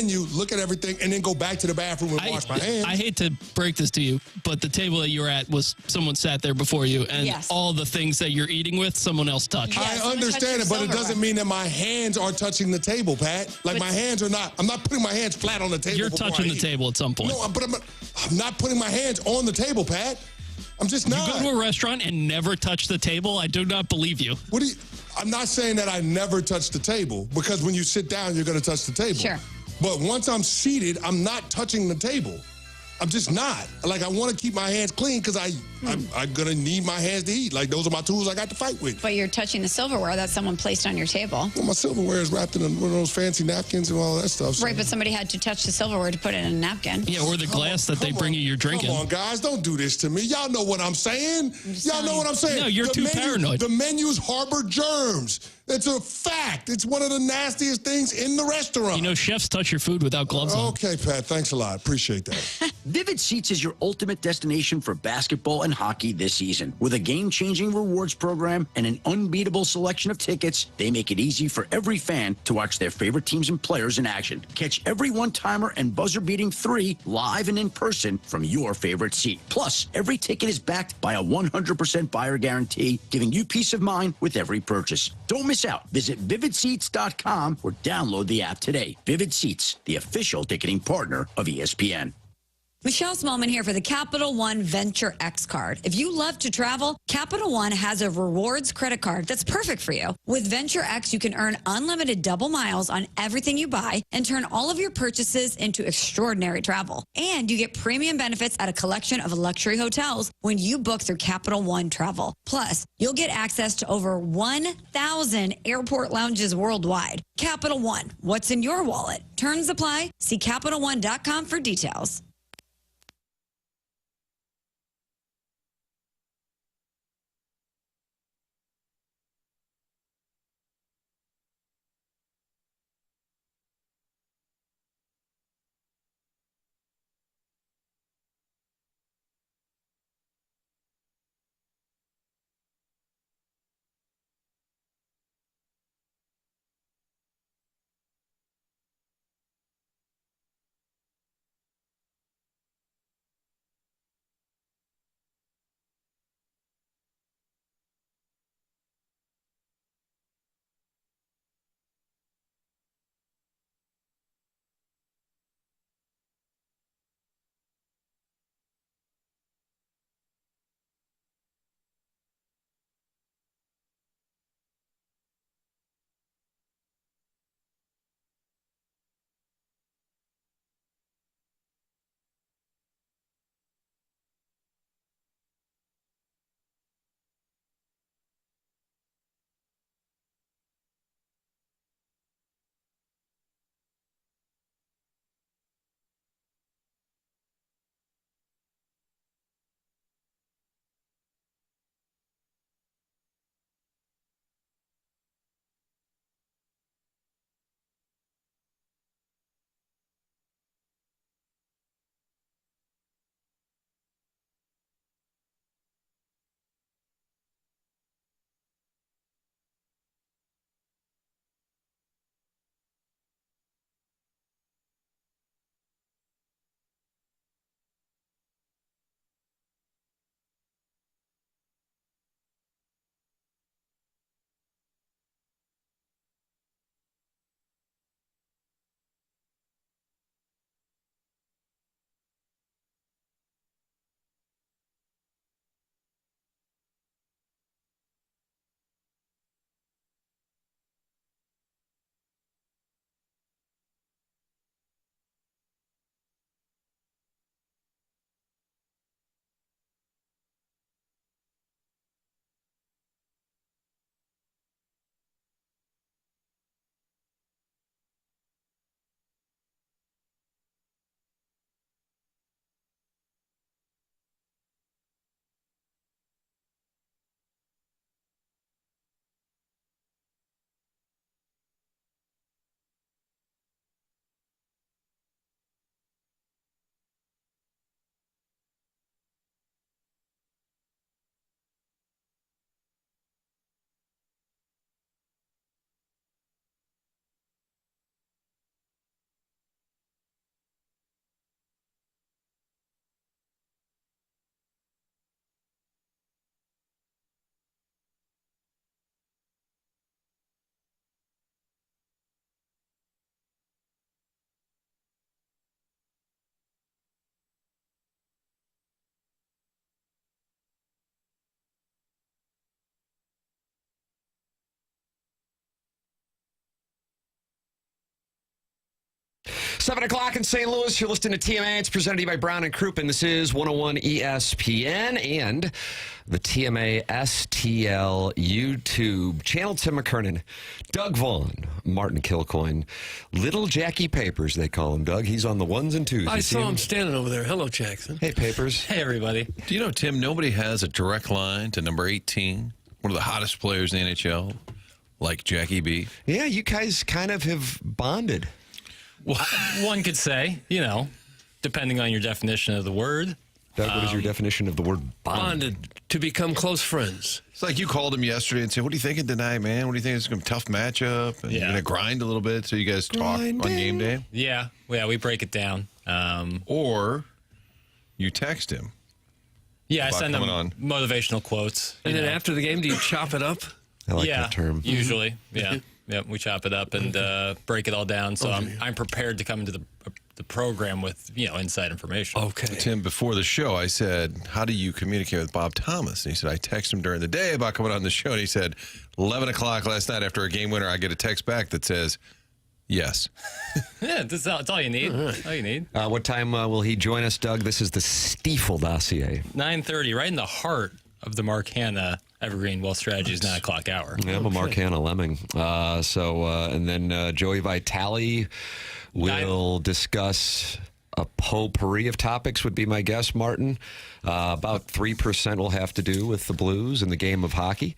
menu, look at everything, and then go back to the bathroom and wash my hands. I hate to break this to you, but the table that you were at was someone sat there before you, and all the things that you're eating with, someone else touched. I understand it, but it doesn't mean that my hands are touching the table, Pat. Like, my hands are not. I'm not putting my hands flat on the table. You're touching the table at some point. No, but I'm not putting my hands on the table, Pat. I'm just not. You go to a restaurant and never touch the table? I do not believe you. I'm not saying that I never touch the table, because when you sit down, you're going to touch the table. Sure. But once I'm seated, I'm not touching the table. I'm just not. Like, I want to keep my hands clean because I'm going to need my hands to eat. Like, those are my tools I got to fight with. But you're touching the silverware that someone placed on your table. Well, my silverware is wrapped in one of those fancy napkins and all that stuff. So. Right, but somebody had to touch the silverware to put it in a napkin. Yeah, or the glass that they bring you your drink in. Come on, guys. Don't do this to me. Y'all know what I'm saying. Y'all know what I'm saying. No, you're too paranoid. The menus harbor germs. It's a fact. It's one of the nastiest things in the restaurant. You know, chefs touch your food without gloves on. Okay, Pat. Thanks a lot. Appreciate that. Vivid Seats is your ultimate destination for basketball and hockey this season. With a game-changing rewards program and an unbeatable selection of tickets, they make it easy for every fan to watch their favorite teams and players in action. Catch every one-timer and buzzer-beating 3 live and in person from your favorite seat. Plus, every ticket is backed by a 100% buyer guarantee, giving you peace of mind with every purchase. Don't miss out. Visit vividseats.com or download the app today. Vivid Seats, the official ticketing partner of ESPN. Michelle Smallman here for the Capital One Venture X card. If you love to travel, Capital One has a rewards credit card that's perfect for you. With Venture X, you can earn unlimited double miles on everything you buy and turn all of your purchases into extraordinary travel. And you get premium benefits at a collection of luxury hotels when you book through Capital One Travel. Plus, you'll get access to over 1,000 airport lounges worldwide. Capital One, what's in your wallet? Terms apply. See CapitalOne.com for details. 7 o'clock in St. Louis. You're listening to TMA. It's presented to you by Brown and Crouppen. This is 101 ESPN and the TMA STL YouTube channel. Tim McKernan, Doug Vaughn, Martin Kilcoyne, Little Jackie Papers, they call him, Doug. He's on the ones and twos. I saw him standing over there. Hello, Jackson. Hey, Papers. Hey, everybody. Do you know, Tim, nobody has a direct line to number 18, one of the hottest players in the NHL, like Jackie B? Yeah, you guys kind of have bonded. Well, one could say, depending on your definition of the word. Doug, what is your definition of the word bond? Bonded to become close friends. It's like you called him yesterday and said, what are you thinking tonight, man? What do you think? It's going to be a tough matchup? And you're going to grind a little bit so you guys talk on game day? Yeah, we break it down. Or you text him. Yeah, I send him motivational quotes. And then after the game, do you chop it up? I like that term. Usually, yeah. Yeah, we chop it up and break it all down. So I'm prepared to come into the program with inside information. Okay. Tim, before the show, I said, how do you communicate with Bob Thomas? And he said, I text him during the day about coming on the show. And he said, 11 o'clock last night after a game winner, I get a text back that says, yes. Yeah, that's all you need. All you need. What time will he join us, Doug? This is the Stiefel dossier. 9:30, right in the heart of the Mark Hanna Evergreen Wealth Strategies 9 o'clock hour. Yeah, I'm a Mark Hanna lemming. And then Joey Vitale will discuss a potpourri of topics, would be my guess, Martin. About 3% will have to do with the Blues and the game of hockey.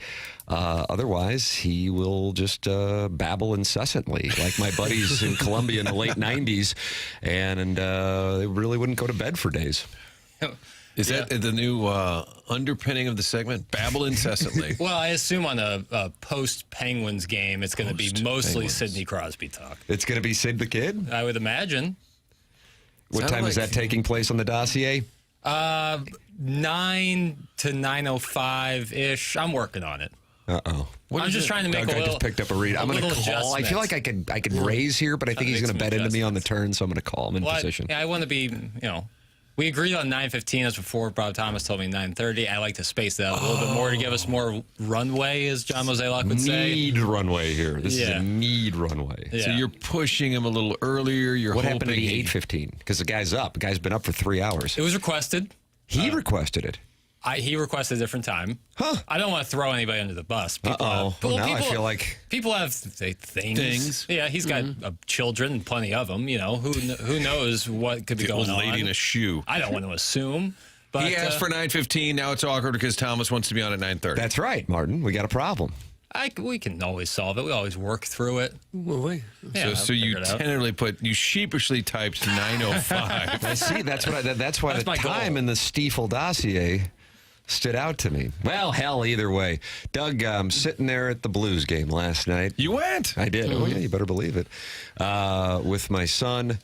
Otherwise, he will just babble incessantly, like my buddies in Columbia in the late 90s, and they really wouldn't go to bed for days. Is that the new underpinning of the segment? Babble incessantly. Well, I assume on a post-Penguins game, it's going to be mostly Sidney Crosby talk. It's going to be Sid the Kid? I would imagine. What time is that taking place on the dossier? 9 to 9:05-ish. I'm working on it. Uh-oh. I'm just trying to make Doug, I just picked up a read. I'm going to call. I feel like I could raise here, but I think he's going to bet into me on the turn, so I'm going to call him in position. I want to be, we agreed on 9:15. That's before Bob Thomas told me 9:30. I like to space that out a little bit more to give us more runway, as John Mozeliak would say. Need runway here. This is a need runway. Yeah. So you're pushing him a little earlier. What happened to the 8:15? Because the guy's up. The guy's been up for 3 hours. It was requested. He requested it. He requested a different time. Huh. I don't want to throw anybody under the bus. Now I feel like people have things. Yeah, he's got children, plenty of them. Who knows what could be going on. Old lady in a shoe. I don't want to assume. But he asked for 9:15. Now it's awkward because Thomas wants to be on at 9:30. That's right, Martin. We got a problem. We can always solve it. We always work through it. Well, so you tentatively you sheepishly typed 9:05. I see. That's why the time in the Stiefel dossier stood out to me. Well, hell, either way. Doug, I'm sitting there at the Blues game last night. You went? I did. Oh, yeah, you better believe it. With my son,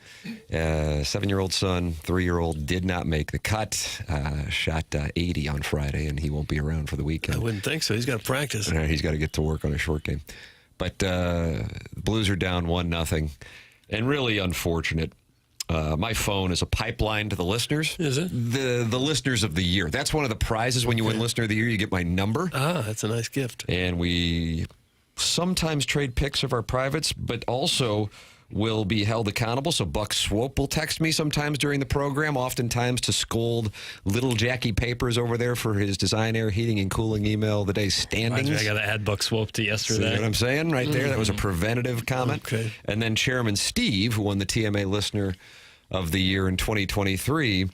7-year-old son, 3-year-old did not make the cut. Shot 80 on Friday, and he won't be around for the weekend. I wouldn't think so. He's got to practice. He's got to get to work on a short game. But the Blues are down 1-0, and really unfortunate. My phone is a pipeline to the listeners. Is it? The listeners of the year. That's one of the prizes when you win Listener of the Year. You get my number. Ah, that's a nice gift. And we sometimes trade pics of our privates, but also will be held accountable. So Buck Swope will text me sometimes during the program, oftentimes to scold Little Jackie Papers over there for his Design, Air, Heating, and Cooling email of the day standings. I got to add Buck Swope to yesterday. See what I'm saying right there? That was a preventative comment. Okay. And then Chairman Steve, who won the TMA Listener of the Year in 2023.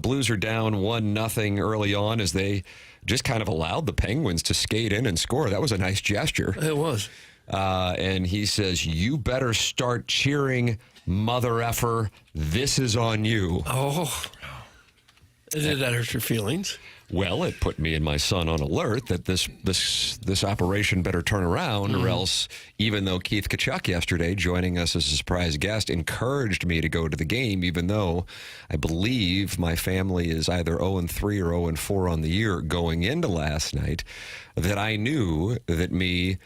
Blues are down 1-0 early on as they just kind of allowed the Penguins to skate in and score. That was a nice gesture. It was. And he says, you better start cheering, mother effer. This is on you. Oh. Did that hurt your feelings? Well, it put me and my son on alert that this operation better turn around, or else, even though Keith Tkachuk yesterday, joining us as a surprise guest, encouraged me to go to the game, even though I believe my family is either 0-3 or 0-4 on the year going into last night, that I knew that me,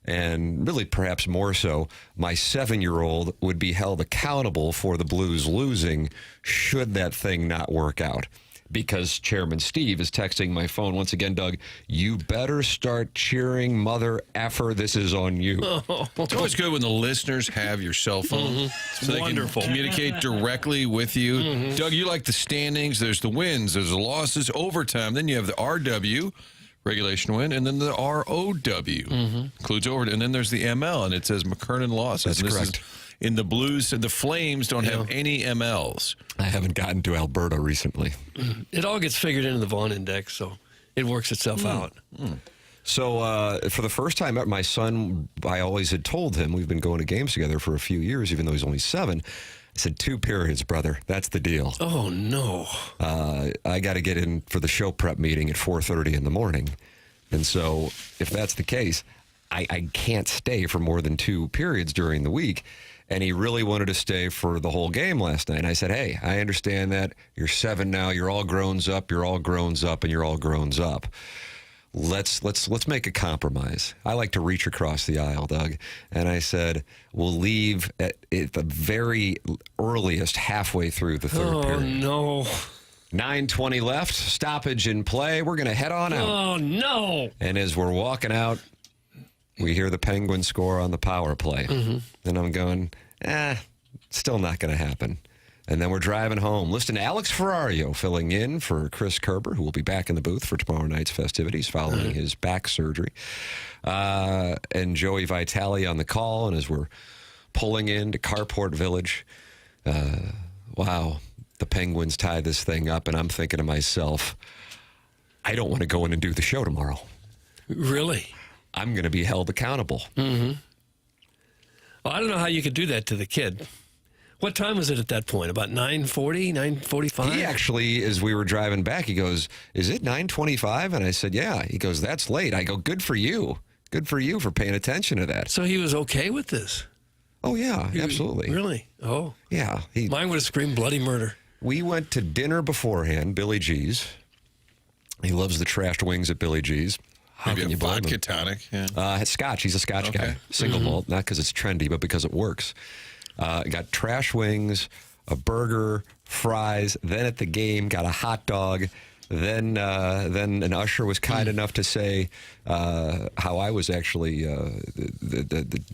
and really perhaps more so, my 7-year-old would be held accountable for the Blues losing should that thing not work out. because Chairman Steve is texting my phone. Once again, Doug, you better start cheering, mother effer. This is on you. It's always good when the listeners have your cell phone. So they wonderful. can communicate directly with you. Doug, you like the standings. There's the wins. There's the losses, overtime. Then you have the RW, regulation win, and then the ROW, includes over. And then there's the ML, and it says McKernan losses. That's correct. In the Blues, the Flames don't have any MLs. I haven't gotten to Alberta recently. It all gets figured into the Vaughn index, so it works itself out. So for the first time, my son, I always had told him, we've been going to games together for a few years, even though he's only 7. I said, 2 periods, brother. That's the deal. Oh, no. I got to get in for the show prep meeting at 4:30 in the morning. And so if that's the case, I can't stay for more than 2 periods during the week. And he really wanted to stay for the whole game last night. And I said, hey, I understand that. You're 7 now. You're all grown up. You're all grown up, and you're all grown up. Let's make a compromise. I like to reach across the aisle, Doug. And I said, we'll leave at the very earliest halfway through the third period. Oh, no. 9:20 left. Stoppage in play. We're going to head on out. Oh, no. And as we're walking out, we hear the Penguins score on the power play. And I'm going, still not going to happen. And then we're driving home. Listen to Alex Ferrario filling in for Chris Kerber, who will be back in the booth for tomorrow night's festivities following his back surgery. And Joey Vitale on the call. And as we're pulling into Carport Village, wow, the Penguins tie this thing up. And I'm thinking to myself, I don't want to go in and do the show tomorrow. Really? I'm going to be held accountable. Well, I don't know how you could do that to the kid. What time was it at that point? About 9:40, 9:45? He actually, as we were driving back, he goes, is it 9:25? And I said, yeah. He goes, that's late. I go, good for you. Good for you for paying attention to that. So he was okay with this? Oh, yeah, absolutely. Really? Oh. Yeah. Mine would have screamed bloody murder. We went to dinner beforehand, Billy G's. He loves the trashed wings at Billy G's. Maybe a blame vodka him? tonic. Yeah. Scotch. He's a Scotch guy. Single malt, not because it's trendy, but because it works. Got trash wings, a burger, fries. Then at the game, got a hot dog. Then an usher was kind enough to say how I was actually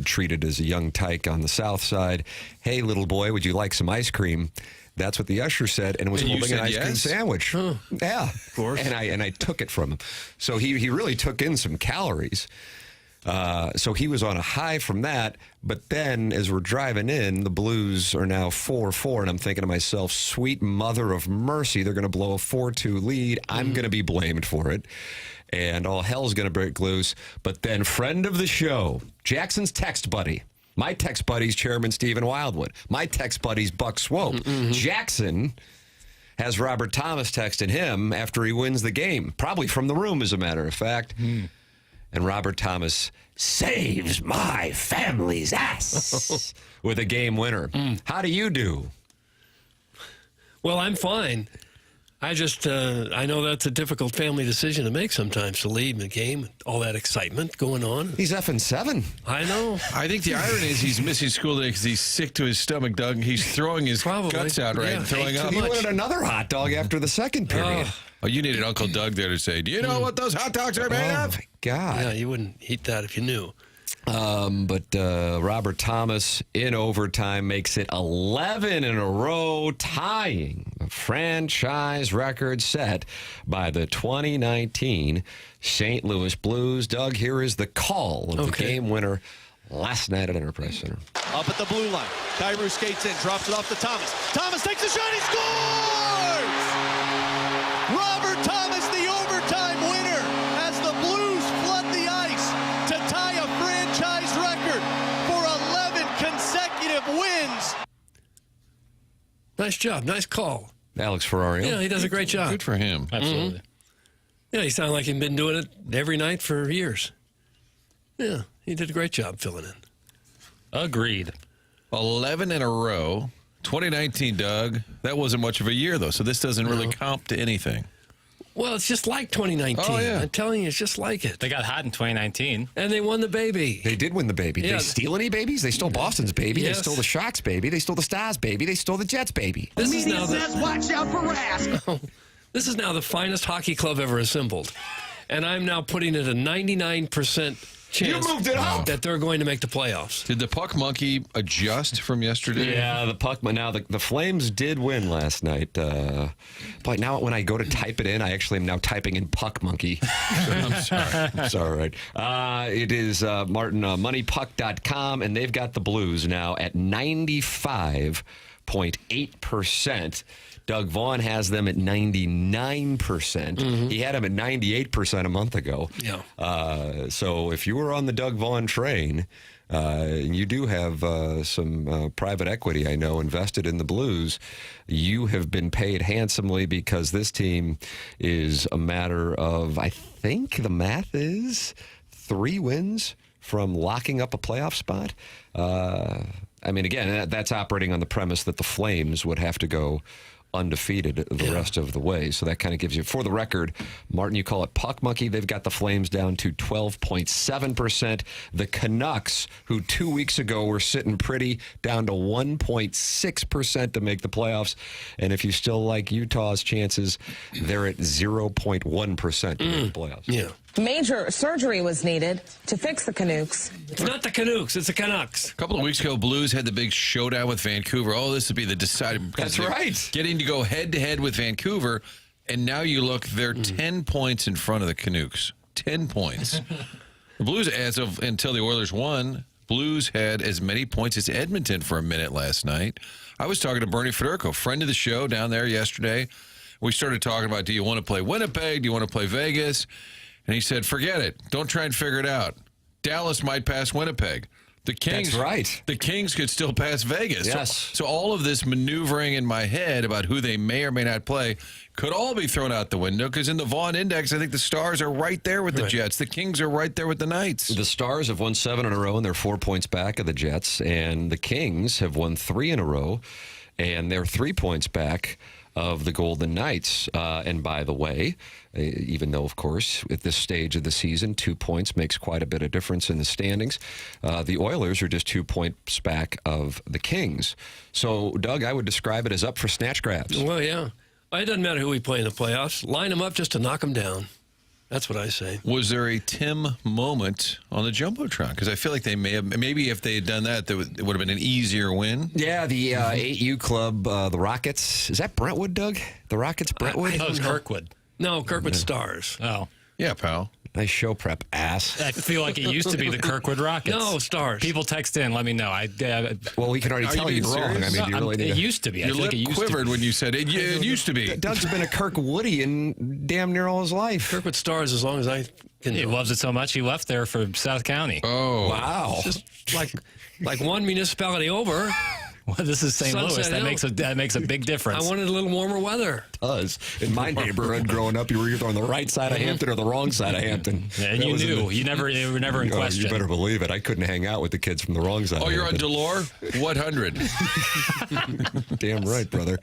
treated as a young tyke on the south side. Hey, little boy, would you like some ice cream? That's what the usher said, and was holding an ice cream sandwich. Huh. Yeah, of course. And I took it from him. So he really took in some calories. So he was on a high from that. But then, as we're driving in, the Blues are now 4-4, and I'm thinking to myself, sweet mother of mercy, they're going to blow a 4-2 lead. I'm going to be blamed for it, and all hell's going to break loose. But then, friend of the show, Jackson's text buddy. My text buddy's Chairman Stephen Wildwood. My text buddy's Buck Swope. Jackson has Robert Thomas texting him after he wins the game, probably from the room, as a matter of fact. And Robert Thomas saves my family's ass with a game winner. How do you do? Well, I'm fine. I just, I know that's a difficult family decision to make sometimes, to leave the game, all that excitement going on. He's effing 7. I know. I think the irony is he's missing school today because he's sick to his stomach, Doug. He's throwing his guts out and throwing up. He wanted another hot dog after the second period. Oh, you needed Uncle Doug there to say, do you know what those hot dogs are made of? Oh, my God. Yeah, you wouldn't eat that if you knew. But Robert Thomas in overtime makes it 11 in a row, tying a franchise record set by the 2019 St. Louis Blues. Doug, here is the call of the game winner last night at Enterprise Center. Up at the blue line. Kyrou skates in, drops it off to Thomas. Thomas takes a shot, he scores! Robert Thomas, the overtime winner, as the Blues flood the ice to tie a franchise record for 11 consecutive wins. Nice job. Nice call. Alex Ferrario. Yeah, he does a great job. Good for him. Absolutely. Yeah, he sounded like he'd been doing it every night for years. Yeah, he did a great job filling in. Agreed. 11 in a row. 2019, Doug. That wasn't much of a year, though, so this doesn't really comp to anything. Well, it's just like 2019. Oh, yeah. I'm telling you, it's just like it. They got hot in 2019. And they won the baby. They did win the baby. Yeah. They steal any babies? They stole Boston's baby. Yes. They stole the Sharks' baby. They stole the Stars' baby. They stole the Jets' baby. This is now says watch out for Rask. This is now the finest hockey club ever assembled. And I'm now putting it a 99% chance moved it up. that they're going to make the playoffs. Did the puck monkey adjust from yesterday? Yeah, the puck. Now the Flames did win last night, but now when I go to type it in, I actually am now typing in puck monkey. I'm sorry. It's all right. It is Martin moneypuck.com, and they've got the Blues now at 95.8%. Doug Vaughn has them at 99%. He had them at 98% a month ago. Yeah. So if you were on the Doug Vaughn train, and you do have some private equity, I know, invested in the Blues, you have been paid handsomely because this team is a matter of, I think the math is 3 wins from locking up a playoff spot. I mean, again, that's operating on the premise that the Flames would have to go undefeated the rest of the way. So that kind of gives you, for the record, Martin, you call it puck monkey. They've got the Flames down to 12.7%. The Canucks, who 2 weeks ago were sitting pretty, down to 1.6% to make the playoffs. And if you still like Utah's chances, they're at 0.1% to make the playoffs. Yeah. Major surgery was needed to fix the Canucks. It's not the Canucks, it's the Canucks. A couple of weeks ago, Blues had the big showdown with Vancouver. Oh, this would be the deciding. That's right. Getting to go head-to-head with Vancouver, and now you look, they're 10 points in front of the Canucks. 10 points. The Blues, until the Oilers won, Blues had as many points as Edmonton for a minute last night. I was talking to Bernie Federico, friend of the show, down there yesterday. We started talking about, do you want to play Winnipeg? Do you want to play Vegas? And he said, forget it. Don't try and figure it out. Dallas might pass Winnipeg. The Kings, That's right. The Kings could still pass Vegas. Yes. So all of this maneuvering in my head about who they may or may not play could all be thrown out the window because in the Vaughn Index, I think the Stars are right there with the Jets. The Kings are right there with the Knights. The Stars have won 7 in a row, and they're 4 points back of the Jets. And the Kings have won 3 in a row, and they're 3 points back of the Golden Knights. And by the way, even though, of course, at this stage of the season, 2 points makes quite a bit of difference in the standings, the Oilers are just 2 points back of the Kings. So, Doug, I would describe it as up for snatch grabs. Well, yeah. It doesn't matter who we play in the playoffs. Line them up just to knock them down. That's what I say. Was there a Tim moment on the Jumbotron? Because I feel like they may have, maybe if they had done that, it would have been an easier win. Yeah, the 8U club, the Rockets. Is that Brentwood, Doug? The Rockets, Brentwood? That was Kirkwood. No, Kirkwood Stars. Oh. Yeah, pal. Nice show prep, ass. I feel like it used to be the Kirkwood Rockets. No, Stars. People text in, let me know. Well, we can already Are tell you you're being wrong. serious? I mean, do you really need it to... used to be. I Your feel like lip it used quivered to be. when you said it used to be. Doug's been a Kirk Woody in damn near all his life. Kirkwood Stars as long as I can. He loves it so much he left there for South County. Oh. Wow. Just like one municipality over. Well, this is St. Sunset Louis. Hill. That makes a big difference. I wanted a little warmer weather. Does. In my neighborhood growing up, you were either on the right side of Hampton or the wrong side of Hampton. And you knew. You were never in question. You better believe it. I couldn't hang out with the kids from the wrong side. Oh, you're on Delore? What 100? Damn right, brother.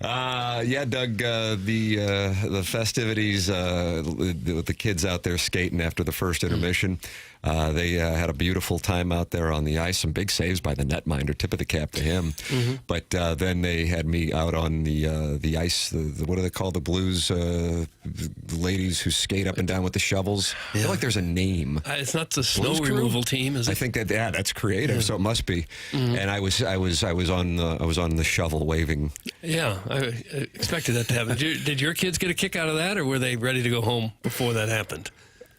Yeah, Doug, the festivities with the kids out there skating after the first intermission, they had a beautiful time out there on the ice. Some big saves by the netminder. Tip of the cap to him. But then they had me out on the ice. What do they call the Blues ladies who skate up and down with the shovels? I feel like there's a name. It's not the snow Blues crew? removal team, is it? I think that's creative, so it must be. And I was on the shovel waving. Yeah, I expected that to happen. Did your kids get a kick out of that, or were they ready to go home before that happened?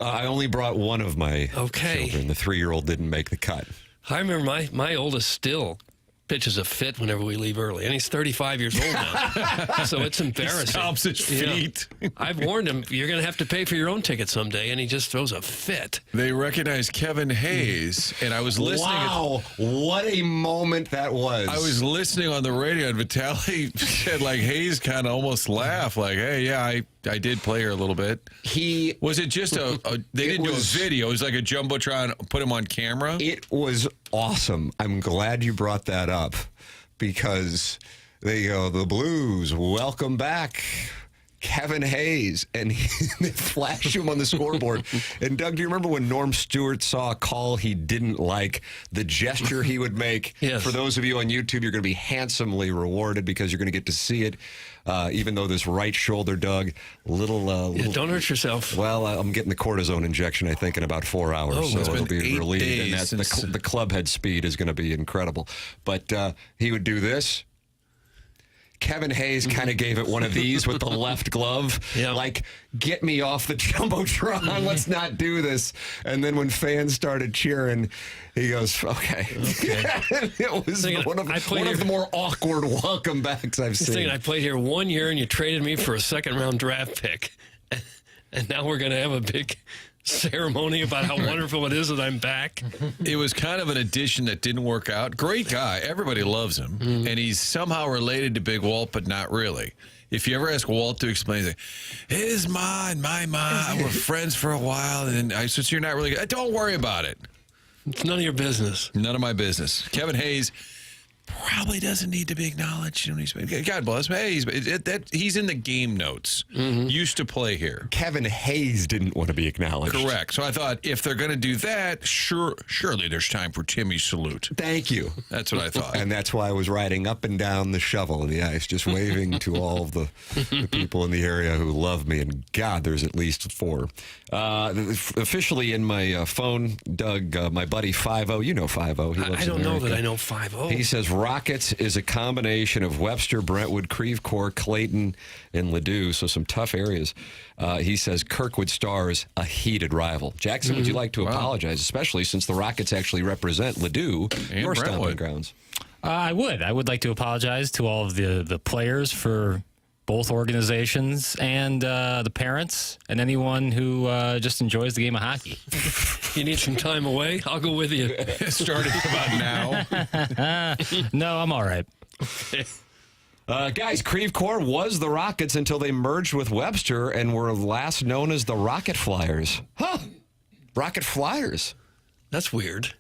I only brought one of my children. The 3-year-old didn't make the cut. I remember my oldest still pitches a fit whenever we leave early, and he's 35 years old now. So it's embarrassing. He stomps his feet. Yeah. I've warned him, you're going to have to pay for your own ticket someday, and he just throws a fit. They recognized Kevin Hayes, and I was listening. Wow, what a moment that was. I was listening on the radio, and Vitale said, like, Hayes kind of almost laughed, like, hey, yeah, I did play her a little bit. Was it just they didn't do a video. It was like a Jumbotron, put him on camera? It was awesome. I'm glad you brought that up because they go, the Blues, welcome back. Kevin Hayes, and they flash him on the scoreboard. And Doug, do you remember when Norm Stewart saw a call he didn't like, the gesture he would make? Yes. For those of you on YouTube, you're going to be handsomely rewarded because you're going to get to see it. Even though this right shoulder, Doug, don't hurt yourself. Well, I'm getting the cortisone injection, I think, in about 4 hours, so it'll be relieved. And the club head speed is going to be incredible. But he would do this. Kevin Hayes kind of gave it one of these with the left glove. Yeah. Like, get me off the Jumbotron. Let's not do this. And then when fans started cheering, he goes, okay. It was one of the more awkward welcome backs I've seen. I played here 1 year, and you traded me for a second-round draft pick. And now we're going to have a big ceremony about how wonderful it is that I'm back. It was kind of an addition that didn't work out. Great guy. Everybody loves him. And he's somehow related to Big Walt, but not really. If you ever ask Walt to explain, he's like, his ma and my ma were friends for a while. And I said, so you're not really good. Don't worry about it. It's none of your business. None of my business. Kevin Hayes probably doesn't need to be acknowledged. God bless him. Hey, he's in the game notes. Used to play here. Kevin Hayes didn't want to be acknowledged. Correct. So I thought, if they're going to do that, surely there's time for Timmy's salute. Thank you. That's what I thought. And that's why I was riding up and down the shovel in the ice, just waving to all of the people in the area who love me. And God, there's at least 4. Officially in my phone, Doug, my buddy 5-0. You know 5-0. I don't know that I know 5-0. He says Rockets is a combination of Webster, Brentwood, Creve Coeur, Clayton, and Ladue, so some tough areas. He says Kirkwood Stars, a heated rival. Jackson, would you like to apologize, especially since the Rockets actually represent Ladue, your stomping grounds? I would. I would like to apologize to all of the players for both organizations and the parents and anyone who just enjoys the game of hockey. You need some time away? I'll go with you. Starting about now. No, I'm all right. Guys, Creve Coeur was the Rockets until they merged with Webster and were last known as the Rocket Flyers. Huh. Rocket Flyers. That's weird.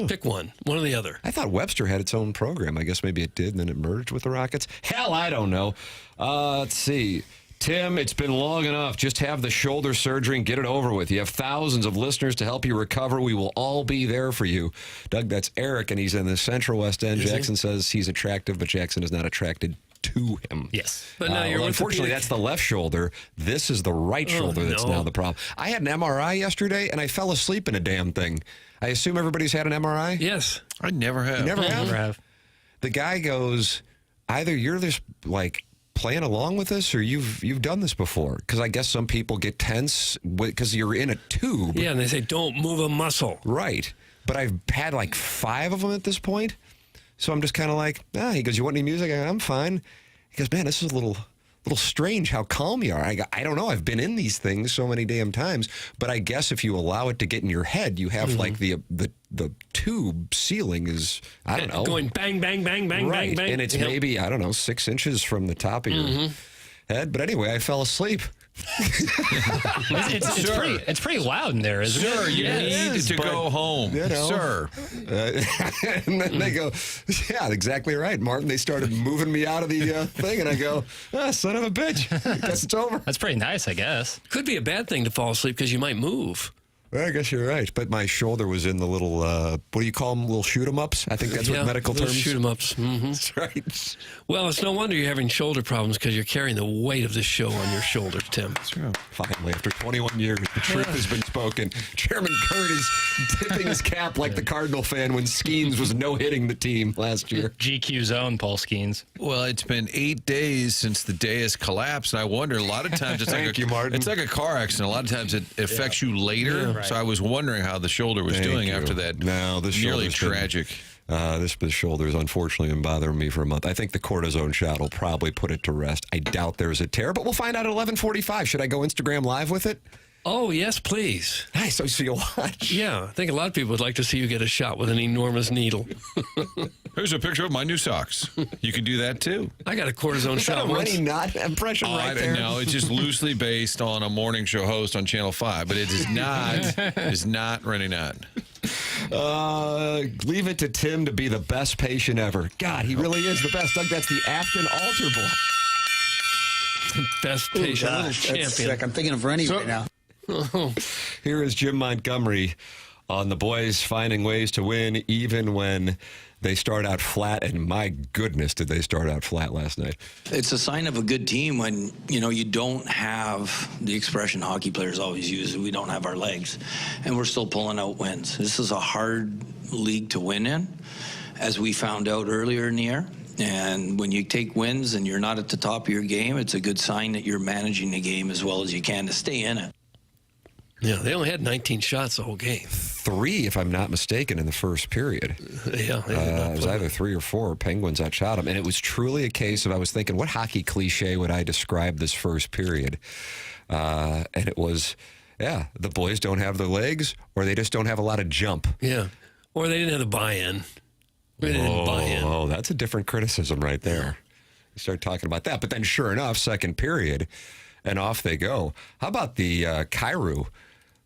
Pick one or the other. I thought Webster had its own program. I guess maybe it did, and then it merged with the Rockets. Hell, I don't know. Let's see. Tim, it's been long enough. Just have the shoulder surgery and get it over with. You have thousands of listeners to help you recover. We will all be there for you. Doug, that's Eric, and he's in the Central West End. Jackson says he's attractive, but Jackson is not attracted to him. Yes. But now you're unfortunately, that's the left shoulder. This is the right shoulder that's now the problem. I had an MRI yesterday, and I fell asleep in a damn thing. I assume everybody's had an MRI? Yes. I never have. You never have? Never have. The guy goes, either you're just like playing along with this or you've done this before. Because I guess some people get tense because you're in a tube. Yeah, and they say, don't move a muscle. Right. But I've had like 5 of them at this point. So I'm just kind of like, he goes, you want any music? I go, I'm fine. He goes, man, this is a little strange how calm you are. I don't know. I've been in these things so many damn times, but I guess if you allow it to get in your head, you have like the tube ceiling is, I don't know. Going bang, bang, bang, bang, right. bang, bang. And it's maybe, I don't know, 6 inches from the top of your head. But anyway, I fell asleep. It's pretty loud in there, isn't it? Sir, you need to go home. You know, sir. And then they go, yeah, exactly right, Martin. They started moving me out of the thing, and I go, son of a bitch. I guess it's over. That's pretty nice, I guess. Could be a bad thing to fall asleep because you might move. Well, I guess you're right. But my shoulder was in the little, what do you call them, little shoot-em-ups? I think that's what medical terms. Shoot-em-ups. Mm-hmm. That's right. Well, it's no wonder you're having shoulder problems because you're carrying the weight of this show on your shoulders, Tim. That's true. Finally, after 21 years, the truth has been spoken. Chairman Kurt is tipping his cap like the Cardinal fan when Skeens was no-hitting the team last year. GQ's own Paul Skeens. Well, it's been 8 days since the day has collapsed, and I wonder, a lot of times it's Thank you, Martin. It's like a car accident. A lot of times it affects you later. Yeah. Right. So I was wondering how the shoulder was doing after that. No, this nearly shoulder's tragic. This shoulder is unfortunately been bothering me for a month. I think the cortisone shot will probably put it to rest. I doubt there's a tear, but we'll find out at 11:45. Should I go Instagram Live with it? Oh, yes, please. Nice. So you'll watch. Yeah, I think a lot of people would like to see you get a shot with an enormous needle. Here's a picture of my new socks. You can do that, too. I got a cortisone shot once. Running nut impression right there. No, it's just loosely based on a morning show host on Channel 5, but it is not running nut. Leave it to Tim to be the best patient ever. God, he really is the best. Doug, that's the Afton altar boy. Best patient, little champion. I'm thinking of Rennie right now. Here is Jim Montgomery on the boys finding ways to win even when they start out flat, and my goodness, did they start out flat last night. It's a sign of a good team when, you don't have the expression hockey players always use, we don't have our legs, and we're still pulling out wins. This is a hard league to win in, as we found out earlier in the year. And when you take wins and you're not at the top of your game, it's a good sign that you're managing the game as well as you can to stay in it. Yeah, they only had 19 shots the whole game. 3, if I'm not mistaken, in the first period. Yeah. It was either 3 or 4 Penguins outshot them. And it was truly a case of, I was thinking, what hockey cliche would I describe this first period? And it was, the boys don't have their legs, or they just don't have a lot of jump. Yeah, or they didn't have the buy-in. They didn't buy in. Oh, that's a different criticism right there. You start talking about that. But then sure enough, second period, and off they go. How about the Kyrou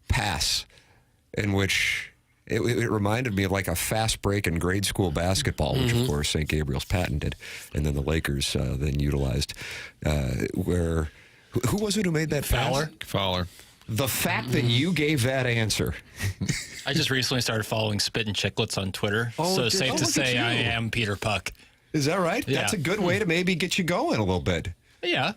pass, in which it reminded me of like a fast break in grade school basketball, which of course St. Gabriel's patented, and then the Lakers then utilized. Who was it who made that pass? Fowler. The fact that you gave that answer. I just recently started following Spit and Chicklets on Twitter, so it's safe to say I am Peter Puck. Is that right? Yeah. That's a good way to maybe get you going a little bit. Yeah.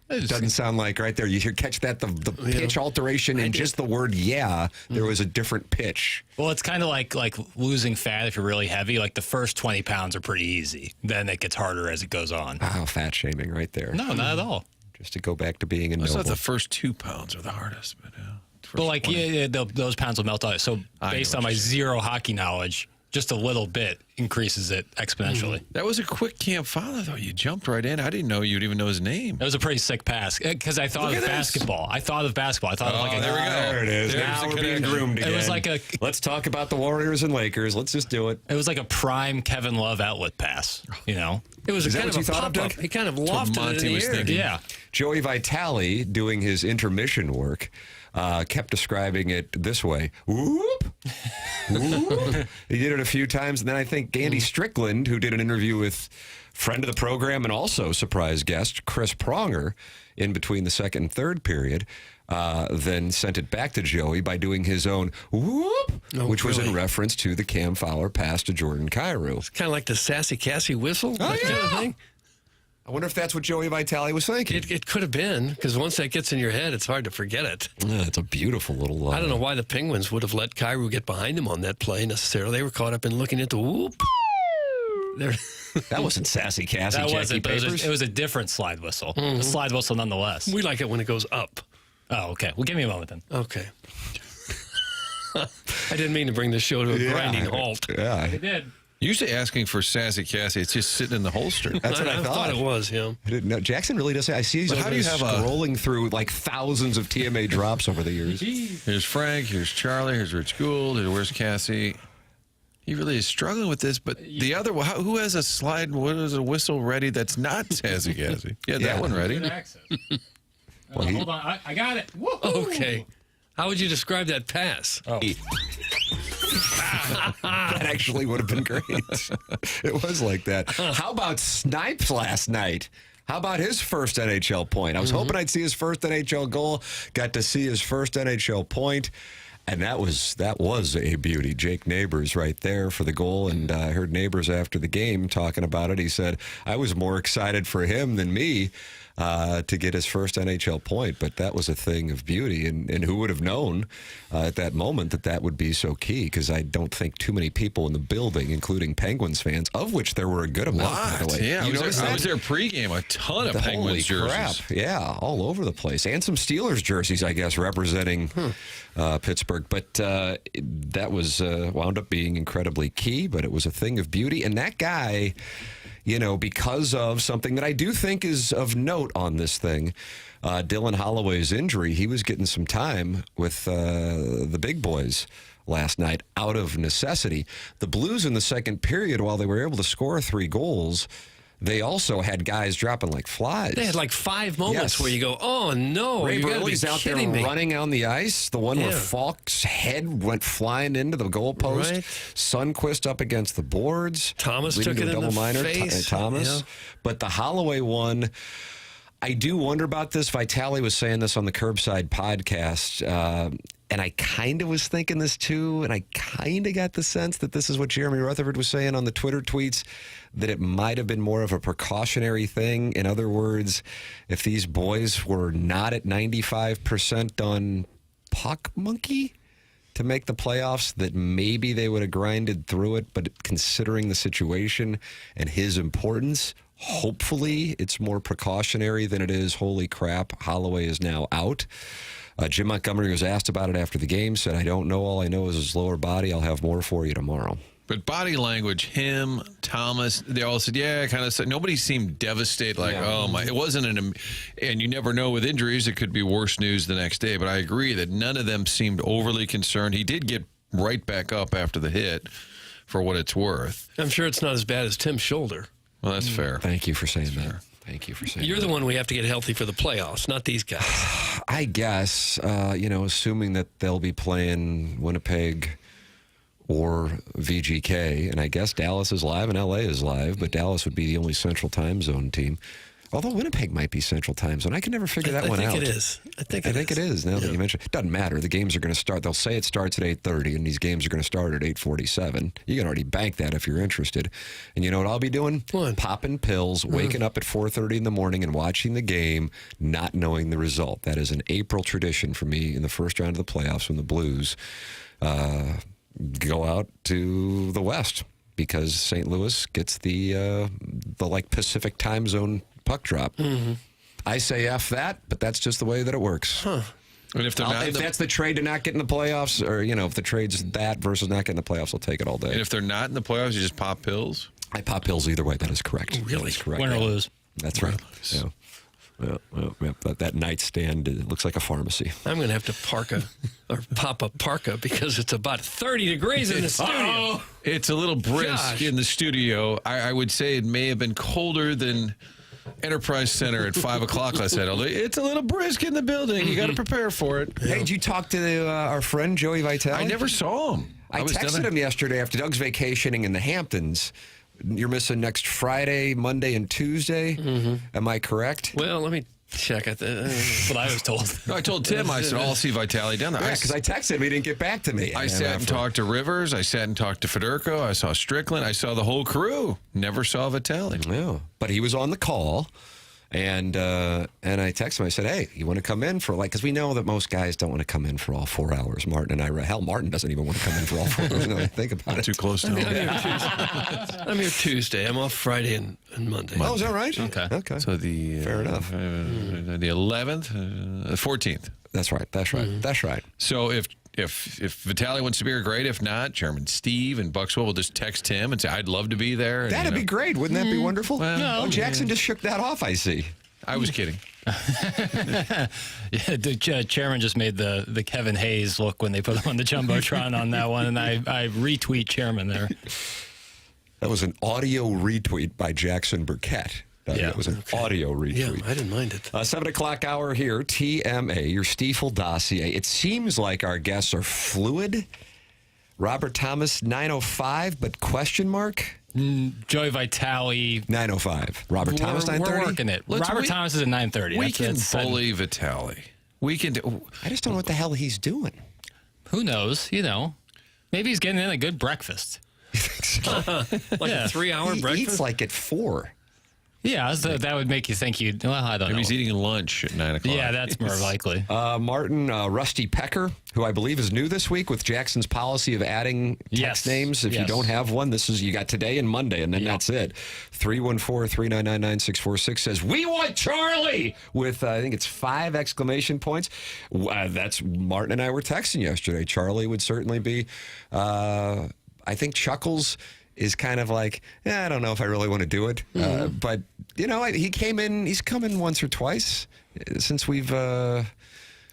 It doesn't sound like right there. You should catch that, the pitch alteration and just the word there was a different pitch. Well, it's kind of like losing fat if you're really heavy. Like the first 20 pounds are pretty easy. Then it gets harder as it goes on. Oh, fat shaming right there. No, not at all. Just to go back to being a noble. I thought the first 2 pounds are the hardest. But like, those pounds will melt out. So based on my zero hockey knowledge, just a little bit increases it exponentially. That was a quick camp follow, though. You jumped right in. I didn't know you'd even know his name. It was a pretty sick pass because I thought of basketball. I thought of basketball. I thought of like a... There we go. There it is. Now we're being groomed again. It was like let's talk about the Warriors and Lakers. Let's just do it. It was like a prime Kevin Love outlet pass, It was Is a that kind what of you a thought of, pop-up. Doug? He kind of That's what lofted it Monty in was the air. thinking. Yeah. Joey Vitale, doing his intermission work, kept describing it this way. Whoop. Whoop. He did it a few times. And then I think Andy Strickland, who did an interview with friend of the program and also surprise guest Chris Pronger in between the second and third period, then sent it back to Joey by doing his own whoop, which was in reference to the Cam Fowler pass to Jordan Kyrou. It's kind of like the Sassy Cassie whistle. Oh, that kind of thing. I wonder if that's what Joey Vitale was thinking. It could have been, because once that gets in your head, it's hard to forget it. Yeah, it's a beautiful little... I don't know why the Penguins would have let Kyrou get behind him on that play necessarily. They were caught up in looking at the whoop. That wasn't Sassy Cassie, That Jackie wasn't, but Papers. it was a different slide whistle. A slide whistle nonetheless. We like it when it goes up. Oh, okay. Well, give me a moment then. Okay. I didn't mean to bring the show to a grinding halt. Yeah, I did. Usually asking for Sassy Cassie, it's just sitting in the holster. That's what I thought. it was, yeah. I didn't know. Jackson really does. I see he's But how do you have scrolling through like thousands of TMA drops over the years. Here's Frank, here's Charlie, here's Rich Gould, where's Cassie? He really is struggling with this, but the other one, who has a slide, what is a whistle ready that's not Sassy Cassie? Yeah, that one ready. Good access. Hold on. I got it. Woo-hoo. Okay. How would you describe that pass? Oh. That actually would have been great. It was like that. How about Snipes last night? How about his first NHL point? I was hoping I'd see his first NHL goal. Got to see his first NHL point. And that was a beauty. Jake Neighbors right there for the goal. And I heard Neighbors after the game talking about it. He said, I was more excited for him than me to get his first NHL point. But that was a thing of beauty. And who would have known at that moment that would be so key? Because I don't think too many people in the building, including Penguins fans, of which there were a good amount, by the way. Yeah, I was there pregame. A ton of Penguins jerseys. Crap. Yeah, all over the place. And some Steelers jerseys, I guess, representing Pittsburgh. But that was wound up being incredibly key, but it was a thing of beauty. And that guy, because of something that I do think is of note on this thing, Dylan Holloway's injury, he was getting some time with the big boys last night out of necessity. The Blues in the second period, while they were able to score 3 goals, they also had guys dropping like flies. They had like 5 moments where you go, oh, no, Ray you got to be Burley's out there kidding me. running on the ice. The one where Falk's head went flying into the goalpost. Right. Sunquist up against the boards. Thomas leading took to it a in double the minor. face. Thomas. Yeah. But the Holloway one, I do wonder about this. Vitale was saying this on the Curbside podcast, and I kind of was thinking this too, and I kind of got the sense that this is what Jeremy Rutherford was saying on the Twitter tweets, that it might have been more of a precautionary thing. In other words, if these boys were not at 95% on Puck Monkey to make the playoffs, that maybe they would have grinded through it, but considering the situation and his importance, hopefully it's more precautionary than it is, holy crap, Holloway is now out. Jim Montgomery was asked about it after the game, said, I don't know. All I know is his lower body. I'll have more for you tomorrow. But body language, him, Thomas, they all said, yeah, kind of said, nobody seemed devastated, like, oh my, it wasn't and you never know with injuries, it could be worse news the next day. But I agree that none of them seemed overly concerned. He did get right back up after the hit, for what it's worth. I'm sure it's not as bad as Tim's shoulder. Well, that's fair. Thank you for saying that. Thank you for saying You're that. the one we have to get healthy for the playoffs, not these guys. I guess, assuming that they'll be playing Winnipeg or VGK, and I guess Dallas is live and LA is live, but Dallas would be the only Central Time Zone team. Although Winnipeg might be Central Time Zone. I can never figure that one out. I think it is. I think it is, now that you mention it. Doesn't matter. The games are going to start. They'll say it starts at 8:30, and these games are going to start at 8:47. You can already bank that if you're interested. And you know what I'll be doing? What? Popping pills, waking up at 4:30 in the morning and watching the game, not knowing the result. That is an April tradition for me in the first round of the playoffs when the Blues go out to the West, because St. Louis gets the Pacific Time Zone puck drop. Mm-hmm. I say F that, but that's just the way that it works. Huh. And if that's the trade to not get in the playoffs, or if the trade's that versus not getting in the playoffs, I'll take it all day. And if they're not in the playoffs, you just pop pills? I pop pills either way. That is correct. Really? That is correct. Win or lose. That's right. Yeah. That nightstand, it looks like a pharmacy. I'm going to have to pop a parka because it's about 30 degrees in the studio. It's a little brisk in the studio. I would say it may have been colder than Enterprise Center at 5 o'clock last night. Although it's a little brisk in the building. You got to prepare for it. Hey, did you talk to our friend Joey Vitale? I never saw him. I texted him yesterday after Doug's vacationing in the Hamptons. You're missing next Friday, Monday, and Tuesday. Mm-hmm. Am I correct? Well, let me check. That's what I was told. No, I told Tim, I said, I'll see Vitale down there. Yeah, because I texted him. He didn't get back to me. I sat and talked to Rivers. I sat and talked to Federico. I saw Strickland. I saw the whole crew. Never saw Vitale. No, but he was on the call. And I texted him. I said, hey, you want to come in for because we know that most guys don't want to come in for all 4 hours. Martin and I, hell, Martin doesn't even want to come in for all 4 hours. No, think about it. Too close to home. I'm here Tuesday. I'm off Friday and Monday. Oh, is that right? Okay. So fair enough. The 11th, 14th. That's right. That's right. So if Vitale wants to be here, great. If not, Chairman Steve and Buckswell will just text him and say, I'd love to be there. And, That'd be great. Wouldn't that be wonderful? Well, no. Jackson just shook that off, I see. I was kidding. Yeah, the chairman just made the Kevin Hayes look when they put him on the Jumbotron on that one, and I retweet chairman there. That was an audio retweet by Jackson Burkett. It was an audio retweet. Yeah, I didn't mind it. 7 o'clock hour here, TMA, your Stiefel dossier. It seems like our guests are fluid. Robert Thomas, 9:05, but question mark? Joey Vitale, 9:05. Robert Thomas, 9:30? We're working it. Robert Thomas is at 9:30. We can bully Vitale. We can. I just don't know what the hell he's doing. Who knows? Maybe he's getting in a good breakfast. You think so? Like a 3-hour breakfast? He eats like at 4. Yeah, that would make you think I don't know. Maybe he's eating lunch at 9 o'clock. Yeah, that's more likely. Martin, Rusty Pecker, who I believe is new this week with Jackson's policy of adding text names. If you don't have one, you got today and Monday, and then that's it. 314-399-9646 says, we want Charlie! With, I think it's 5 exclamation points. That's Martin and I were texting yesterday. Charlie would certainly be, I think Chuckles is kind of like, I don't know if I really want to do it. But, he came in, he's come in once or twice since we've I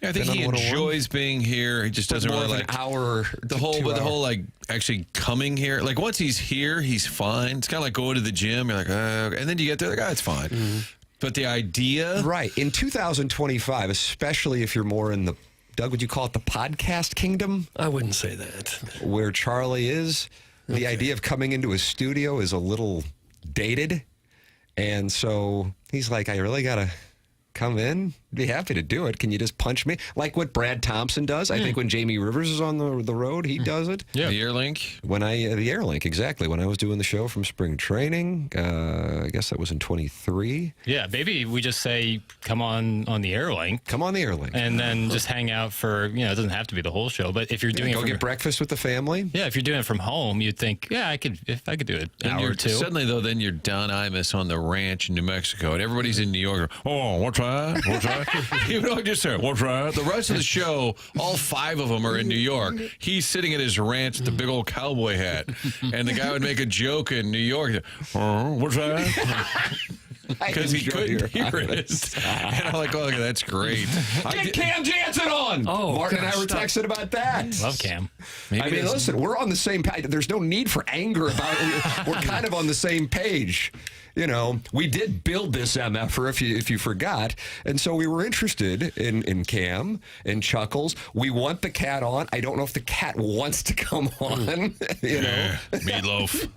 think he enjoys being here. He just doesn't really like an hour. The whole actually coming here. Like once he's here, he's fine. It's kind of like going to the gym. You're like, and then you get there, it's fine. Mm-hmm. But the idea, right in 2025, especially if you're more in the Doug, would you call it the podcast kingdom? I wouldn't say that. Where Charlie is. The idea of coming into a studio is a little dated. And so he's like, I really got to come in, be happy to do it. Can you just punch me? Like what Brad Thompson does. I think when Jamie Rivers is on the road, he does it. Yeah. The Airlink? The Airlink, exactly. When I was doing the show from spring training, I guess that was in 23. Yeah, maybe we just say, come on the Airlink. Come on the Airlink. And then just hang out for, it doesn't have to be the whole show, but if you're doing go get breakfast with the family. Yeah, if you're doing it from home, you'd think, I could do it an hour or two. Suddenly, though, then you're Don Imus on the ranch in New Mexico, and everybody's in New York. Oh, what's that? What's that? You know, just say, what's that? The rest of the show, all 5 of them are in New York. He's sitting at his ranch with the big old cowboy hat, and the guy would make a joke in New York. Oh, what's that? Because he couldn't hear it. And I'm like, oh, that's great. Get Cam Jansen on! Oh, Martin and I were texting about that. Love Cam. Listen, we're on the same page. There's no need for anger about it. We're kind of on the same page. We did build this MFer, if you forgot. And so we were interested in Cam and Chuckles. We want the cat on. I don't know if the cat wants to come on. Meatloaf.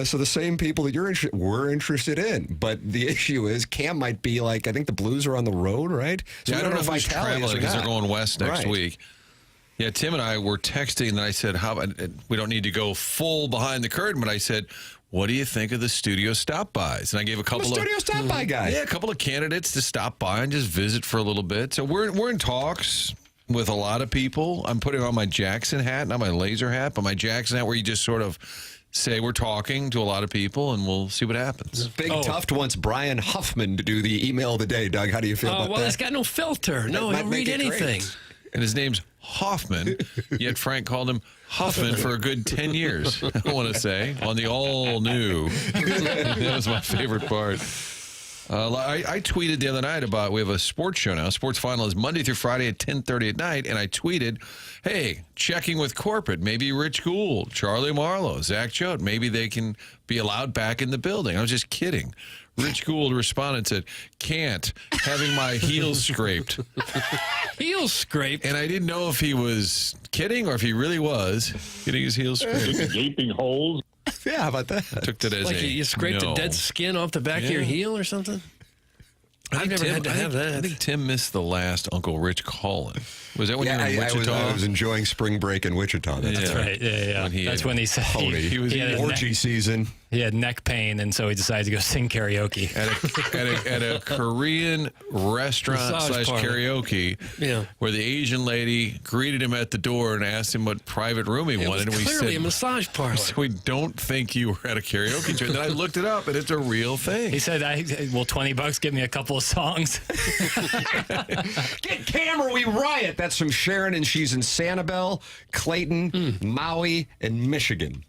So the same people that we're interested in. But the issue is Cam might be like, I think the Blues are on the road, right? So I don't know if he's traveling because they're going west next week. Yeah, Tim and I were texting, and I said, we don't need to go full behind the curtain, but I said, what do you think of the studio stop-bys? And I gave a couple of studio stop-by guy. Yeah, a couple of candidates to stop by and just visit for a little bit. So we're in talks with a lot of people. I'm putting on my Jackson hat, not my laser hat, but my Jackson hat where you just sort of say we're talking to a lot of people, and we'll see what happens. Big Tuft wants Brian Huffman to do the email of the day. Doug, how do you feel about that? Well, it's got no filter. No, he'll read anything. Great. And his name's Hoffman, yet Frank called him Huffman for a good 10 years, I want to say, on the all-new. That was my favorite part. I tweeted the other night about, we have a sports show now. Sports Final is Monday through Friday at 10:30 at night, and I tweeted, hey, checking with corporate, maybe Rich Gould, Charlie Marlowe, Zach Choate, maybe they can be allowed back in the building. I was just kidding. Rich Gould responded and said, can't, having my heels scraped. Heels scraped? And I didn't know if he was kidding or if he really was getting his heels scraped. Gaping holes. Yeah, how about that? I took that as like you scraped the dead skin off the back of your heel or something? I've never had to have that. I think Tim missed the last Uncle Rich call-in. Was that when you were in Wichita? I was enjoying spring break in Wichita. That's right. Yeah. That's when he said he was in orgy season. He had neck pain, and so he decided to go sing karaoke at a Korean restaurant / karaoke. Yeah. Where the Asian lady greeted him at the door and asked him what private room he wanted. It was clearly a massage parlor. So we don't think you were at a karaoke joint. Then I looked it up, and it's a real thing. He said, "Well, $20, give me a couple of songs." Get Cam or we riot. That's from Sharon, and she's in Sanibel, Clayton, Maui, and Michigan.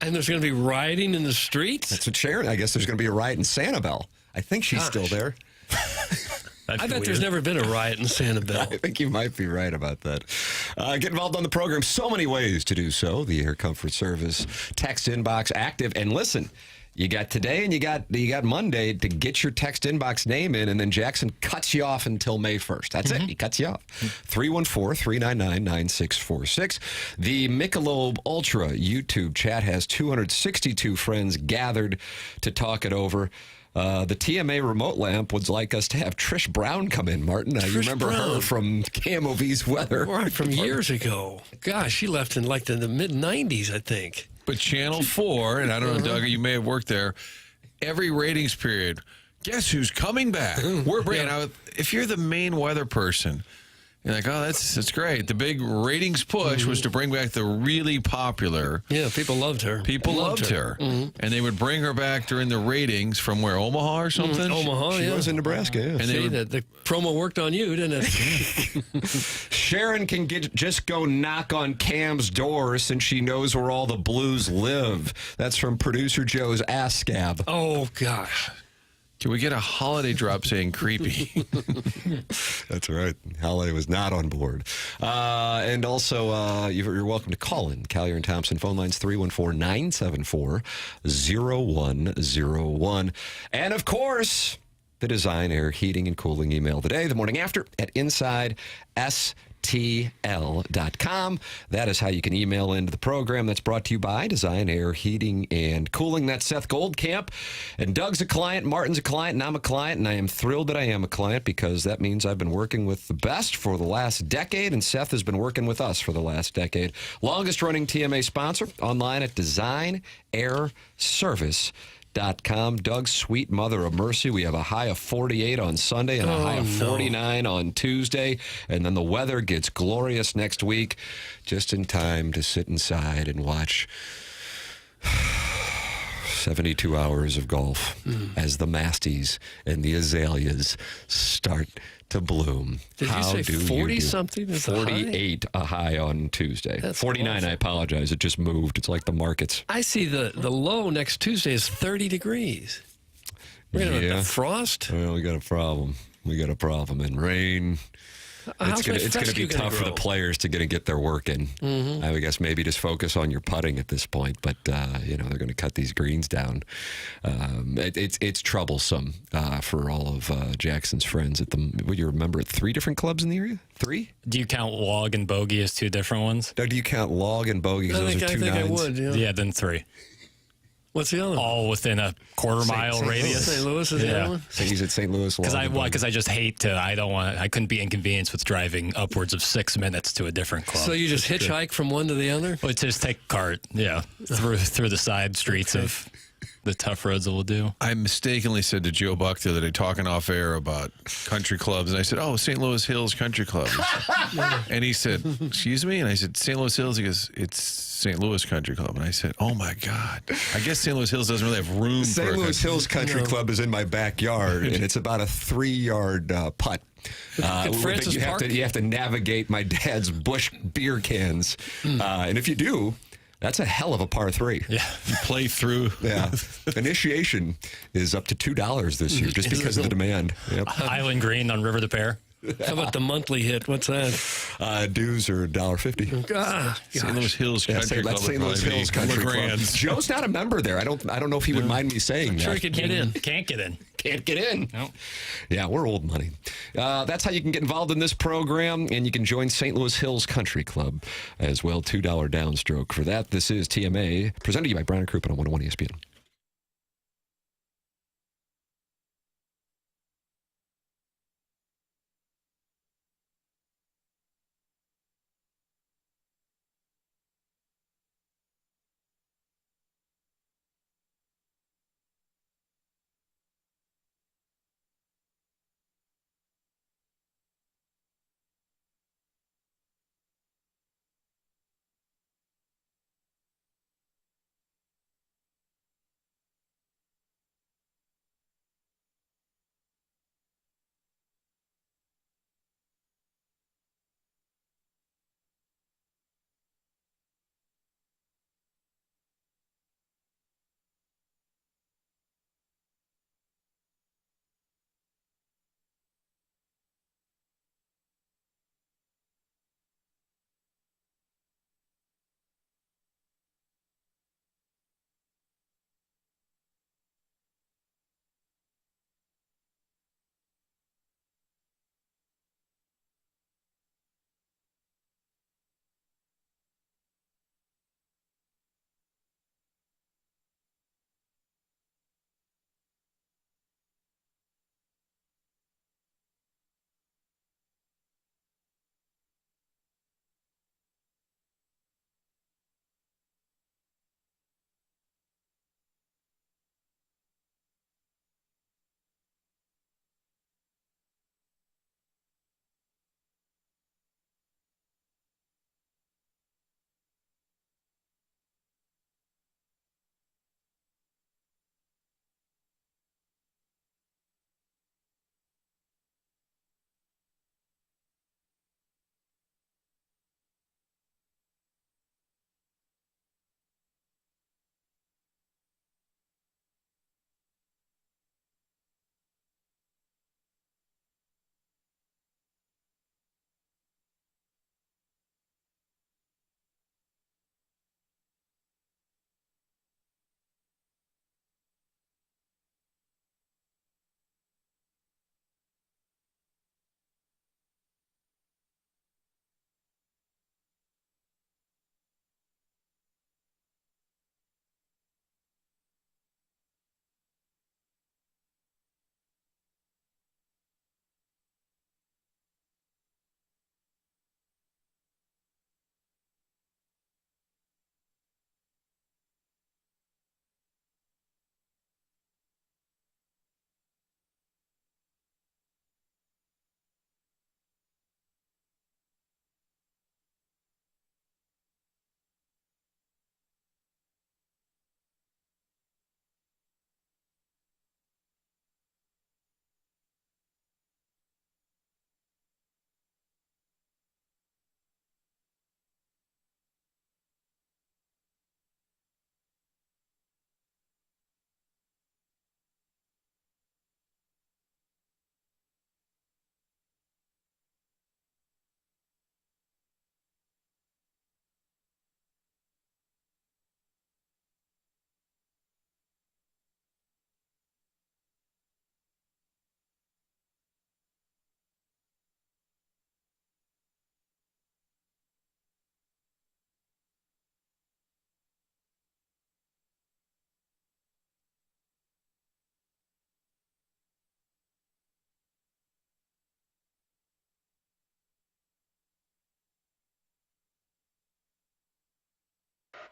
And there's going to be rioting in the streets? That's what Sharon, I guess there's going to be a riot in Sanibel. I think she's still there. I bet there's never been a riot in Sanibel. I think you might be right about that. Get involved on the program. So many ways to do so. The Air Comfort Service text inbox active. And listen, you got today and you got Monday to get your text inbox name in, and then Jackson cuts you off until May 1st. That's it. He cuts you off. 314-399-9646. The Michelob Ultra YouTube chat has 262 friends gathered to talk it over. The TMA remote lamp would like us to have Trish Brown come in, Martin. You remember her from Cam O'V's Weather. Right, from years ago. Gosh, she left in like the mid-90s, I think. But Channel 4, and I don't know, Doug, you may have worked there, every ratings period, guess who's coming back? We're bringing out, if you're the main weather person, you're like, oh, that's great. The big ratings push was to bring back the really popular. Yeah, people loved her. People loved her. And they would bring her back during the ratings from where, Omaha or something? Omaha, she was in Nebraska, yeah. And the promo worked on you, didn't it? Sharon can just go knock on Cam's door since she knows where all the Blues live. That's from producer Joe's ass scab. Oh, gosh. Can we get a holiday drop saying creepy? That's right. Holiday was not on board. And also, you're welcome to call in. Collier and Thompson phone lines 314-974-0101. And of course, the Design, Air, Heating, and Cooling email today, the morning after at InsideSTL.com. TL.com. That is how you can email into the program. That's brought to you by Design Air Heating and Cooling. That's Seth Goldcamp. And Doug's a client, Martin's a client, and I'm a client. And I am thrilled that I am a client because that means I've been working with the best for the last decade. And Seth has been working with us for the last decade. Longest running TMA sponsor. Online at designairservice.com. Doug's sweet mother of mercy. We have a high of 48 on Sunday and a high of 49 on Tuesday. And then the weather gets glorious next week, just in time to sit inside and watch 72 hours of golf as the masties and the azaleas start to bloom. Did you say 40-something? 48 a high on Tuesday. That's 49, awesome. I apologize. It just moved. It's like the markets. I see the low next Tuesday is 30 degrees. We're going to have frost? Well, we got a problem. And rain. It's going to be tough for the players to get their work in. I would guess maybe just focus on your putting at this point. But they're going to cut these greens down. It's troublesome for all of Jackson's friends at the. What you remember? 3 different clubs in the area. 3? Do you count log and bogey as 2 different ones? No, do you count log and bogey? Because those are 2 I think nines. I would. Yeah, then 3. What's the other one? All within a quarter-mile radius. St. Louis is the other one? So he's at St. Louis. Because I just hate to. I couldn't be inconvenienced with driving upwards of 6 minutes to a different club. So you just hitchhike from one to the other? Well, just take a cart, through the side streets of the tough roads that we'll do. I mistakenly said to Joe Buck the other day, talking off air about country clubs, and I said, "Oh, St. Louis Hills Country Club," and he said, "Excuse me," and I said, "St. Louis Hills." He goes, "It's St. Louis Country Club," and I said, "Oh my God, I guess St. Louis Hills doesn't really have room." St. Louis Hills Country Club is in my backyard, and it's about a 3-yard putt. You have to navigate my dad's Busch beer cans, and if you do, that's a hell of a par 3. Yeah, you play through. Yeah, initiation is up to $2 this year just because of the demand. Yep. Island Green on River the Pear. How about the monthly hit? What's that? Dues are $1.50. St. Louis Hills Country Club. That's St. Louis Hills Country Club. Joe's not a member there. I don't know if he would mind me saying that. Sure, he could get in. Can't get in. Can't get in. No. Yeah, we're old money. That's how you can get involved in this program, and you can join St. Louis Hills Country Club as well. $2 downstroke for that. This is TMA, presented to you by Brown & Crouppen on 101 ESPN.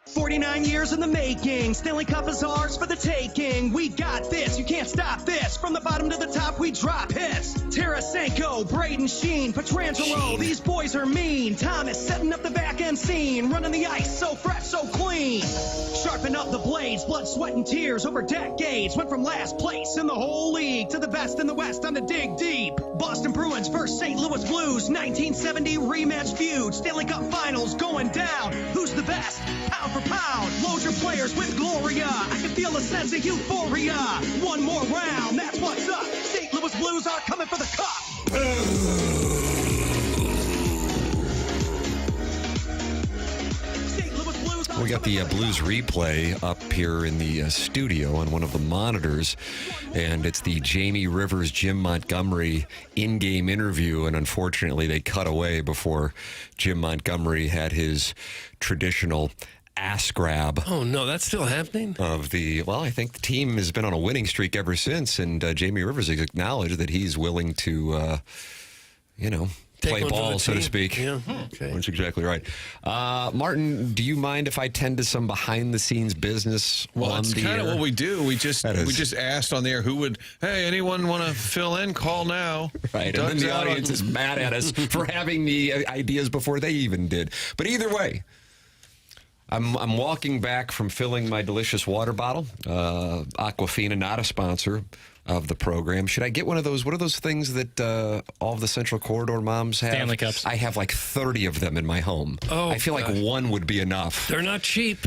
49 years in the making. Stanley Cup is ours for the taking. We got this. You can't stop this. From the bottom to the top, we drop hits. Tarasenko, Braden Sheen, Pietrangelo. These boys are mean. Thomas setting up the back end scene. Running the ice so fresh, so clean. Sharpen up the blades. Blood, sweat, and tears over decades. Went from last place in the whole league to the best in the West on the dig deep. Boston Bruins versus St. Louis Blues. 1970 rematch feud. Stanley Cup finals going down. Who's the best? Pound for pound, load your players with Gloria. I can feel a sense of euphoria. One more round, that's what's up. St. Louis Blues are coming for the cup. We got the Blues replay up here in the studio on one of the monitors, and it's the Jamie Rivers, Jim Montgomery in-game interview, and unfortunately they cut away before Jim Montgomery had his traditional ass grab. Oh, no, that's still happening? I think the team has been on a winning streak ever since, and Jamie Rivers has acknowledged that he's willing to, play ball, so to speak. Yeah, okay. That's exactly right. Martin, do you mind if I tend to some behind-the-scenes business? Well, that's kind of what we do. We just asked on the air who would, hey, anyone want to fill in? Call now. Right, Doug's and then the audience is mad at us for having the ideas before they even did. But either way, I'm walking back from filling my delicious water bottle. Aquafina, not a sponsor of the program. Should I get one of those? What are those things that all of the Central Corridor moms have? Stanley Cups. I have like 30 of them in my home. Oh, I feel like one would be enough. They're not cheap.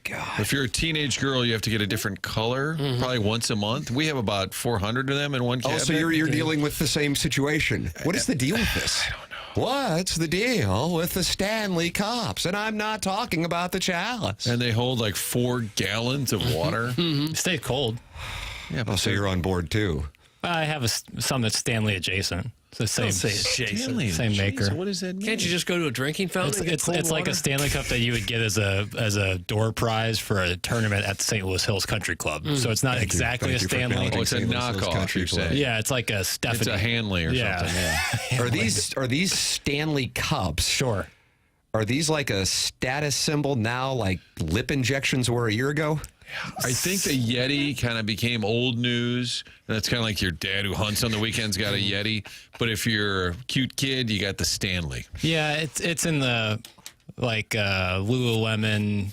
God. If you're a teenage girl, you have to get a different color, probably once a month. We have about 400 of them in one cabinet. Oh, so you're dealing with the same situation. What is the deal with this? I don't know. What's the deal with the Stanley Cups? And I'm not talking about the chalice. And they hold like 4 gallons of water. Stay cold. Yeah, Oh, so you're on board too. I have some that's Stanley adjacent. It's the same, Don't say it's Jason. same maker. What does that mean? Can't you just go to a drinking fountain and get cold It's like water? a Stanley Cup that you would get as a door prize for a tournament at the St. Louis Hills Country Club. So it's not exactly a Thank you for Stanley. acknowledging Oh, it's a St. Louis Hills knockoff, Country you're Club. saying. Yeah, it's like a Stephanie. It's a Hanley or something. Yeah. Are these Stanley Cups? Sure. Are these like a status symbol now, like lip injections were a year ago? I think the Yeti kind of became old news. That's kind of like your dad who hunts on the weekends got a Yeti. But if you're a cute kid, you got the Stanley. Yeah, it's in the Lululemon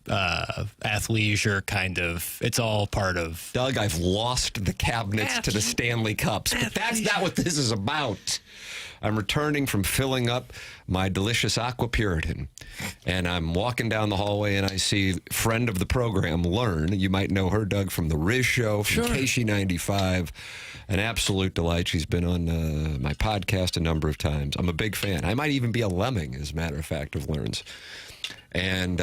athleisure kind of. It's all part of. Doug, I've lost the cabinets to the Stanley Cups, but that's not what this is about. I'm returning from filling up my delicious Aqua Puritan, and I'm walking down the hallway, and I see friend of the program, Learn. You might know her, Doug, from The Riz Show, from KC95. An absolute delight. She's been on my podcast a number of times. I'm a big fan. I might even be a lemming, as a matter of fact, of Learn's. And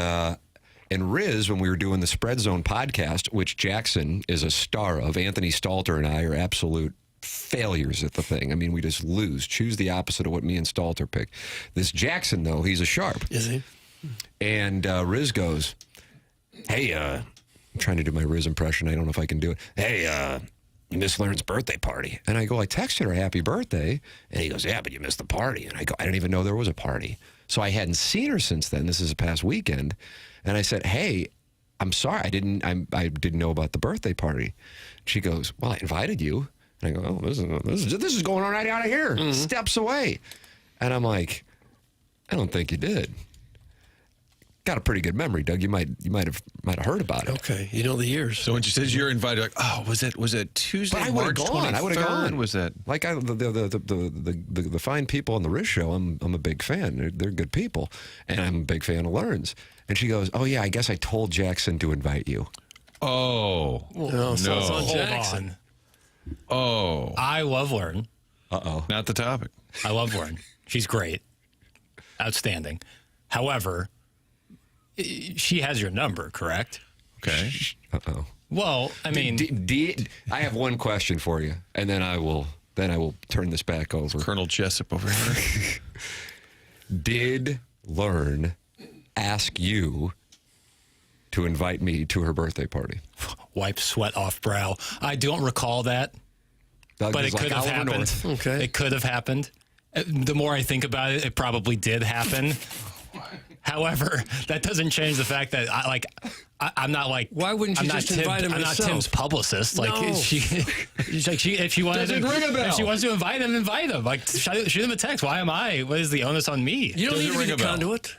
Riz, when we were doing the Spread Zone podcast, which Jackson is a star of, Anthony Stalter and I are absolute failures at the thing. I mean, we just lose. Choose the opposite of what me and Stalter pick. This Jackson, though, he's a sharp. Is he? And Riz goes, hey, I'm trying to do my Riz impression. I don't know if I can do it. Hey, you missed Learn's birthday party. And I go, I texted her happy birthday. And he goes, yeah, but you missed the party. And I go, I didn't even know there was a party. So I hadn't seen her since then. This is a past weekend. And I said, hey, I'm sorry. I didn't know about the birthday party. She goes, well, I invited you. And I go, oh, this is going on right out of here, steps away. And I'm like, I don't think you did. Got a pretty good memory, Doug. You might have heard about it. Okay, you know the years. So when she says you're invited, like, oh, was it Tuesday? But I would have March gone. 23rd? I would have gone. Was that like the fine people on the Riz Show? I'm a big fan. They're good people, and I'm a big fan of Learn's. And she goes, oh yeah, I guess I told Jackson to invite you. Oh No, so it's on Hold Jackson. on. Oh, I love Learn. not the topic. I love Learn. She's great. Outstanding. However, she has your number, correct? Okay. Well, I mean, I have one question for you, and then I will turn this back over. Colonel Jessup over here. Did Learn ask you to invite me to her birthday party? wipe sweat off brow. I don't recall that, Doug, but it like could have Oliver happened. North. Okay. It could have happened. The more I think about it, it probably did happen. However, that doesn't change the fact that I'm not like. Why wouldn't you just invite him? I'm not yourself? Tim's publicist. Like No. if she wanted Doesn't ring a bell. if she wants to invite him, invite him. Like shoot him a text. Why am I? What is the onus on me? You don't Does need it to ring be a the bell? conduit.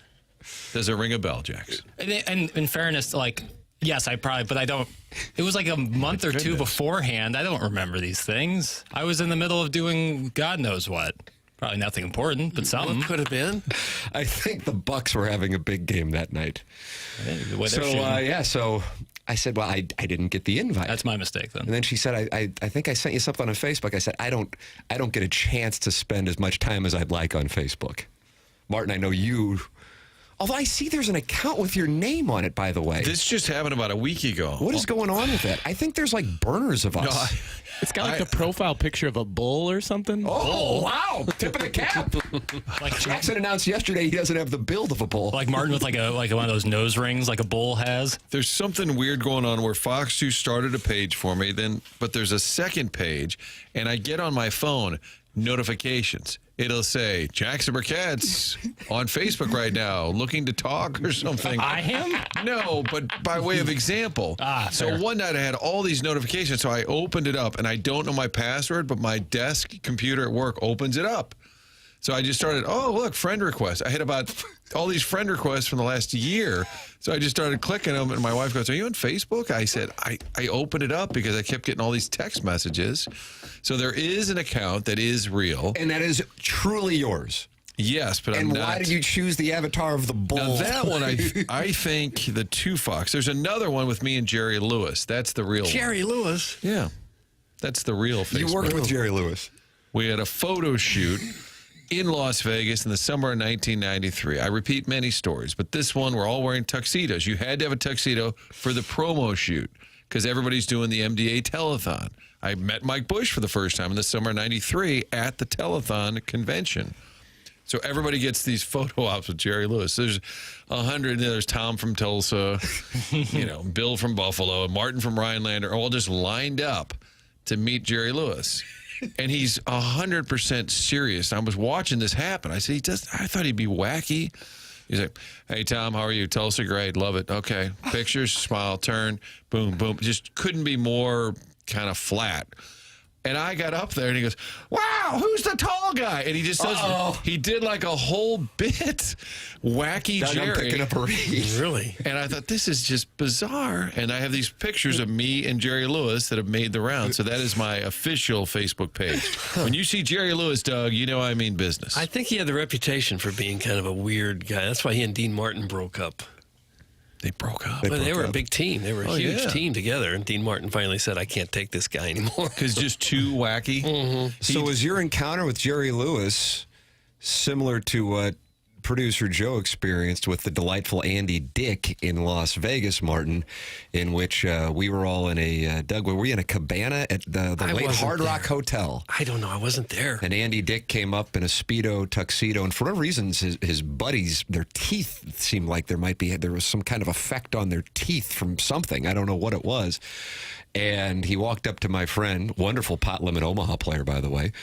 Does it ring a bell, Jax? And in fairness, like. Yes, I probably, but I don't. It was like a month or two beforehand. I don't remember these things. I was in the middle of doing God knows what. Probably nothing important, but something. What could have been? I think the Bucks were having a big game that night. So I said, well, I didn't get the invite. That's my mistake then. And then she said, I think I sent you something on Facebook. I said, I don't get a chance to spend as much time as I'd like on Facebook. Martin, I know you. Although I see there's an account with your name on it, by the way. This just happened about a week ago. What is going on with that? I think there's like burners of us. It's got like a profile picture of a bull or something. Oh, wow. Tip of the cap. Like Jackson announced yesterday he doesn't have the build of a bull. Like Martin with like one of those nose rings like a bull has. There's something weird going on where Fox 2 started a page for me, but there's a second page, and I get on my phone notifications. It'll say, Jackson Burkett's on Facebook right now, looking to talk or something. I am? No, but by way of example. So fair. one night I had all these notifications, so I opened it up, and I don't know my password, but my desk computer at work opens it up. So I just started, oh, look, friend requests. I hit about all these friend requests from the last year. So I just started clicking them, and my wife goes, are you on Facebook? I said, I opened it up because I kept getting all these text messages. So there is an account that is real. And that is truly yours. Yes, but and I'm not. why did you choose the avatar of the bull? Now that one, I think the two Fox. There's another one with me and Jerry Lewis. That's the real one. Jerry Lewis? Yeah. That's the real Facebook. You worked with Jerry Lewis. We had a photo shoot in Las Vegas in the summer of 1993. I repeat many stories, but this one, we're all wearing tuxedos. You had to have a tuxedo for the promo shoot because everybody's doing the MDA telethon. I met Mike Bush for the first time in the summer of 93 at the telethon convention. So everybody gets these photo ops with Jerry Lewis. There's 100. There's Tom from Tulsa, Bill from Buffalo, and Martin from Rhinelander, all just lined up to meet Jerry Lewis. And he's 100% serious. I was watching this happen. I said, I thought he'd be wacky. He's like, hey, Tom, how are you? Tulsa, great. Love it. Okay. Pictures, smile, turn, boom, boom. Just couldn't be more kind of flat. And I got up there and he goes, wow, who's the tall guy? And he just does, he did like a whole bit. Wacky Doug, Jerry. I'm picking up a read. Really? And I thought, this is just bizarre. And I have these pictures of me and Jerry Lewis that have made the round. So that is my official Facebook page. When you see Jerry Lewis, Doug, you know I mean business. I think he had the reputation for being kind of a weird guy. That's why he and Dean Martin broke up. They broke up. They were a big team. They were a huge yeah. team together. And Dean Martin finally said, I can't take this guy anymore. Because just too wacky. Mm-hmm. So was your encounter with Jerry Lewis similar to what producer Joe experienced with the delightful Andy Dick in Las Vegas, Martin, in which we were all in a, Doug, were we in a cabana at the late Hard Rock Hotel? I don't know. I wasn't there. And Andy Dick came up in a Speedo tuxedo, and for whatever reason, his buddies, their teeth seemed like there was some kind of effect on their teeth from something. I don't know what it was. And he walked up to my friend, wonderful Pot Limit Omaha player, by the way,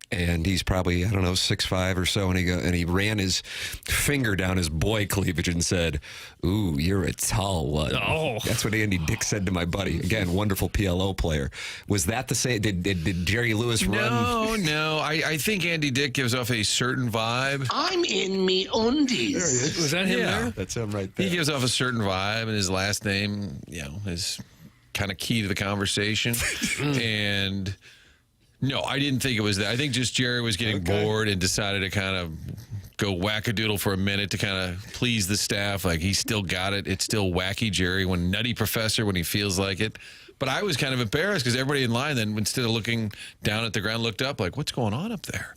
and he's probably, 6'5" or so, and he ran his finger down his boy cleavage and said, ooh, you're a tall one. Oh. That's what Andy Dick said to my buddy. Again, wonderful PLO player. Was that the same? Did Jerry Lewis run? No. I think Andy Dick gives off a certain vibe. I'm in me undies. Was that him there? That's him right there. He gives off a certain vibe, and his last name, is kind of key to the conversation. And no, I didn't think it was that. I think just Jerry was getting bored and decided to kind of go wackadoodle for a minute to kind of please the staff. Like, he still got it. It's still wacky Jerry when Nutty Professor when he feels like it. But I was kind of embarrassed because everybody in line then, instead of looking down at the ground, looked up like, what's going on up there?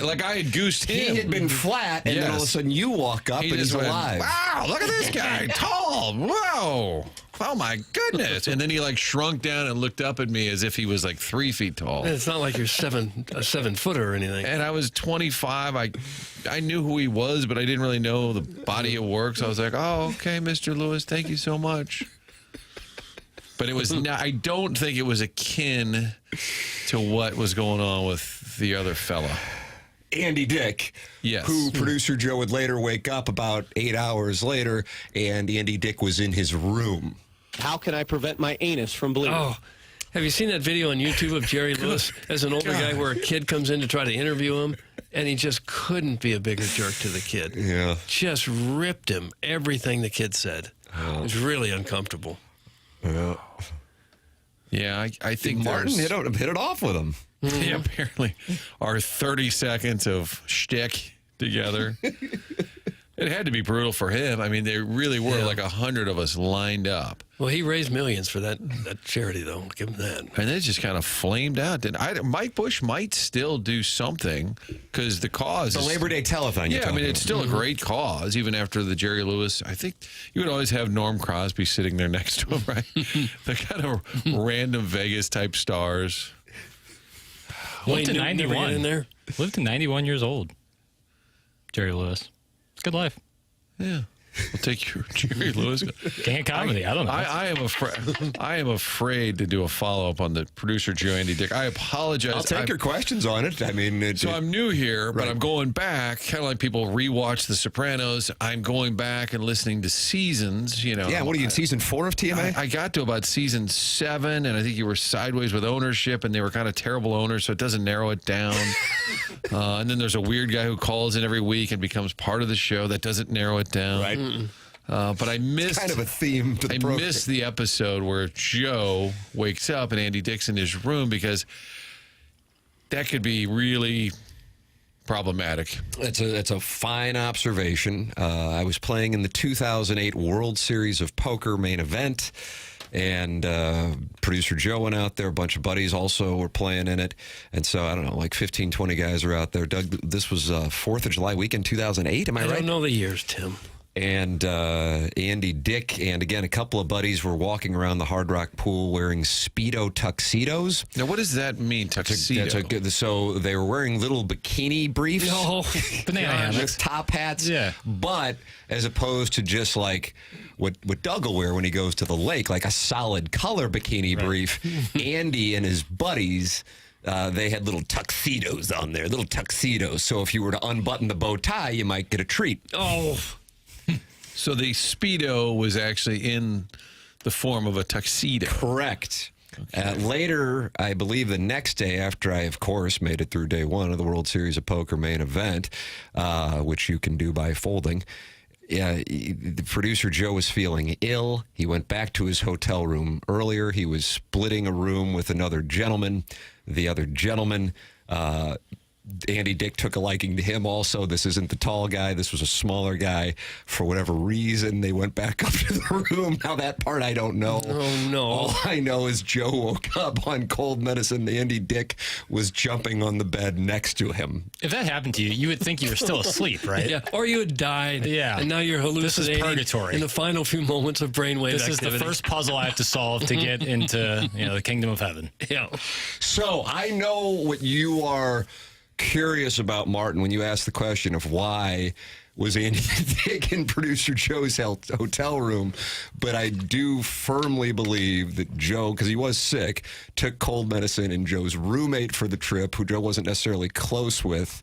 Like I had goosed him. He had been flat, and then all of a sudden you walk up and he's alive. Wow, look at this guy. Tall. Whoa. Oh, my goodness. And then he shrunk down and looked up at me as if he was 3 feet tall. It's not like you're a 7-footer or anything. And I was 25. I knew who he was, but I didn't really know the body of work. So I was like, oh, okay, Mr. Lewis, thank you so much. But it was not, I don't think it was akin to what was going on with the other fella. Andy Dick, Yes. who producer Joe would later wake up about 8 hours later, and Andy Dick was in his room. How can I prevent my anus from bleeding? Oh, have you seen that video on YouTube of Jerry Lewis as an older guy where a kid comes in to try to interview him, and he just couldn't be a bigger jerk to the kid. Yeah. Just ripped him, everything the kid said. It was really uncomfortable. Yeah. Yeah, I think Martin hit it off with him. Yeah, apparently our 30 seconds of shtick together. It had to be brutal for him. I mean, there really were like 100 of us lined up. Well, he raised millions for that charity, though. Give him that. And it just kind of flamed out. Mike Bush might still do something because the cause The Labor Day telethon. Yeah, I mean, it's still a great cause, even after the Jerry Lewis. I think you would always have Norm Crosby sitting there next to him, right? The kind of random Vegas-type stars. Lived to Wayne Newton never 91. get in there? Lived to 91 years old. Jerry Lewis. It's a good life. Yeah. We'll take your Jerry Lewis. King of comedy. I don't know. I am afraid to do a follow-up on the producer Joe Andy Dick. I apologize. I'll take your questions on it. I mean, so I'm new here, but I'm going back, kind of like people rewatch The Sopranos. I'm going back and listening to seasons. You know. Yeah. What are you in season 4 of TMA? I got to about season 7, and I think you were sideways with ownership, and they were kind of terrible owners, so it doesn't narrow it down. And then there's a weird guy who calls in every week and becomes part of the show. That doesn't narrow it down. Right. But I missed It's kind of a theme to the program. I missed the episode where Joe wakes up and Andy Dick's in his room because that could be really problematic. It's a fine observation. I was playing in the 2008 World Series of Poker main event, and producer Joe went out there. A bunch of buddies also were playing in it. And so, I don't know, like 15, 20 guys are out there. Doug, this was 4th of July weekend 2008, am I right? I don't know the years, Tim. And Andy Dick and, again, a couple of buddies were walking around the Hard Rock pool wearing Speedo tuxedos. Now, what does that mean, tuxedo? So they were wearing little bikini briefs. No. Banana hammocks. With top hats. Yeah. But as opposed to just like what Doug will wear when he goes to the lake, like a solid color bikini brief, Andy and his buddies... they had little tuxedos on there, little tuxedos. So if you were to unbutton the bow tie, you might get a treat. Oh. So the Speedo was actually in the form of a tuxedo. Correct. Okay. Later, I believe the next day after I, of course, made it through day 1 of the World Series of Poker main event, which you can do by folding, the producer Joe was feeling ill. He went back to his hotel room earlier. He was splitting a room with another gentleman. The other gentleman, Andy Dick took a liking to him also. This isn't the tall guy. This was a smaller guy. For whatever reason, they went back up to the room. Now, that part I don't know. Oh, no. All I know is Joe woke up on cold medicine. Andy Dick was jumping on the bed next to him. If that happened to you, you would think you were still asleep, right? Yeah, or you had died. Yeah. And now you're hallucinating. This is purgatory. In the final few moments of brainwave This activity. is the first puzzle I have to solve to get into the kingdom of heaven. Yeah. So I know what you are curious about, Martin, when you asked the question of why was Andy Dick in producer Joe's hotel room, but I do firmly believe that Joe, because he was sick, took cold medicine, and Joe's roommate for the trip, who Joe wasn't necessarily close with,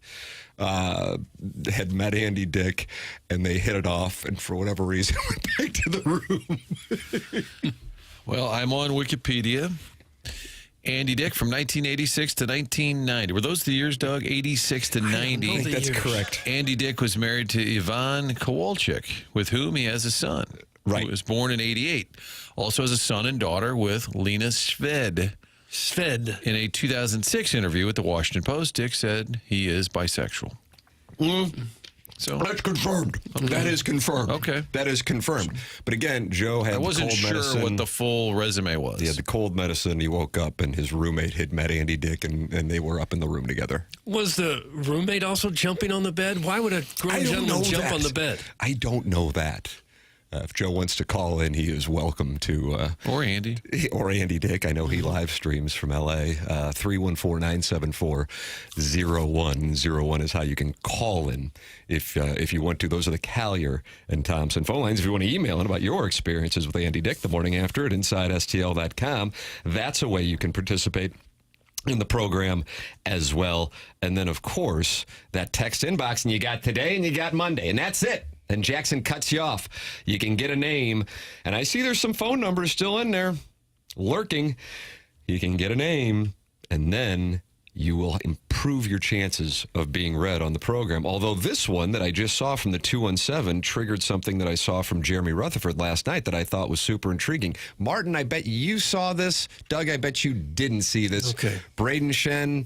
had met Andy Dick, and they hit it off, and for whatever reason went back to the room. Well, I'm on Wikipedia. Andy Dick from 1986 to 1990. Were those the years, Doug? 86 to 90. I think that's correct. Andy Dick was married to Yvonne Kowalczyk, with whom he has a son. Right. Who was born in 88. Also has a son and daughter with Lena Sved. In a 2006 interview with the Washington Post, Dick said he is bisexual. So that's confirmed. Okay. That is confirmed. Okay. That is confirmed. But again, Joe had I wasn't cold sure medicine. what the full resume was. He had the cold medicine. He woke up, and his roommate had met Andy Dick, and they were up in the room together. Was the roommate also jumping on the bed? Why would a grown gentleman jump on the bed? I don't know that. If Joe wants to call in, he is welcome to. Or Andy. Or Andy Dick. I know he live streams from L.A. 314-974-0101 is how you can call in if you want to. Those are the Collier and Thompson phone lines. If you want to email in about your experiences with Andy Dick the morning after at InsideSTL.com, that's a way you can participate. in the program as well. And then, of course, that text inbox, and you got today and you got Monday, and that's it. And Jackson cuts you off. You can get a name. And I see there's some phone numbers still in there lurking. You can get a name, and then you will improve your chances of being read on the program. Although this one that I just saw from the 217 triggered something that I saw from Jeremy Rutherford last night that I thought was super intriguing. Martin, I bet you saw this. Doug, I bet you didn't see this. Okay. Braden Schenn,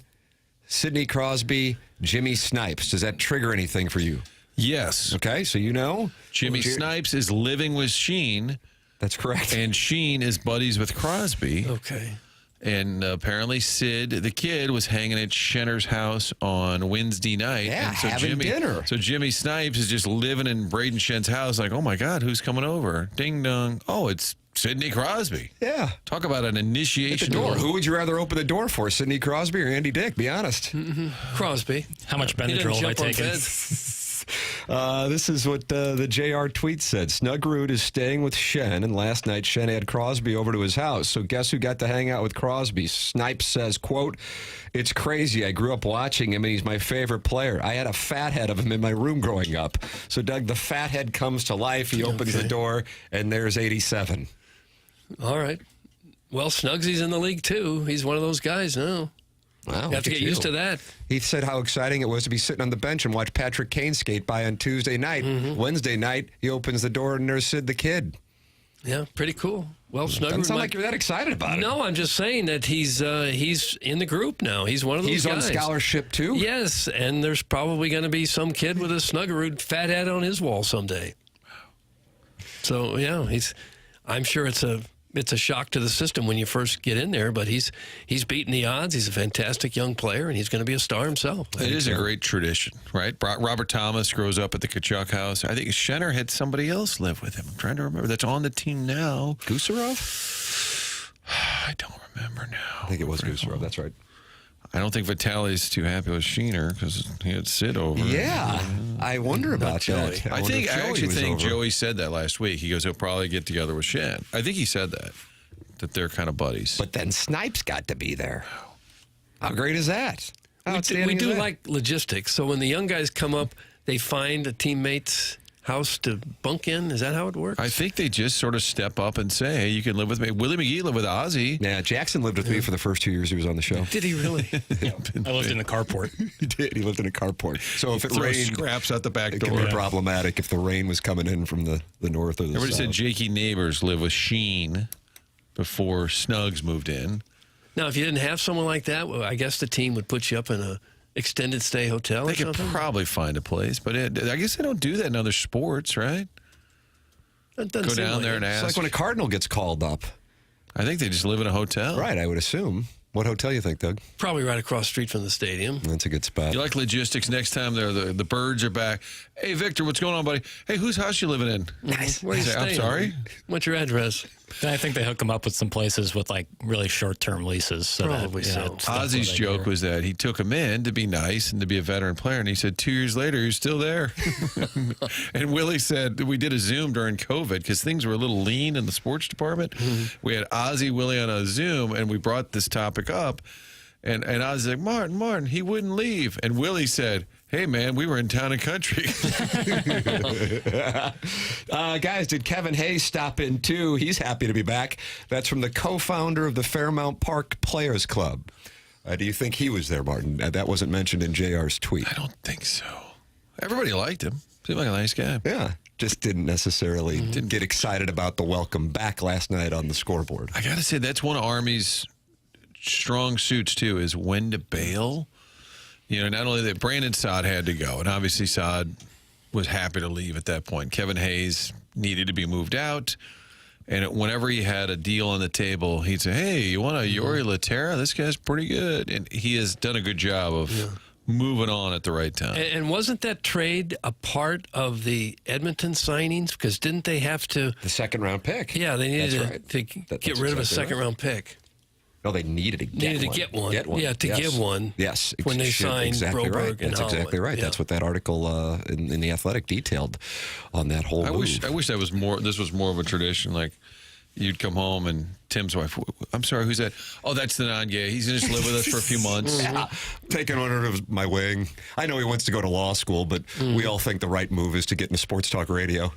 Sidney Crosby, Jimmy Snipes. Does that trigger anything for you? Yes. Okay, so you know. Jimmy Snipes is living with Schenn. That's correct. And Schenn is buddies with Crosby. Okay. And apparently Sid, the kid, was hanging at Schenner's house on Wednesday night. Yeah, and so having dinner. So Jimmy Snipes is just living in Braden Schenn's house like, oh, my God, who's coming over? Ding dong. Oh, it's Sidney Crosby. Yeah. Talk about an initiation. At the door. Who would you rather open the door for, Sidney Crosby or Andy Dick? Be honest. Mm-hmm. Crosby. How much Benadryl have I taken? This is what the JR tweet said. Snuggerud is staying with Schenn, and last night Schenn had Crosby over to his house. So guess who got to hang out with Crosby? Snipes says, quote, "It's crazy. I grew up watching him, and he's my favorite player. I had a fat head of him in my room growing up." So, Doug, the fat head comes to life. He opens the door, and there's 87. All right. Well, Snugsy's in the league, too. He's one of those guys now. Wow, you have to get used to that. He said how exciting it was to be sitting on the bench and watch Patrick Kane skate by on Tuesday night. Mm-hmm. Wednesday night, he opens the door and there's Sid the kid. Yeah, pretty cool. Well, Snuggerud Doesn't sound like you're that excited about it. No, I'm just saying that he's in the group now. He's one of those guys. He's on scholarship, too? Yes, and there's probably going to be some kid with a Snuggerud fat head on his wall someday. So, yeah, I'm sure it's a shock to the system when you first get in there, but he's beaten the odds. He's a fantastic young player, and he's going to be a star himself. It is a great tradition, right? Robert Thomas grows up at the Kachuk house. I think Schenner had somebody else live with him. I'm trying to remember. That's on the team now. Gusarov? I don't remember now. I think it was Gusarov. That's right. I don't think Vitale's too happy with Schenner because he had Sid over. Yeah, I wonder about that. I actually think Joey said that last week. He goes, he'll probably get together with Schenn. I think he said that they're kind of buddies. But then Snipes got to be there. How great is that? We do like logistics. So when the young guys come up, they find a teammate's house to bunk in? Is that how it works? I think they just sort of step up and say, hey, you can live with me. Willie McGee lived with Ozzy. Yeah, Jackson lived with me for the first 2 years he was on the show. Did he really? I lived in the carport. He did. He lived in a carport. So if it rained, scraps out the back door. It could be problematic if the rain was coming in from the north or the Everybody south. said Jakey Neighbors lived with Schenn before Snuggs moved in. Now, if you didn't have someone like that, well, I guess the team would put you up in a extended stay hotel They or could something? probably find a place, but I guess they don't do that in other sports, right? That doesn't Go seem down like there it. and It's ask. like when a Cardinal gets called up. I think they just live in a hotel. Right, I would assume. What hotel you think, Doug? Probably right across the street from the stadium. That's a good spot. You like logistics. Next time the birds are back. Hey, Victor, what's going on, buddy? Hey, whose house you living in? Nice. Where you I'm staying? sorry? What's your address? I think they hook them up with some places with like really short-term leases. So Probably so. that's what Ozzy's they joke do. was that he took him in to be nice and to be a veteran player, and he said 2 years later he's still there. And Willie said we did a Zoom during COVID because things were a little lean in the sports department. We had Ozzy, Willie on a Zoom, and we brought this topic up, and Ozzy's like, Martin, he wouldn't leave, and Willie said, hey, man, we were in Town and Country. Guys, did Kevin Hayes stop in too? He's happy to be back. That's from the co-founder of the Fairmount Park Players Club. Do you think he was there, Martin? That wasn't mentioned in JR's tweet. I don't think so. Everybody liked him. Seemed like a nice guy. Yeah, just didn't necessarily get excited about the welcome back last night on the scoreboard. I got to say, that's one of Army's strong suits, too, is when to bail. You know, not only that Brandon Saad had to go, and obviously Saad was happy to leave at that point. Kevin Hayes needed to be moved out. And whenever he had a deal on the table, he'd say, hey, you want a Yori Laterra? This guy's pretty good. And he has done a good job of moving on at the right time. And wasn't that trade a part of the Edmonton signings? Because didn't they have to... The second-round pick. Yeah, they needed That's to right. get rid of a exactly second-round pick. No, they needed to get one. Get one. Yes. give one. Yes. When they signed exactly Broberg right. and That's Holloway. exactly right. Yeah. That's what that article in The Athletic detailed on that whole I move. wish that was more. This was more of a tradition. Like, you'd come home and Tim's wife, I'm sorry, who's that? Oh, that's the non-gay. He's going to just live with us for a few months. Yeah. Taking under my wing. I know he wants to go to law school, but we all think the right move is to get into sports talk radio.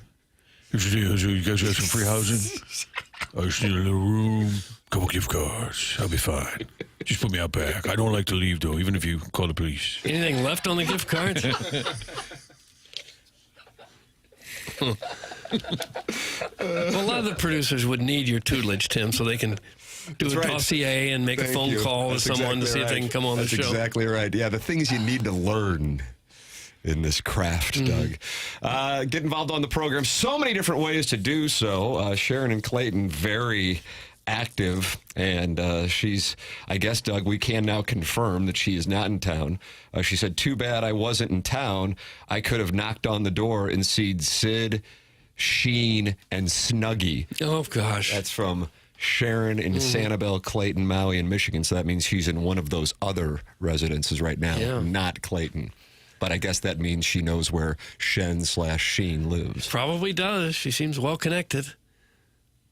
You guys got some free housing? I just need a little room, a couple gift cards. I'll be fine. Just put me out back. I don't like to leave, though, even if you call the police. Anything left on the gift cards? Well, a lot of the producers would need your tutelage, Tim, so they can do a dossier and make a phone call with someone to see if they can come on the show. That's exactly right. Yeah, the things you need to learn in this craft, Doug. Get involved on the program. So many different ways to do so. Sharon and Clayton, very active, and she's, I guess, Doug, we can now confirm that she is not in town. She said, too bad I wasn't in town. I could have knocked on the door and seen Sid, Sheen, and Snuggie. Oh, gosh. That's from Sharon in Sanibel, Clayton, Maui, and Michigan. So that means she's in one of those other residences right now, not Clayton. But I guess that means she knows where Schenn/Sheen lives. Probably does. She seems well connected.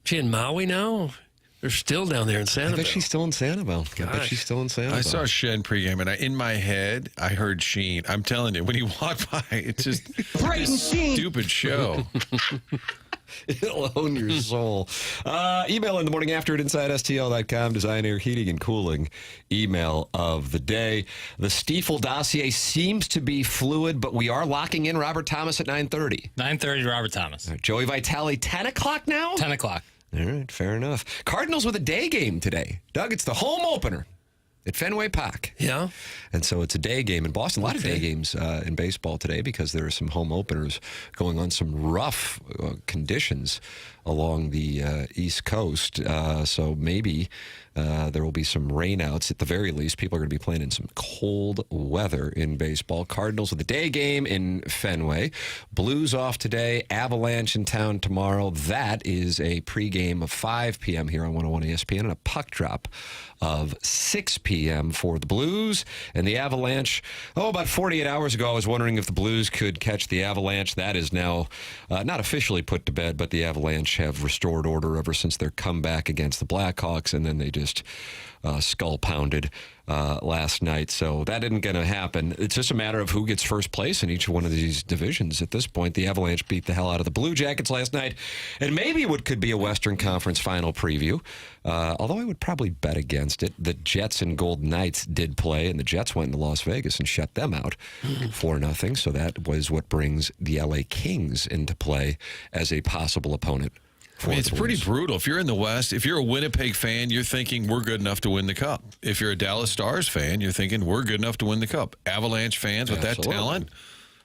She in Maui now? They're still down there in Sanibel. I bet she's still in Sanibel. I saw Schenn pregame, and in my head, I heard Sheen. I'm telling you, when he walked by, it's just a stupid show. It'll own your soul. Email in the morning after at InsideSTL.com. Design, Air, Heating, and Cooling. Email of the day. The Stiefel dossier seems to be fluid, but we are locking in Robert Thomas at 9:30. 9:30, Robert Thomas. Joey Vitale, 10 o'clock now? 10 o'clock. All right, fair enough. Cardinals with a day game today. Doug, it's the home opener at Fenway Park. Yeah. And so it's a day game in Boston. A lot of day games in baseball today because there are some home openers going on, some rough conditions along the East Coast. So maybe there will be some rainouts. At the very least, people are going to be playing in some cold weather in baseball. Cardinals with a day game in Fenway. Blues off today. Avalanche in town tomorrow. That is a pregame of 5 p.m. here on 101 ESPN and a puck drop of 6 p.m. for the Blues and the Avalanche. About 48 hours ago, I was wondering if the Blues could catch the Avalanche. That is now not officially put to bed, but the Avalanche have restored order ever since their comeback against the Blackhawks, and then they just skull pounded last night. So that isn't going to happen. It's just a matter of who gets first place in each one of these divisions at this point. The Avalanche beat the hell out of the Blue Jackets last night, and maybe what could be a Western Conference final preview, although I would probably bet against it. The Jets and Golden Knights did play, and the Jets went into Las Vegas and shut them out 4-0. So that was what brings the LA Kings into play as a possible opponent. I mean, it's pretty brutal. If you're in the West, if you're a Winnipeg fan, you're thinking we're good enough to win the Cup. If you're a Dallas Stars fan, you're thinking we're good enough to win the Cup. Avalanche fans with that talent,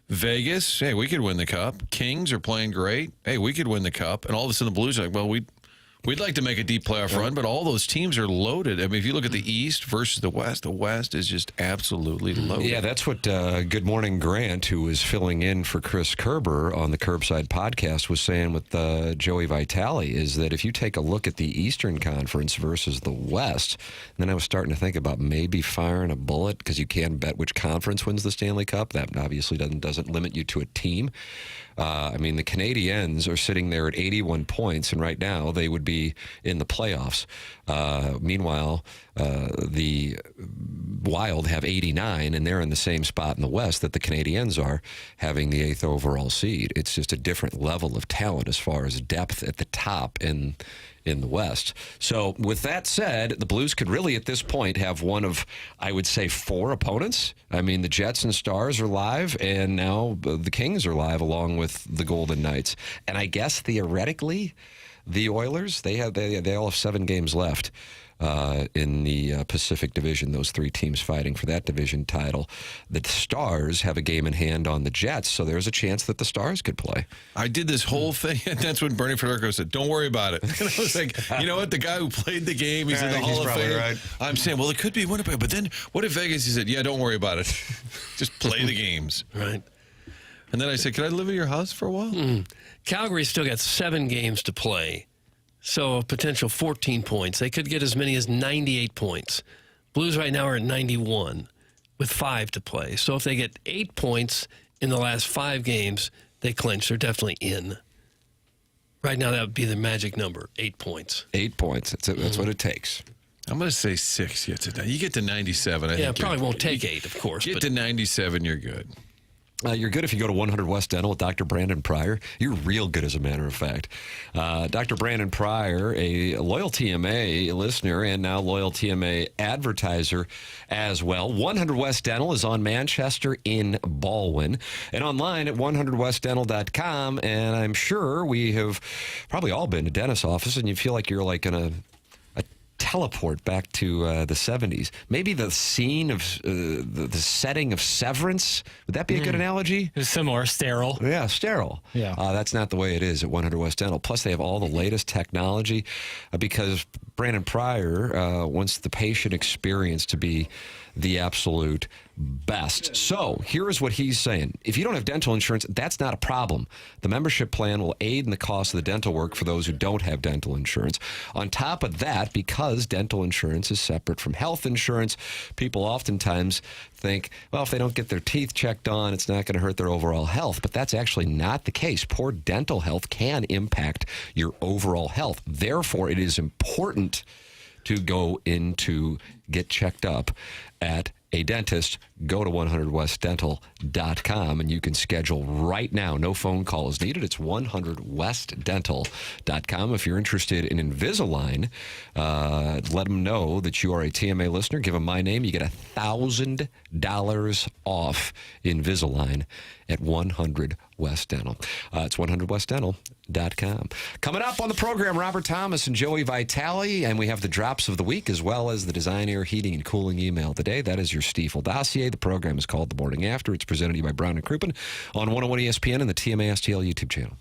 Vegas, hey, we could win the Cup. Kings are playing great. Hey, we could win the Cup. And all of a sudden the Blues are like, well, we'd like to make a deep playoff run, but all those teams are loaded. I mean, if you look at the East versus the West is just absolutely loaded. Yeah, that's what Good Morning Grant, who was filling in for Chris Kerber on the Curbside podcast, was saying with Joey Vitale, is that if you take a look at the Eastern Conference versus the West, then I was starting to think about maybe firing a bullet because you can bet which conference wins the Stanley Cup. That obviously doesn't limit you to a team. I mean, the Canadiens are sitting there at 81 points, and right now they would be in the playoffs. Meanwhile, the Wild have 89, and they're in the same spot in the West that the Canadiens are, having the 8th overall seed. It's just a different level of talent as far as depth at the top in the West. So with that said, the Blues could really at this point have one of, I would say, 4 opponents. I mean, the Jets and Stars are live, and now the Kings are live along with the Golden Knights. And I guess theoretically, the Oilers, they all have 7 games left in the Pacific Division, those 3 teams fighting for that division title. The Stars have a game in hand on the Jets, so there's a chance that the Stars could play. I did this whole thing, and that's when Bernie Federico said, don't worry about it. And I was like, you know what? The guy who played the game, he's in the Hall of Fame. Right. I'm saying, well, it could be Winnipeg, but then what if Vegas? He said, yeah, don't worry about it. Just play the games. Right. And then I said, can I live at your house for a while? Calgary's still got 7 games to play. So a potential 14 points. They could get as many as 98 points. Blues right now are at 91 with 5 to play. So if they get 8 points in the last 5 games, they clinch. They're definitely in. Right now, that would be the magic number, 8 points. 8 points. That's what it takes. I'm going to say 6. You get to 97. I think probably won't take 8, of course. Get to 97, you're good. You're good if you go to 100 West Dental with Dr. Brandon Pryor. You're real good, as a matter of fact. Dr. Brandon Pryor, a loyal TMA listener and now loyal TMA advertiser as well. 100 West Dental is on Manchester in Baldwin and online at 100westdental.com. And I'm sure we have probably all been to dentist's office, and you feel like you're like in a teleport back to the 70s. Maybe the scene of the setting of Severance. Would that be a good analogy? It's similar, sterile. Yeah, sterile. Yeah. That's not the way it is at 100 West Dental. Plus, they have all the latest technology because Brandon Pryor wants the patient experience to be the absolute best. So here is what he's saying. If you don't have dental insurance, that's not a problem. The membership plan will aid in the cost of the dental work for those who don't have dental insurance. On top of that, because dental insurance is separate from health insurance, people oftentimes think, well, if they don't get their teeth checked on, it's not going to hurt their overall health. But that's actually not the case. Poor dental health can impact your overall health. Therefore, it is important to go in to get checked up at a dentist. Go to 100westdental.com and you can schedule right now. No phone call is needed. It's 100westdental.com. If you're interested in Invisalign, let them know that you are a TMA listener. Give them my name. You get $1,000 off Invisalign at 100 West Dental. It's 100westdental.com. Coming up on the program, Robert Thomas and Joey Vitale, and we have the drops of the week as well as the Design, Air, Heating, and Cooling email today. That is your Stiefel dossier. The program is called The Morning After. It's presented to you by Brown and Crouppen on 101 ESPN and the TMA STL YouTube channel.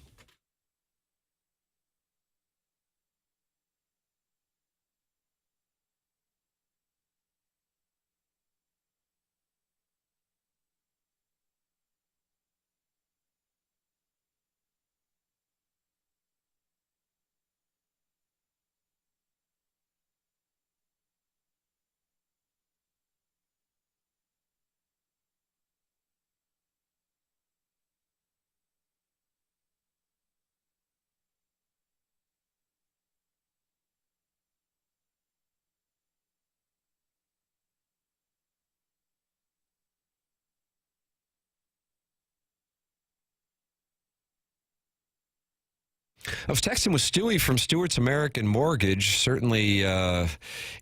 I was texting with Stewie from Stewart's American Mortgage. Certainly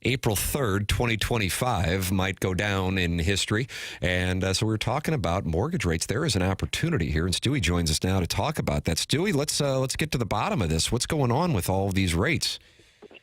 April 3rd, 2025 might go down in history. And so we were talking about mortgage rates. There is an opportunity here, and Stewie joins us now to talk about that. Stewie, let's get to the bottom of this. What's going on with all of these rates?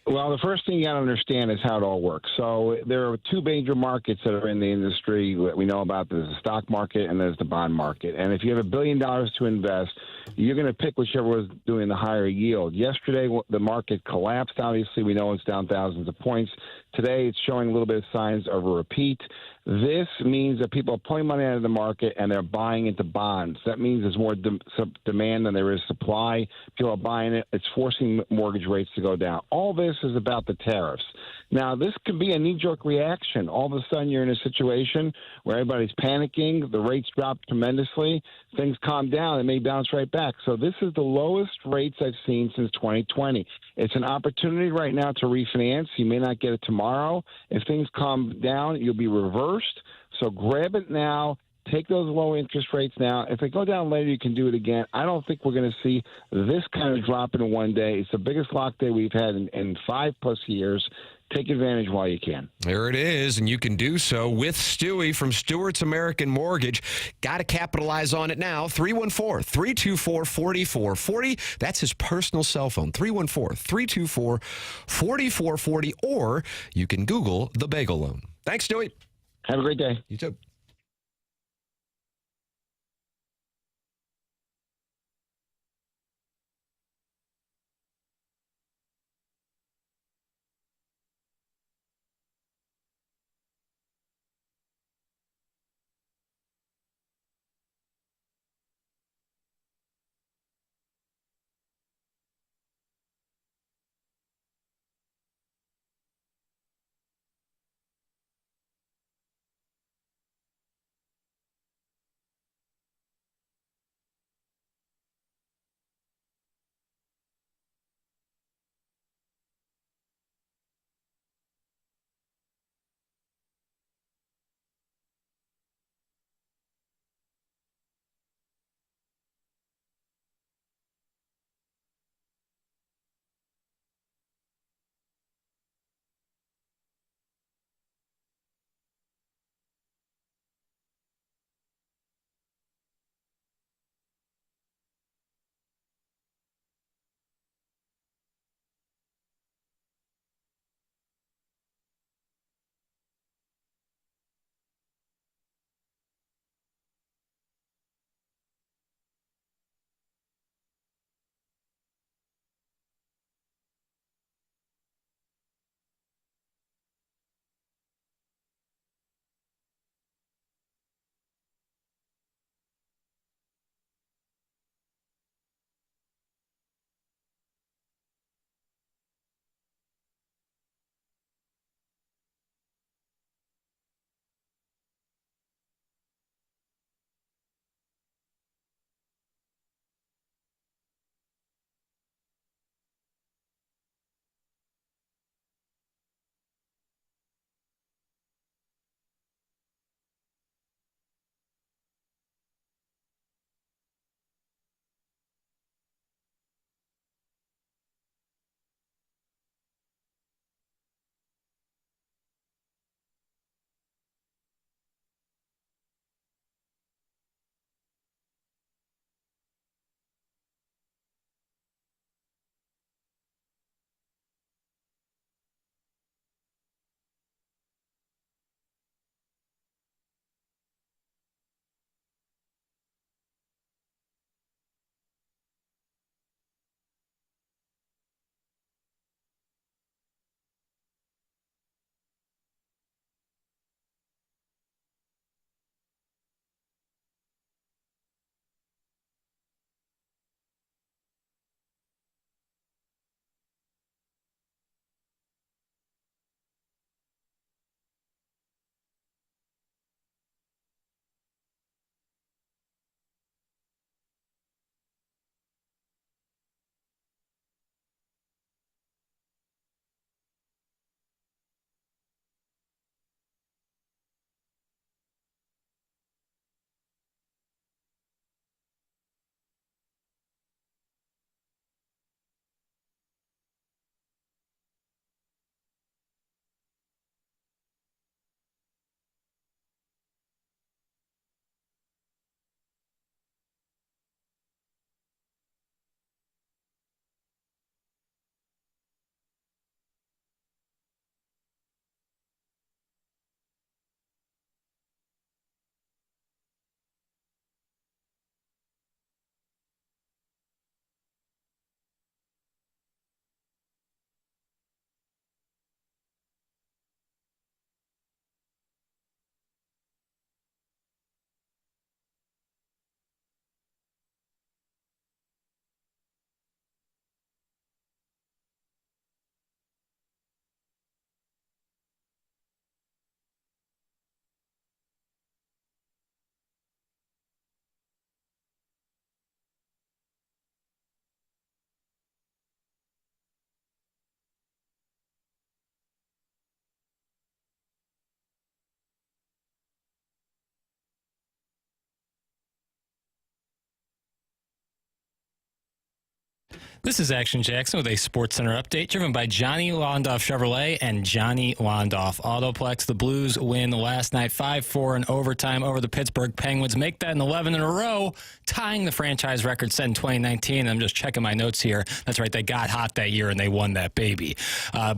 Well, the first thing you got to understand is how it all works. So there are two major markets that are in the industry that we know about. There's the stock market and there's the bond market. And if you have $1 billion to invest, you're going to pick whichever was doing the higher yield. Yesterday, the market collapsed. Obviously, we know it's down thousands of points. Today, it's showing a little bit of signs of a repeat. This means that people are pulling money out of the market and they're buying into bonds. That means there's more demand than there is supply. People are buying it. It's forcing mortgage rates to go down. All this is about the tariffs. Now, this could be a knee-jerk reaction. All of a sudden, you're in a situation where everybody's panicking. The rates drop tremendously. Things calm down. It may bounce right back. So this is the lowest rates I've seen since 2020. It's an opportunity right now to refinance. You may not get it tomorrow. If things calm down, you'll be reversed. So grab it now. Take those low interest rates now. If they go down later, you can do it again. I don't think we're going to see this kind of drop in one day. It's the biggest lock day we've had in 5+ years. Take advantage while you can. There it is, and you can do so with Stewie from Stewart's American Mortgage. Got to capitalize on it now. 314-324-4440. That's his personal cell phone, 314-324-4440, or you can Google the Bagel Loan. Thanks, Stewie. Have a great day. You too. This is Action Jackson with a Sports Center update driven by Johnny Londoff Chevrolet and Johnny Londoff Autoplex. The Blues win last night 5-4 in overtime over the Pittsburgh Penguins. Make that an 11 in a row, tying the franchise record set in 2019. I'm just checking my notes here. That's right, they got hot that year and they won that baby.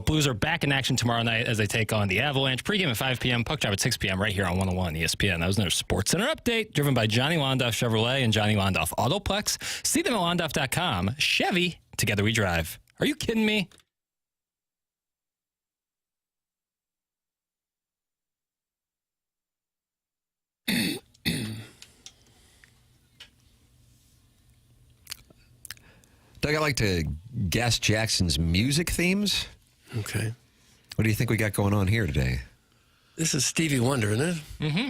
Blues are back in action tomorrow night as they take on the Avalanche. Pre-game at 5 p.m., puck drop at 6 p.m. right here on 101 ESPN. That was another Sports Center update driven by Johnny Londoff Chevrolet and Johnny Londoff Autoplex. See them at londoff.com. Chevy. Together we drive. Are you kidding me? Doug, I like to guess Jackson's music themes. Okay. What do you think we got going on here today? This is Stevie Wonder, isn't it? Mm-hmm.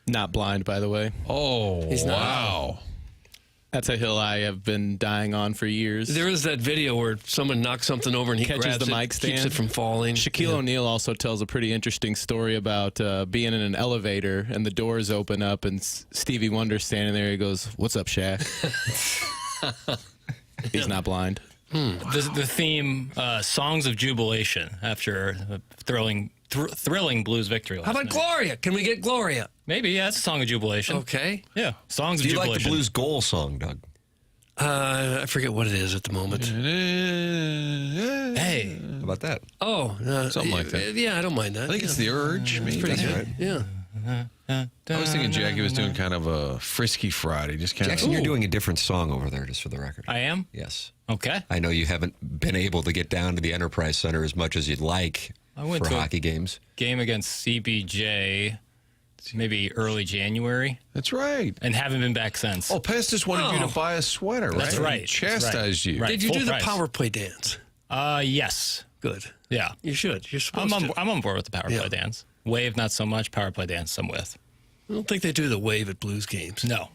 Not blind, by the way. Oh, He's not. wow. That's a hill I have been dying on for years. There is that video where someone knocks something over and he Catches grabs the it, mic stand. keeps it from falling. Shaquille O'Neal also tells a pretty interesting story about being in an elevator and the doors open up and Stevie Wonder's standing there. He goes, "What's up, Shaq?" He's not blind. The theme, Songs of Jubilation, after a thrilling Blues victory last How about night. Gloria? Can we get Gloria? Maybe, yeah, it's a song of jubilation. Okay. Yeah, Songs of Do you Jubilation. like the Blues goal song, Doug? I forget what it is at the moment. Hey. How about that? Oh. Something like that. Yeah, I don't mind that. I think it's The Urge. It's Maybe. pretty That's good. right. Yeah. I was thinking Jackie was doing kind of a Frisky Friday. Just kind Jackson, of. you're doing a different song over there, just for the record. I am? Yes. Okay. I know you haven't been able to get down to the Enterprise Center as much as you'd like I went for to a hockey games. game against CBJ maybe early January That's right. and haven't been back since. Oh, Pestus wanted you to buy a sweater, right? That's right. He chastised you. Right. Did you Full do the price. power play dance? Yes. Good. Yeah. You should. You're supposed to. I'm on board with the power play dance. Wave, not so much. Power play dance, I'm with. I don't think they do the wave at Blues games. No.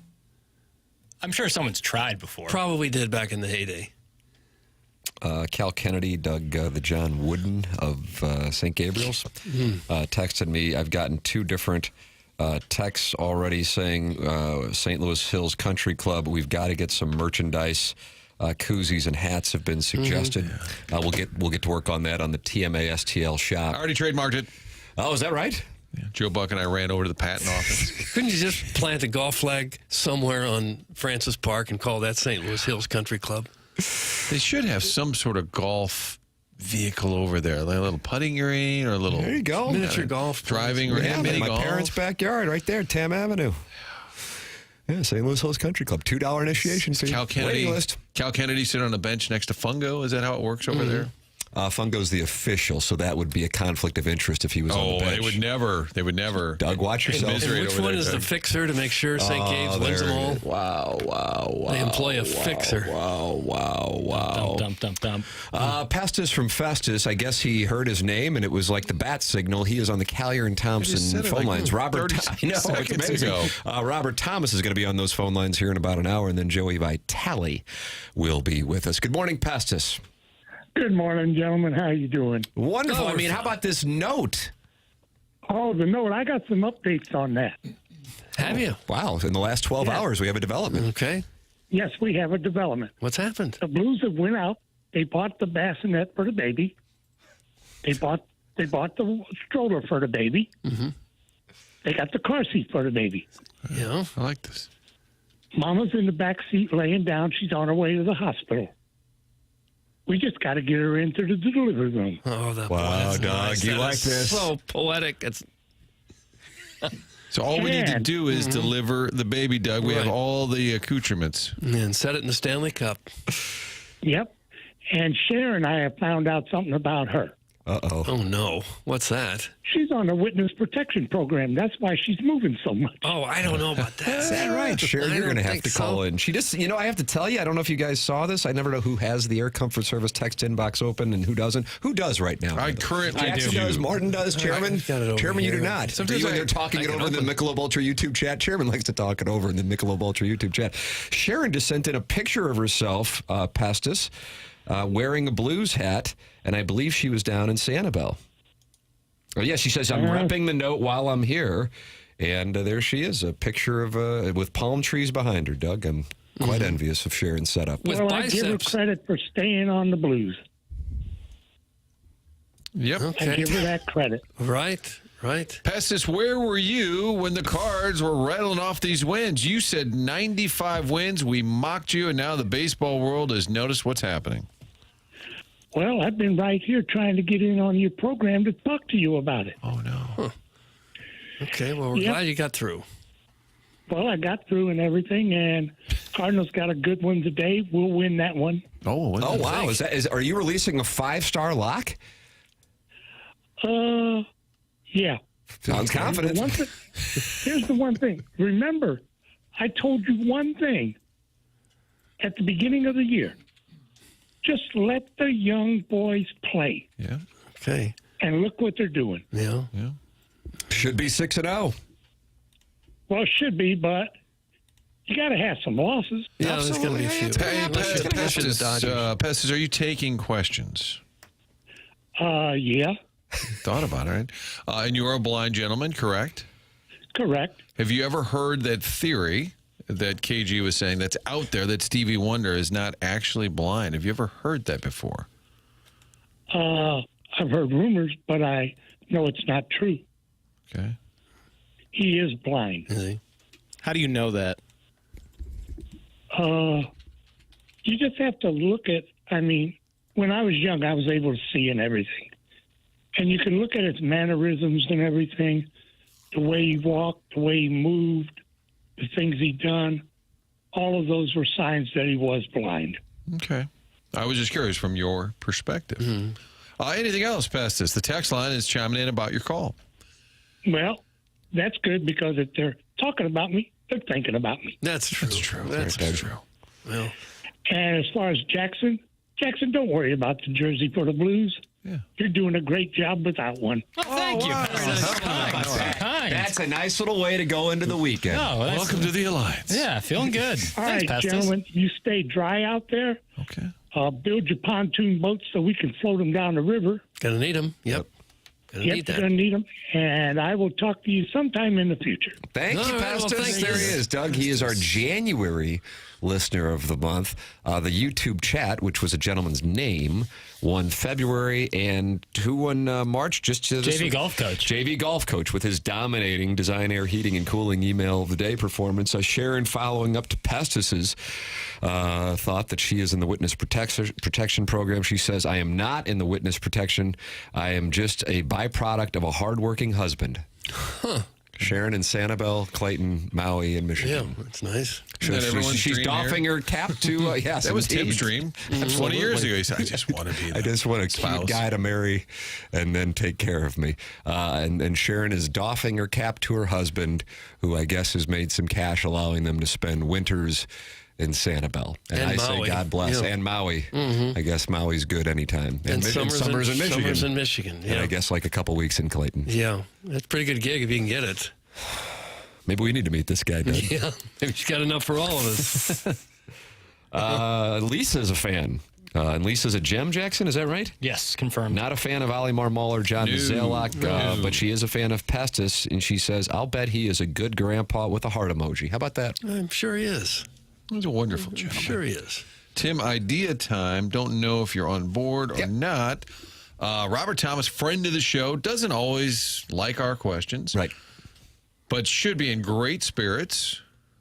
I'm sure someone's tried before. Probably did back in the heyday. Cal Kennedy, Doug, the John Wooden of St. Gabriel's, texted me. I've gotten two different texts already saying St. Louis Hills Country Club, we've got to get some merchandise. Koozies and hats have been suggested. We'll get to work on that on the TMA STL shop. I already trademarked it. Oh, is that right? Yeah, Joe Buck and I ran over to the patent office. Couldn't you just plant a golf flag somewhere on Francis Park and call that St. Louis Hills Country Club? They should have some sort of golf vehicle over there, like a little putting green or a little There you go. Miniature golf. driving range, Yeah, mini my golf. parents' backyard right there, Tam Avenue. Yeah, St. Louis Hills Country Club. $2 initiation fee. Cal Kennedy. Waiting list. Cal Kennedy sit on a bench next to Fungo. Is that how it works over there? Fungo's the official, so that would be a conflict of interest if he was on the bench. They would never. Doug, watch yourself. Commiserate And which over one there, is the Doug. fixer to make sure St. Gabe's wins them all? Wow. They employ a fixer. Wow. Dump. Pestus from Festus, I guess he heard his name, and it was like the bat signal. He is on the Callier and Thompson said it phone like lines. 30 I know, it's seconds amazing. ago. Robert Thomas is going to be on those phone lines here in about an hour, and then Joey Vitale will be with us. Good morning, Pestus. Good morning, gentlemen. How you doing? Wonderful. How about this note? Oh, the note. I got some updates on that. Have you? Wow. In the last 12 hours, we have a development. Okay. Yes, we have a development. What's happened? The Blues have went out. They bought the bassinet for the baby. They bought the stroller for the baby. Mm-hmm. They got the car seat for the baby. Yeah. I like this. Mama's in the back seat laying down. She's on her way to the hospital. We just got to get her into the delivery room. Oh, that Wow, that's Doug, nice. you That like is this. So poetic. It's So all we need to do is deliver the baby, Doug. We have Right. all the accoutrements. and set it in the Stanley Cup. Yep. And Sharon, I have found out something about her. Uh-oh. Oh no, what's that? She's on the witness protection program. That's why she's moving so much. Oh, I don't know about that. Is that right? Sharon, you're going to have to call in. She just, I have to tell you, I don't know if you guys saw this. I never know who has the Air Comfort Service text inbox open and who doesn't. Who does right now? I currently Jackson do. does. Martin does. Chairman, got it over Chairman, you here. do not. Sometimes Sometimes they're talking I it can over in the open- Michelob Ultra YouTube chat. Chairman likes to talk it over in the Michelob Ultra YouTube chat. Sharon just sent in a picture of herself, Pestus, wearing a Blues hat, and I believe she was down in Sanibel. Oh, yeah, she says, I'm repping the note while I'm here. And there she is, a picture of with palm trees behind her, Doug. quite envious of Sharon's setup. With well, I give her credit for staying on the Blues. Yep. I give her that credit. Right. Pestus, where were you when the Cards were rattling off these wins? You said 95 wins. We mocked you, and now the baseball world has noticed what's happening. Well, I've been right here trying to get in on your program to talk to you about it. Oh, no. Huh. Okay, well, we're glad you got through. Well, I got through and everything, and Cardinals got a good one today. We'll win that one. Oh, wow. Are you releasing a 5-star lock? Yeah. Sounds confident. Here's the one thing. Remember, I told you one thing at the beginning of the year. Just let the young boys play. Yeah. Okay. And look what they're doing. Yeah. Should be 6-0. Well, it should be, but you got to have some losses. Yeah, there's going to be a few. Pestus, are you taking questions? Yeah. Thought about it, right? And you are a blind gentleman, correct? Correct. Have you ever heard that theory that KG was saying that's out there that Stevie Wonder is not actually blind? Have you ever heard that before? I've heard rumors, but I know it's not true. Okay. He is blind. Is he? How do you know that? You just have to look at, when I was young, I was able to see and everything. And you can look at his mannerisms and everything, the way he walked, the way he moved, the things he done. All of those were signs that he was blind. Okay. I was just curious from your perspective. Anything else, Pestus? The text line is chiming in about your call. Well, that's good because if they're talking about me, they're thinking about me. That's true. That's true. Well, and as far as Jackson, don't worry about the jersey for the Blues. Yeah. You're doing a great job without one. Thank you. That's a nice little way to go into the weekend. Welcome to the Alliance. Yeah, feeling good. All Thanks, right, Pestus. gentlemen, you stay dry out there. Okay. Build your pontoon boats so we can float them down the river. Gonna need them. Yep. You're going to need them. And I will talk to you sometime in the future. Thank you, Pestus. Well, thank there he is. Doug, he is our January listener of the month. The YouTube chat, which was a gentleman's name, won February, and who won March? Just JV Golf Coach. JV Golf Coach with his dominating design, air, heating, and cooling email of the day performance. Sharon, following up to Pestus's thought that she is in the witness protection program. She says, I am not in the witness protection. I am just a byproduct of a hardworking husband. Huh. Sharon in Sanibel, Clayton, Maui, and Michigan. Yeah, that's nice. She's doffing her cap to, yes. That was Tim's dream. 20 years ago, he said, I just want to be I just want a cute guy to marry and then take care of me. And Sharon is doffing her cap to her husband, who I guess has made some cash, allowing them to spend winters in Sanibel. And I Maui. say God bless. Yeah. And Maui. I guess Maui's good anytime. And summers in Michigan. Summers in Michigan. Yeah. And I guess like a couple weeks in Clayton. Yeah. That's a pretty good gig if you can get it. Maybe we need to meet this guy, Doug. Yeah. Maybe she's got enough for all of us. Lisa's a fan. And Lisa's a gem, Jackson, is that right? Yes, confirmed. Not a fan of Ali Marmol or John Zalak, but she is a fan of Pestus, and she says, I'll bet he is a good grandpa with a heart emoji. How about that? I'm sure he is. He's a wonderful gentleman. I'm sure he is. Tim, idea time. Don't know if you're on board or not. Robert Thomas, friend of the show, doesn't always like our questions. Right. But should be in great spirits,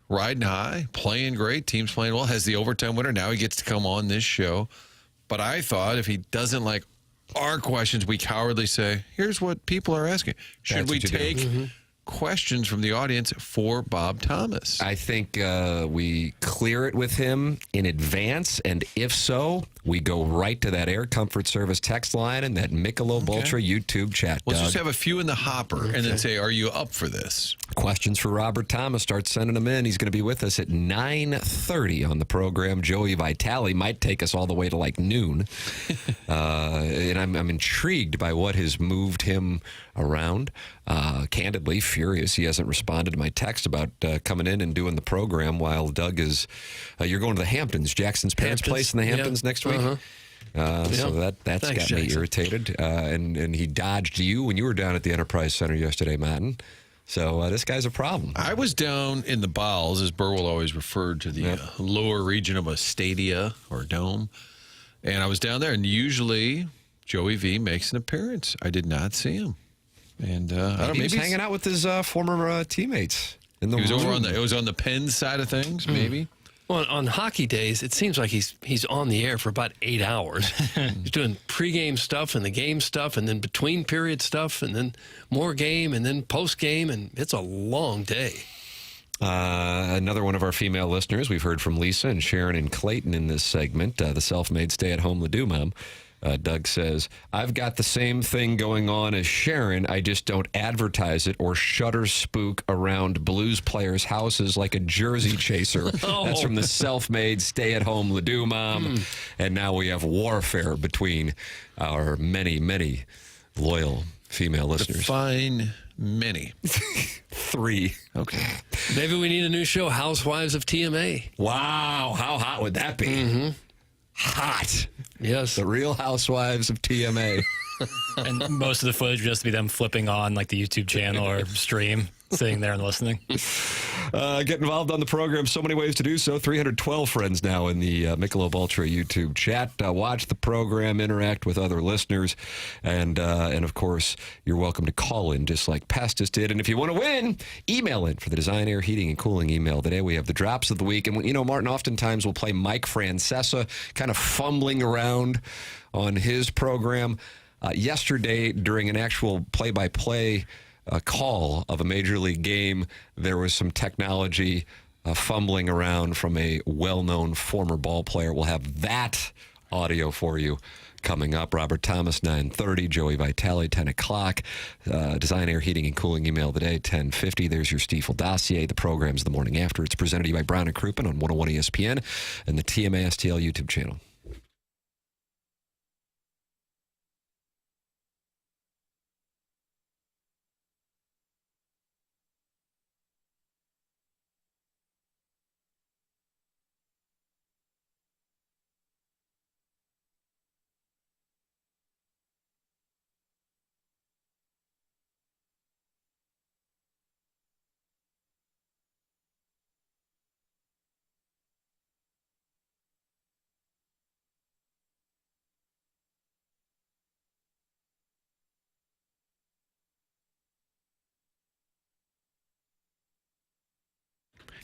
riding high, playing great, team's playing well, has the overtime winner. Now he gets to come on this show. But I thought if he doesn't like our questions, we cowardly say, here's what people are asking. Should we take questions from the audience for Bob Thomas? I think we clear it with him in advance, and if so, we go right to that Air Comfort Service text line and that Michelob Ultra YouTube chat. Let's Doug. just have a few in the hopper and then say, are you up for this? Questions for Robert Thomas. Start sending them in. He's going to be with us at 9:30 on the program. Joey Vitale might take us all the way to like noon. And I'm intrigued by what has moved him around. Candidly, furious he hasn't responded to my text about coming in and doing the program while Doug is, you're going to the Hamptons, Jackson's parents' place in the Hamptons next week. So that's got me irritated. And he dodged you when you were down at the Enterprise Center yesterday, Martin. So this guy's a problem. I was down in the bowels, as Burwell always referred to the lower region of a stadia or dome. And I was down there, and usually Joey V makes an appearance. I did not see him. And I don't know, maybe he's maybe hanging out with his former teammates in the he was room. over on it was on the Pens side of things, maybe. Well, on hockey days, it seems like he's on the air for about 8 hours. He's doing pregame stuff and the game stuff, and then between period stuff, and then more game, and then post game, and it's a long day. Another one of our female listeners, we've heard from Lisa and Sharon and Clayton in this segment, the self-made stay-at-home Ledoux mom. Doug says, I've got the same thing going on as Sharon. I just don't advertise it or shutter spook around Blues players' houses like a jersey chaser. That's from the self-made stay-at-home Ledoux mom. And now we have warfare between our many, many loyal female listeners. Define many. 3. Okay. Maybe we need a new show, Housewives of TMA. Wow. How hot would that be? Mm-hmm. Hot. Yes. The Real Housewives of TMA. And most of the footage would just be them flipping on like the YouTube channel or stream, sitting there and listening. Get involved on the program. So many ways to do so. 312 friends now in the Michelob Ultra YouTube chat. Watch the program, interact with other listeners, and of course, you're welcome to call in just like Pestus did. And if you want to win, email in for the Design, Air, Heating, and Cooling email today. We have the drops of the week. And, Martin, oftentimes we'll play Mike Francesa kind of fumbling around on his program. Yesterday, during an actual play-by-play call of a Major League game, there was some technology fumbling around from a well-known former ball player. We'll have that audio for you coming up. Robert Thomas, 9:30. Joey Vitale, 10 o'clock. Design, Air, Heating, and Cooling email today, 10:50. There's your Stiefel dossier. The program's the morning after. It's presented to you by Brown & Crouppen on 101 ESPN and the TMA STL YouTube channel.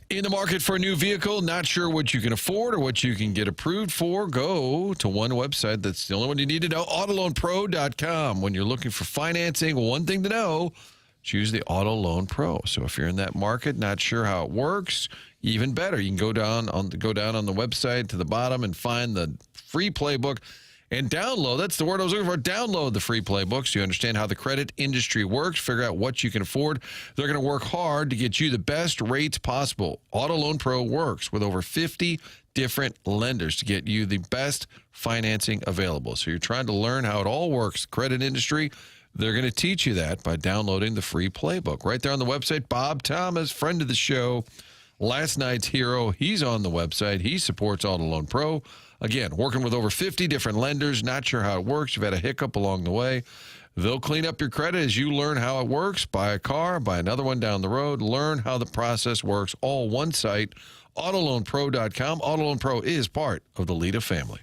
In the market for a new vehicle, not sure what you can afford or what you can get approved for? Go to one website. That's the only one you need to know, autoloanpro.com. When you're looking for financing, one thing to know, choose the Auto Loan Pro. So if you're in that market, not sure how it works, even better. You can go down on the website to the bottom and find the free playbook and download. That's the word I was looking for. Download the free playbook so you understand how the credit industry works, figure out what you can afford. They're going to work hard to get you the best rates possible. Auto Loan Pro works with over 50 different lenders to get you the best financing available. So you're trying to learn how it all works, the credit industry. They're going to teach you that by downloading the free playbook. Right there on the website, Bob Thomas, friend of the show, last night's hero. He's on the website. He supports Auto Loan Pro. Again, working with over 50 different lenders, not sure how it works. You've had a hiccup along the way. They'll clean up your credit as you learn how it works. Buy a car, buy another one down the road. Learn how the process works. All one site, autoloanpro.com. Auto Loan Pro is part of the Lita family.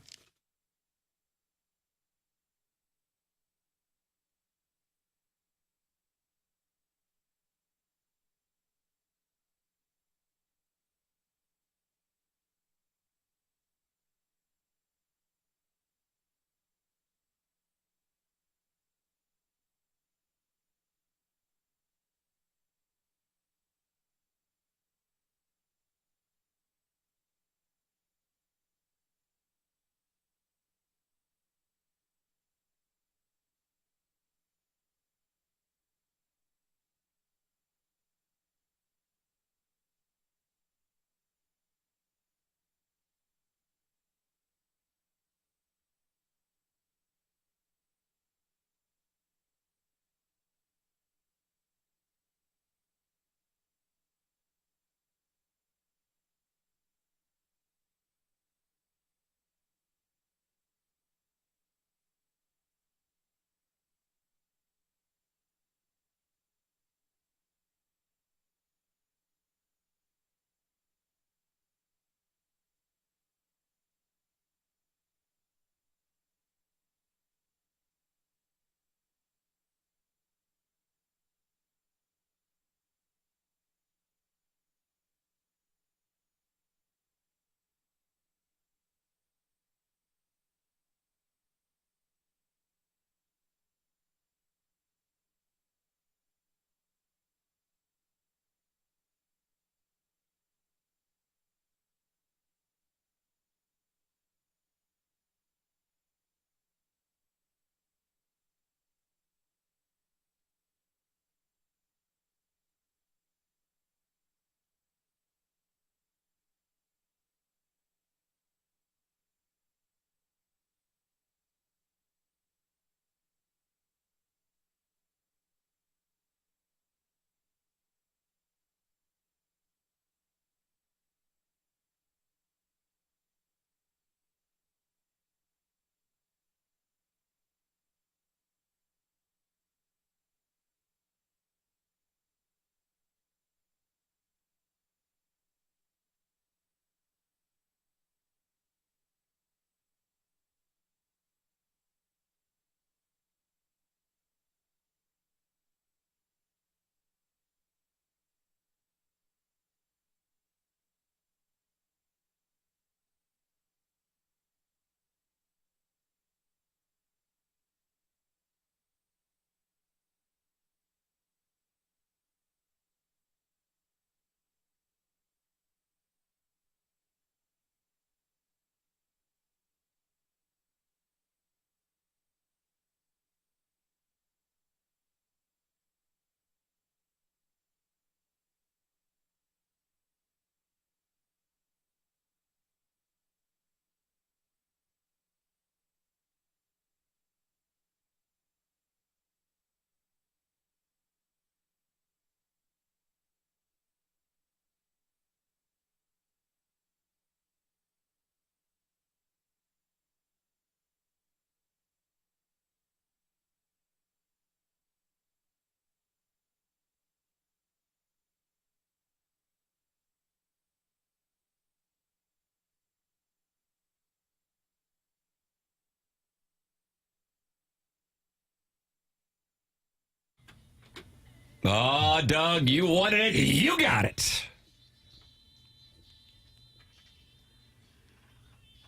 Oh, Doug, you wanted it. You got it.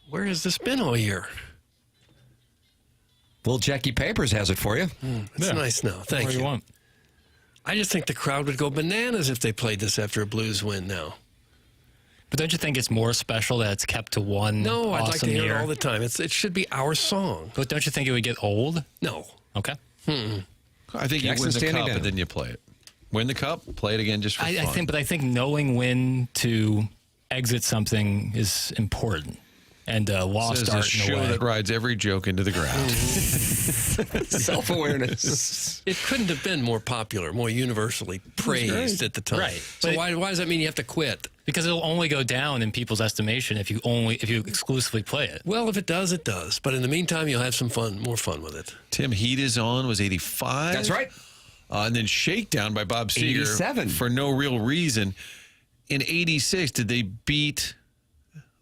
Where has this been all year? Well, Jackie Papers has it for you. It's nice now. Thank What do you. you want? I just think the crowd would go bananas if they played this after a Blues win now. But don't you think it's more special that it's kept to one No, I'd awesome like to hear year? it all the time. It should be our song. But don't you think it would get old? No. Okay. I think you Jackson win the standing cup down. and then you play it. Win the cup, play it again just for I fun. think knowing when to exit something is important. And lost This is art a in a show way. that rides every joke into the ground. Self-awareness. It couldn't have been more popular, more universally praised at the time. Right. So But- why does that mean you have to quit? Because it'll only go down in people's estimation if you exclusively play it. Well, if it does, it does. But in the meantime, you'll have some more fun with it. Tim, Heat Is On was 85. That's right. And then Shakedown by Bob Seger 87. for no real reason. In 86, did they beat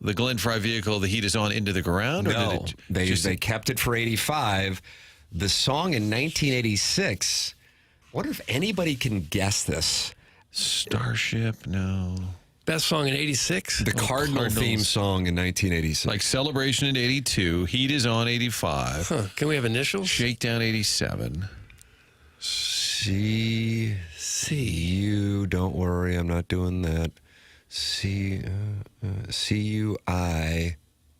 the Glenn Fry vehicle, The Heat Is On, into the ground? Or No, did it they kept it for 85. The song in 1986, I wonder if anybody can guess this. Starship? No. Best song in 86? The Cardinal theme song in 1986. Like Celebration in 82, Heat Is On 85, Huh. Can we have initials? Shakedown 87. C-U, don't worry, I'm not doing that.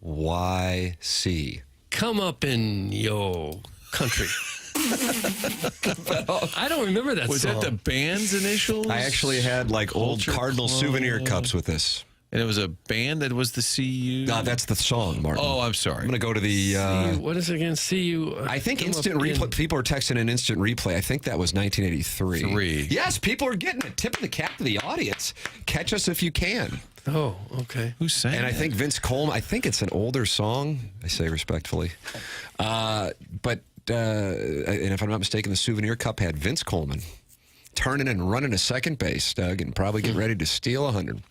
C-U-I-Y-C. Come up in your country. I don't remember that Was song. that the band's initials? I actually had like old Culture Cardinal Club. souvenir cups with this. And it was a band that was the CU? No, that's the song, Martin. Oh, I'm sorry. I'm going to go to the... what is it again? I think instant replay. People are texting an instant replay. I think that was 1983. Yes, people are getting a tip of the cap to the audience. Catch us if you can. Oh, okay. Who's saying And I think Vince Coleman, I think it's an older song, I say respectfully. And if I'm not mistaken, the souvenir cup had Vince Coleman turning and running to second base, Doug, and probably getting ready to steal 100.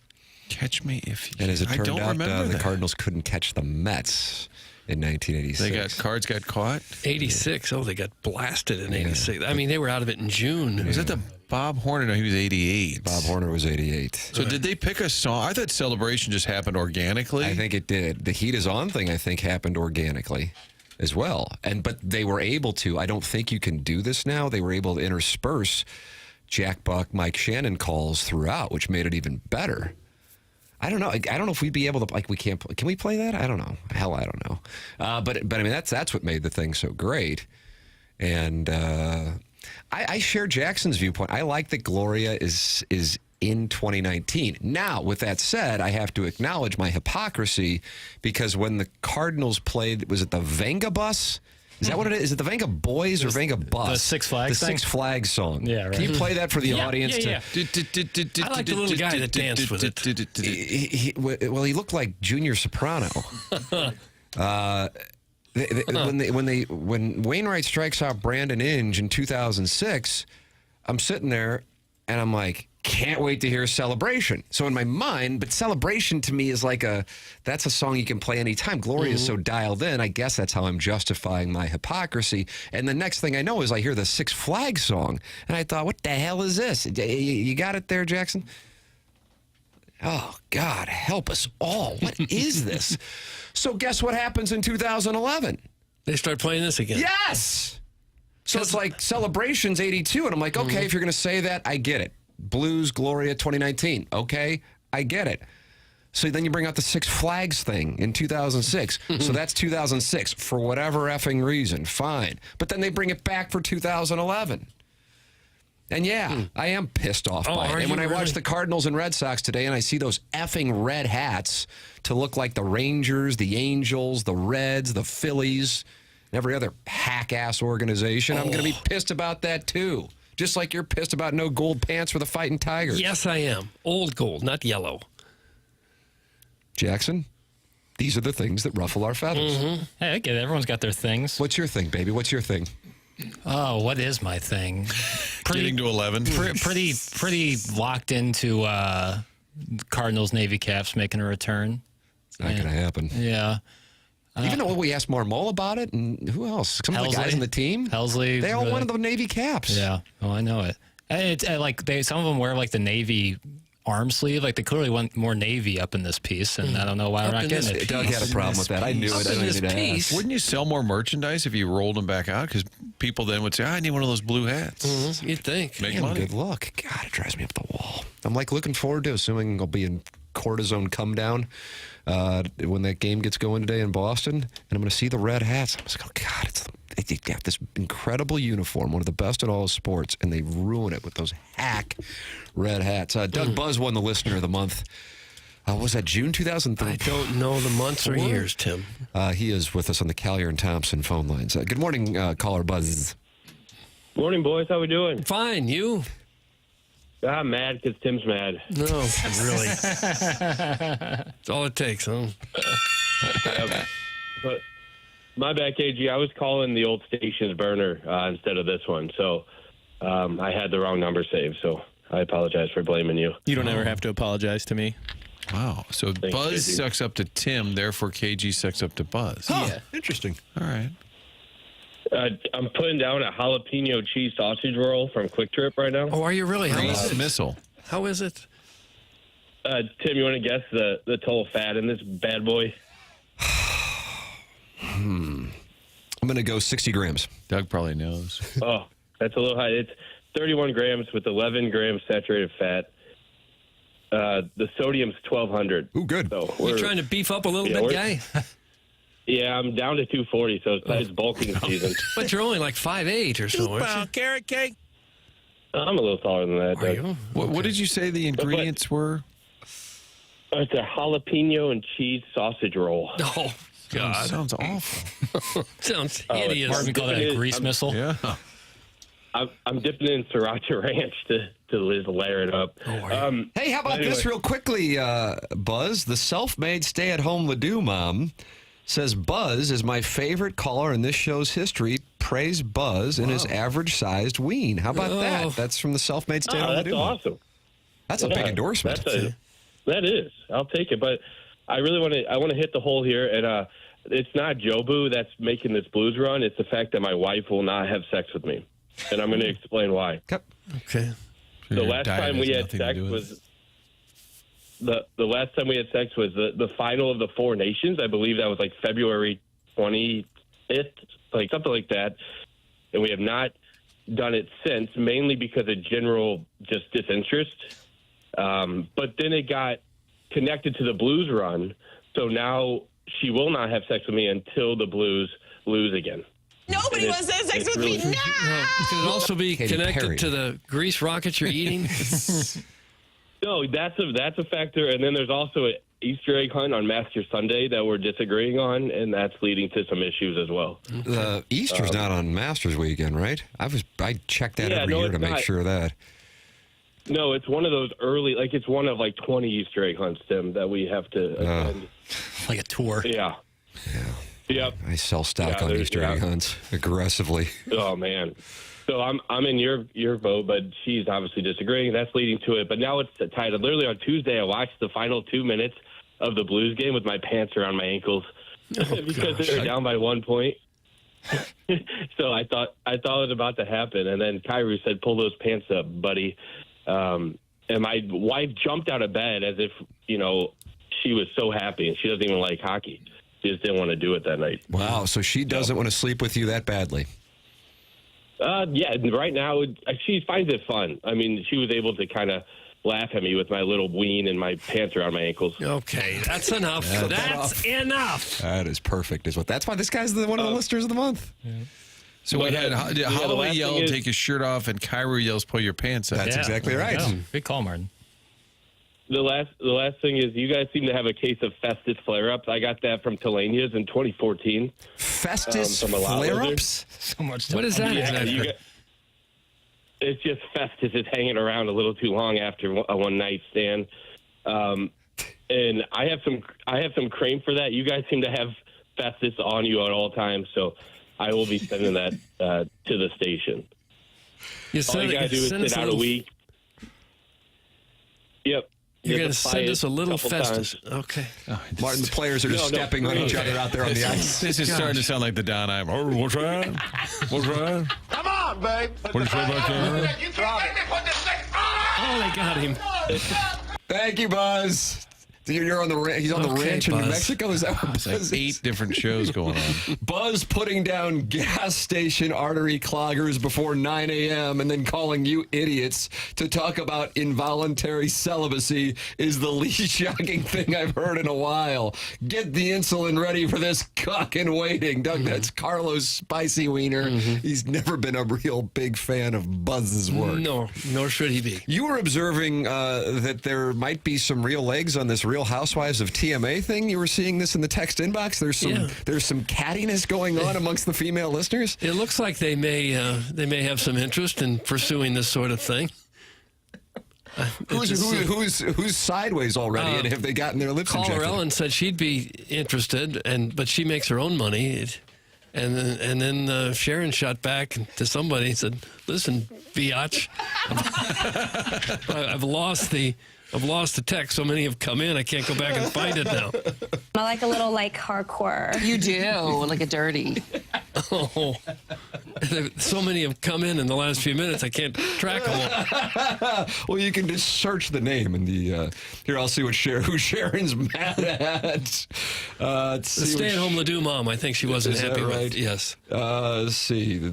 Catch me if you And as it I turned don't out, remember the that. Cardinals couldn't catch the Mets in 1986. Cards got caught? 86. Oh, they got blasted in 86. I mean, they were out of it in June. Was that the Bob Horner? No, he was 88. Bob Horner was 88. So did they pick a song? I thought Celebration just happened organically. I think it did. The Heat Is On thing, I think, happened organically as well. But they were able to. I don't think you can do this now. They were able to intersperse Jack Buck, Mike Shannon calls throughout, which made it even better. I don't know. I don't know if we'd be able to, like, we can't, can we play that? I don't know. Hell, I don't know. But I mean, that's what made the thing so great. And I share Jackson's viewpoint. I like that Gloria is in 2019. Now, with that said, I have to acknowledge my hypocrisy because when the Cardinals played, was it the Venga Bus? Is that what it is? Is it the Venga Boys or Venga Bus? The Six Flags The thing? Six Flags song. Yeah, right. Can you play that for the audience? I like the little guy that danced with it. Well, he looked like Junior Soprano. When Wainwright strikes out Brandon Inge in 2006, I'm sitting there and I'm like, can't wait to hear Celebration. So in my mind, but Celebration to me is like that's a song you can play anytime. Gloria is so dialed in. I guess that's how I'm justifying my hypocrisy. And the next thing I know is I hear the Six Flags song. And I thought, what the hell is this? You got it there, Jackson? Oh, God, help us all. What is this? So guess what happens in 2011? They start playing this again. Yes! So it's like Celebration's 82, and I'm like, okay, if you're going to say that, I get it. Blues, Gloria, 2019. Okay, I get it. So then you bring out the Six Flags thing in 2006. So that's 2006 for whatever effing reason. Fine. But then they bring it back for 2011. And yeah, I am pissed off by it. And when I watch the Cardinals and Red Sox today and I see those effing red hats to look like the Rangers, the Angels, the Reds, the Phillies, and every other hack-ass organization, I'm going to be pissed about that too. Just like you're pissed about no gold pants for the Fighting Tigers. Yes, I am. Old gold, not yellow. Jackson, these are the things that ruffle our feathers. Hey, I get it. Everyone's got their things. What's your thing, baby? What's your thing? Oh, what is my thing? Getting to 11. Pretty locked into Cardinals Navy Caps making a return. It's not going to happen. Yeah. Even though we asked Marmol about it, and who else? Some of the guys Helsley. on the team. Helsley. They all wanted the Navy caps. Yeah. Oh, I know it. And it's like some of them wear like the navy arm sleeve. Like they clearly want more navy up in this piece, and I don't know why we're not getting it. Doug had a problem with that. I knew it. I didn't need to ask. Wouldn't you sell more merchandise if you rolled them back out? Because people then would say, I need one of those blue hats. You'd think. Make Damn, money. good luck. God, it drives me up the wall. I'm like looking forward to assuming I'll be in cortisone come down when that game gets going today in Boston, and I'm going to see the red hats. I'm just going, God, they got this incredible uniform, one of the best in all of sports, and they ruin it with those hack red hats. Doug Buzz won the Listener of the Month. Was that June 2003? I don't know the months or years, Tim. He is with us on the Collier and Thompson phone lines. Good morning, caller Buzz. Morning, boys. How we doing? Fine. You? I'm mad because Tim's mad. No, really. That's all it takes, huh? But my bad, KG. I was calling the old station's burner instead of this one, so I had the wrong number saved. So I apologize for blaming you. You don't ever have to apologize to me. Wow. So Thanks, Buzz KG. sucks up to Tim, therefore KG sucks up to Buzz. Yeah, interesting. All right. I'm putting down a jalapeno cheese sausage roll from Quick Trip right now. Oh, are you really? How is it? Missile. How is it? Tim, you want to guess the total fat in this bad boy? I'm going to go 60 grams. Doug probably knows. Oh, that's a little high. It's 31 grams with 11 grams saturated fat. The sodium's 1,200. Ooh, good. So You trying to beef up a little bit, guy? Yeah, I'm down to 240, so it's bulking season. But you're only like 5'8" or so, aren't you? Carrot cake. I'm a little taller than that. Are you? What did you say the ingredients were? It's a jalapeno and cheese sausage roll. Oh, God. Sounds awful. Sounds Oh, it's hideous. Marvin called that a grease missile. Yeah. I'm dipping it in sriracha ranch to layer it up. Hey, how about this real quickly, Buzz? The self-made stay-at-home Ladue mom says Buzz is my favorite caller in this show's history. Praise Buzz and his average-sized ween. How about that? That's from the self-made stay-at-home That's Ladue mom. awesome. That's a big endorsement. That is. I'll take it. But I really want to hit the hole here. And it's not Jobu that's making this blues run. It's the fact that my wife will not have sex with me. And I'm going to explain why. Okay. The last time we had sex was the last time we had sex was the final of the Four Nations. I believe that was like February 20th, like something like that. And we have not done it since, mainly because of general just disinterest. But then it got connected to the Blues run, so now she will not have sex with me until the Blues lose again. Nobody wants to have sex with me now. Could it also be Katy connected Perry. to the grease rockets you're eating? No, that's a factor. And then there's also an Easter egg hunt on Master Sunday that we're disagreeing on, and that's leading to some issues as well. The Easter's not on Masters weekend, right? I check that every year to make sure of that. No, it's one of those early, like it's one of like 20 Easter egg hunts, Tim, that we have to attend. Like a tour. Yeah. Yep. I sell stock on Easter egg hunts aggressively. Oh man. So I'm in your vote, but she's obviously disagreeing. That's leading to it. But now it's tied. Literally on Tuesday, I watched the final 2 minutes of the Blues game with my pants around my ankles because they were down by 1 point. So I thought it was about to happen, and then Kyrie said, "Pull those pants up, buddy." And my wife jumped out of bed as if she was so happy, and she doesn't even like hockey. She just didn't want to do it that night. Wow, so she doesn't want to sleep with you that badly? Yeah, right now she finds it fun. I mean, she was able to kind of laugh at me with my little ween and my pants around my ankles. Okay, that's enough. That's enough. That is perfect. That's why this guy's one of the listeners of the month. Yeah. So we had Holloway yell, take his shirt off, and Kyrie yells, pull your pants up. That's exactly right. Good call, Martin. The last thing is you guys seem to have a case of Festus flare-ups. I got that from Telania's in 2014. Festus flare-ups? So much. What is that exactly? It's just Festus is hanging around a little too long after a one-night stand. And I have some cream for that. You guys seem to have Festus on you at all times, so I will be sending that to the station. All you guys do is sit out a week. Yep. You're going to send us a little Festus. Times. Okay. Martin, the players are just stepping on each other out there on the ice. This is starting to sound like the Don I'm. Oh, what's that? What's that? Come on! on, babe. What do you say about that? You can't make me put this thing on. Oh, they got him. Thank you, Buzz. You're on the he's on the ranch in New Mexico. Is that what It's like 8 different shows going on. Buzz putting down gas station artery cloggers before 9 a.m. and then calling you idiots to talk about involuntary celibacy is the least shocking thing I've heard in a while. Get the insulin ready for this cock in waiting. Doug, that's Carlos Spicy Wiener. He's never been a real big fan of Buzz's work. No, nor should he be. You were observing that there might be some real legs on this Real Housewives of TMA thing. You were seeing this in the text inbox. There's some cattiness going on amongst the female listeners. It looks like they may have some interest in pursuing this sort of thing. Who's sideways already, and have they gotten their lips injected? Caller Ellen said she'd be interested, but she makes her own money. And then Sharon shot back to somebody and said, "Listen, biatch, I've lost the text. So many have come in, I can't go back and find it now." I like a little hardcore. You do, like a dirty. Oh, so many have come in the last few minutes, I can't track them all. Well, you can just search the name in the. Here, I'll see who Sharon's mad at. The stay-at-home Ledoux mom, I think she wasn't happy with. Yes. Let's see.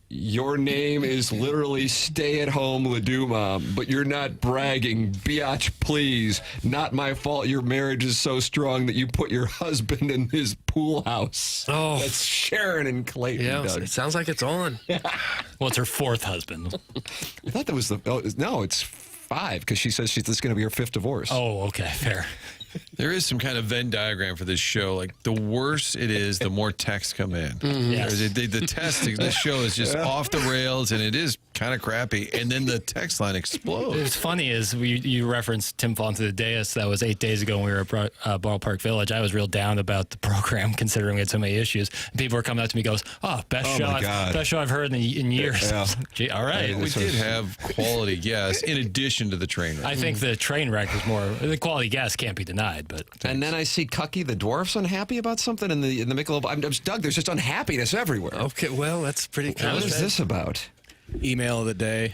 Your name is literally stay-at-home Ledoux mom, but you're not bragging. Biatch, please. Not my fault your marriage is so strong that you put your husband in his pool house. Oh. That's Sharon and Clayton. Yeah, Doug. it sounds like it's on. Well, it's her 4th husband. I thought that was no, it's 5 because she says this is going to be her 5th divorce. Oh, okay, fair. There is some kind of Venn diagram for this show. Like, the worse it is, the more texts come in. Yes. The testing, this show is just off the rails, and it is kind of crappy. And then the text line explodes. What's funny is you referenced Tim falling to the dais. That was 8 days ago when we were at Ballpark Village. I was real down about the program considering we had so many issues. And people were coming up to me and goes, best show I've heard in years. Yeah. Gee, all right. We did have quality guests in addition to the train wreck. I think the train wreck was more, the quality guests can't be denied. But and then I see Cucky the Dwarf's unhappy about something in the Michelob. I'm Doug, there's just unhappiness everywhere. Okay, well, that's pretty cool. What is this about? Email of the day.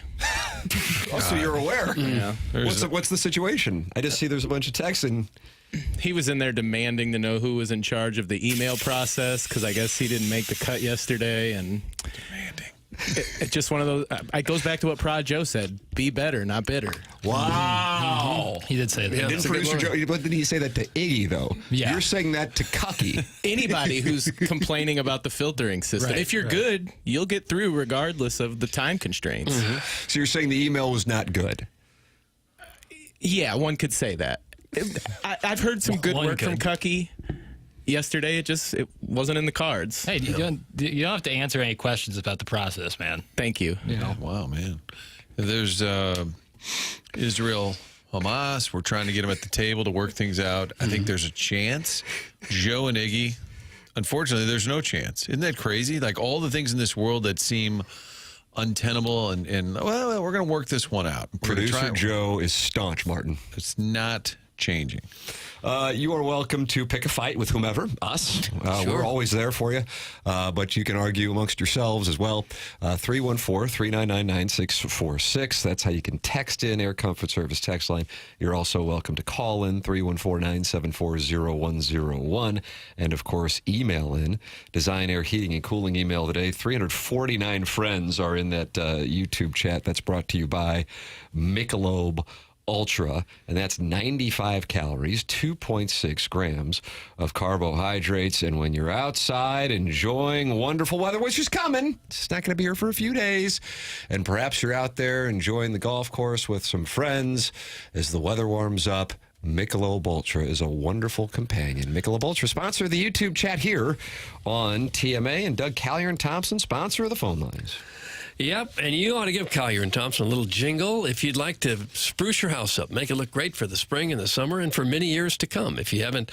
So you're aware. Yeah. What's the situation? I just see there's a bunch of texts and he was in there demanding to know who was in charge of the email process because I guess he didn't make the cut yesterday and demanding. It's just one of those. It goes back to what Prod Joe said: "Be better, not bitter." Wow, he did say that. Yeah, didn't producer Joe? But did he say that to Iggy though? Yeah, you're saying that to Cucky. Anybody who's complaining about the filtering system. Right, if you're good, you'll get through regardless of the time constraints. So you're saying the email was not good? Yeah, one could say that. I've heard some good work from Cucky. Yesterday, it wasn't in the cards. Hey, you don't have to answer any questions about the process, man. Thank you. Yeah. Wow, man. There's Israel, Hamas. We're trying to get them at the table to work things out. I think there's a chance. Joe and Iggy. Unfortunately, there's no chance. Isn't that crazy? Like all the things in this world that seem untenable and well, we're going to work this one out. Producer Joe is staunch, Martin. It's not changing. You are welcome to pick a fight with whomever, us. Sure. We're always there for you, but you can argue amongst yourselves as well. 314-399-9646. That's how you can text in Air Comfort Service text line. You're also welcome to call in 314-974-0101. And, of course, email in. Design Air Heating and Cooling email today. 349 friends are in that YouTube chat. That's brought to you by Michelob Ultra, and that's 95 calories, 2.6 grams of carbohydrates. And when you're outside enjoying wonderful weather, which is coming, it's not going to be here for a few days, and perhaps you're out there enjoying the golf course with some friends as the weather warms up, Michelob Ultra is a wonderful companion. Michelob Ultra, sponsor of the YouTube chat here on TMA, and Doug Callier and Thompson, sponsor of the phone lines. Yep, and you ought to give Collier & Thompson a little jingle if you'd like to spruce your house up, make it look great for the spring and the summer and for many years to come. If you haven't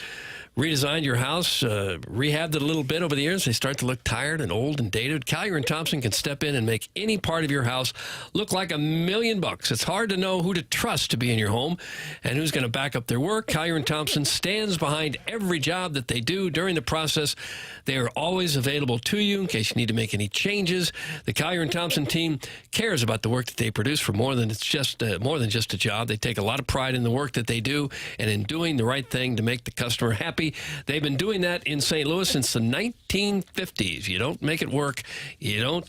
redesigned your house, rehabbed it a little bit over the years, they start to look tired and old and dated, Collier & Thompson can step in and make any part of your house look like $1,000,000. It's hard to know who to trust to be in your home and who's going to back up their work. Collier & Thompson stands behind every job that they do during the process. They are always available to you in case you need to make any changes. The Collier & Thompson team cares about the work that they produce for more than just a job. They take a lot of pride in the work that they do and in doing the right thing to make the customer happy. They've been doing that in St. Louis since the 1950s. You don't make it work. You don't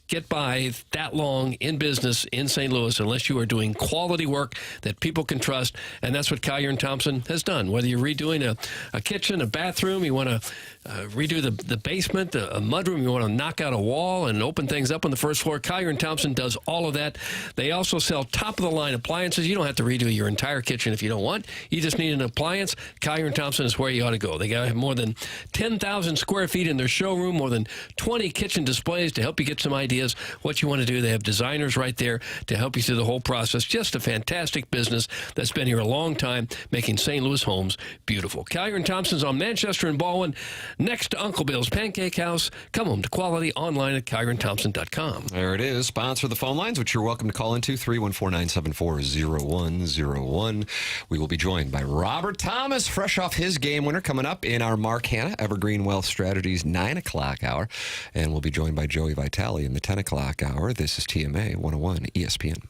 get by that long in business in St. Louis unless you are doing quality work that people can trust, and that's what Collier & Thompson has done. Whether you're redoing a kitchen, a bathroom, you want to redo the basement, a mudroom, you want to knock out a wall and open things up on the first floor, Collier & Thompson does all of that. They also sell top-of-the-line appliances. You don't have to redo your entire kitchen if you don't want. You just need an appliance. Collier & Thompson is where you ought to go. They got more than 10,000 square feet in their showroom, more than 20 kitchen displays to help you get some ideas what you want to do. They have designers right there to help you through the whole process. Just a fantastic business that's been here a long time, making St. Louis homes beautiful. Collier & Thompson's on Manchester and Baldwin, next to Uncle Bill's Pancake House. Come home to quality online at collierandthompson.com. There it is. Sponsor the phone lines, which you're welcome to call into, 314-974-0101. We will be joined by Robert Thomas, fresh off his game winner, coming up in our Mark Hanna Evergreen Wealth Strategies 9 o'clock hour. And we'll be joined by Joey Vitale in the 10 o'clock hour. This is TMA 101 ESPN.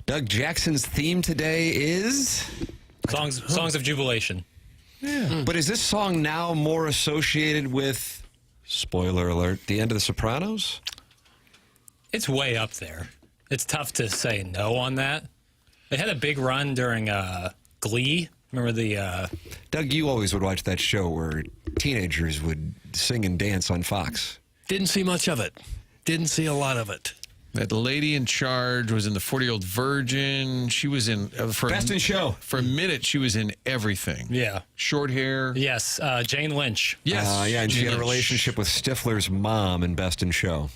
Doug, Jackson's theme today is? Songs of Jubilation. Yeah. But is this song now more associated with, spoiler alert, the end of The Sopranos? It's way up there. It's tough to say no on that. It had a big run during Glee. Remember the... Doug, you always would watch that show where teenagers would sing and dance on Fox. Didn't see much of it. Didn't see a lot of it. That lady in charge was in the 40-Year-Old Virgin. She was in... Best in Show. For a minute, she was in everything. Yeah. Short hair. Yes, Jane Lynch. Yes. Yeah, and she had a relationship with Stifler's mom in Best in Show.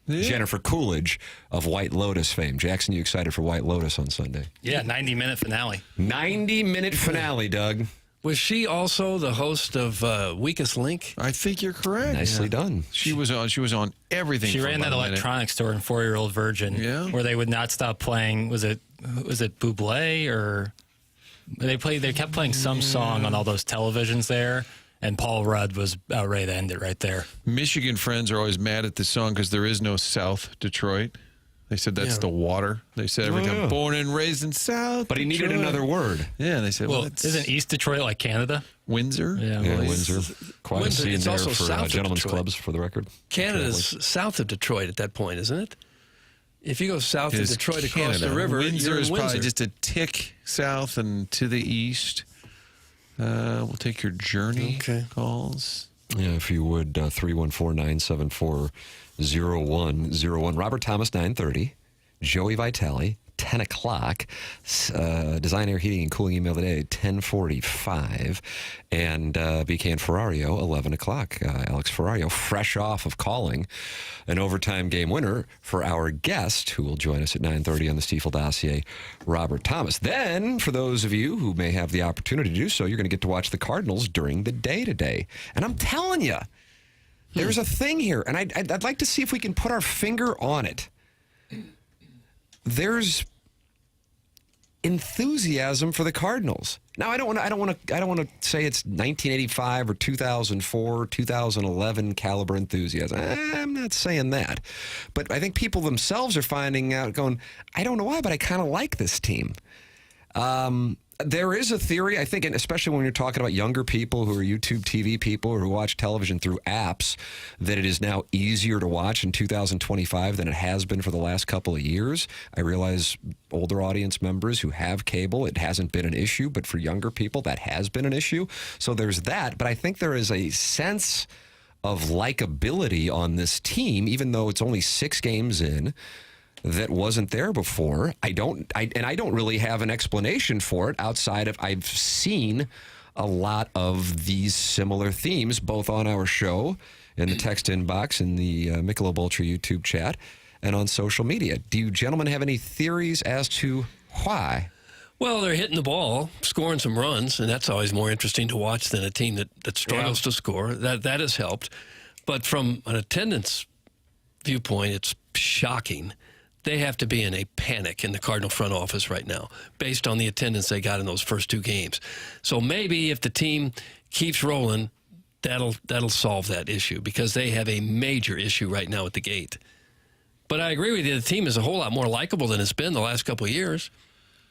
Yeah. Jennifer Coolidge of White Lotus fame. Jackson, you excited for White Lotus on Sunday? Yeah, 90-minute finale. 90-minute finale, Doug. Was she also the host of Weakest Link? I think you're correct. Nicely done. She was on everything. She for ran that about a minute. electronics store in 4-Year-Old Virgin, where they would not stop playing. Was it Bublé or they kept playing some song on all those televisions there. And Paul Rudd was about ready to end it right there. Michigan friends are always mad at this song because there is no South Detroit. They said that's the water. They said every time, born and raised in South But he needed Detroit. another word. Yeah, they said, well, isn't East Detroit like Canada? Windsor? Yeah, Windsor. Quite a scene there for gentlemen's clubs, for the record. Canada's south of Detroit at that point, isn't it? If you go south of Detroit across the river, Windsor you're in is Windsor. probably just a tick south and to the east. We'll take your journey calls. Yeah, if you would, 314-974-0101. Robert Thomas, 9:30. Joey Vitale, 10 o'clock. Design, Air, Heating, and Cooling email today, 10:45. And BK and Ferrario, 11 o'clock. Alex Ferrario, fresh off of calling an overtime game winner for our guest, who will join us at 9:30 on the Stiefel dossier, Robert Thomas. Then, for those of you who may have the opportunity to do so, you're going to get to watch the Cardinals during the day today. And I'm telling you, there's a thing here, and I'd like to see if we can put our finger on it. There's enthusiasm for the Cardinals. Now, I don't want to say it's 1985 or 2004, 2011 caliber enthusiasm. I'm not saying that, but I think people themselves are finding out, going, I don't know why, but I kind of like this team. There is a theory, I think, and especially when you're talking about younger people who are YouTube TV people who watch television through apps, that it is now easier to watch in 2025 than it has been for the last couple of years. I realize older audience members who have cable, it hasn't been an issue, but for younger people, that has been an issue. So there's that, but I think there is a sense of likability on this team, even though it's only 6 games in, that wasn't there before. I don't really have an explanation for it outside of I've seen a lot of these similar themes, both on our show, in the text inbox, in the Michelob Ultra YouTube chat, and on social media. Do you gentlemen have any theories as to why? Well, they're hitting the ball, scoring some runs, and that's always more interesting to watch than a team that struggles to score. That has helped. But from an attendance viewpoint, it's shocking. They have to be in a panic in the Cardinal front office right now, based on the attendance they got in those first 2 games. So maybe if the team keeps rolling, that'll solve that issue, because they have a major issue right now at the gate. But I agree with you, the team is a whole lot more likable than it's been the last couple of years.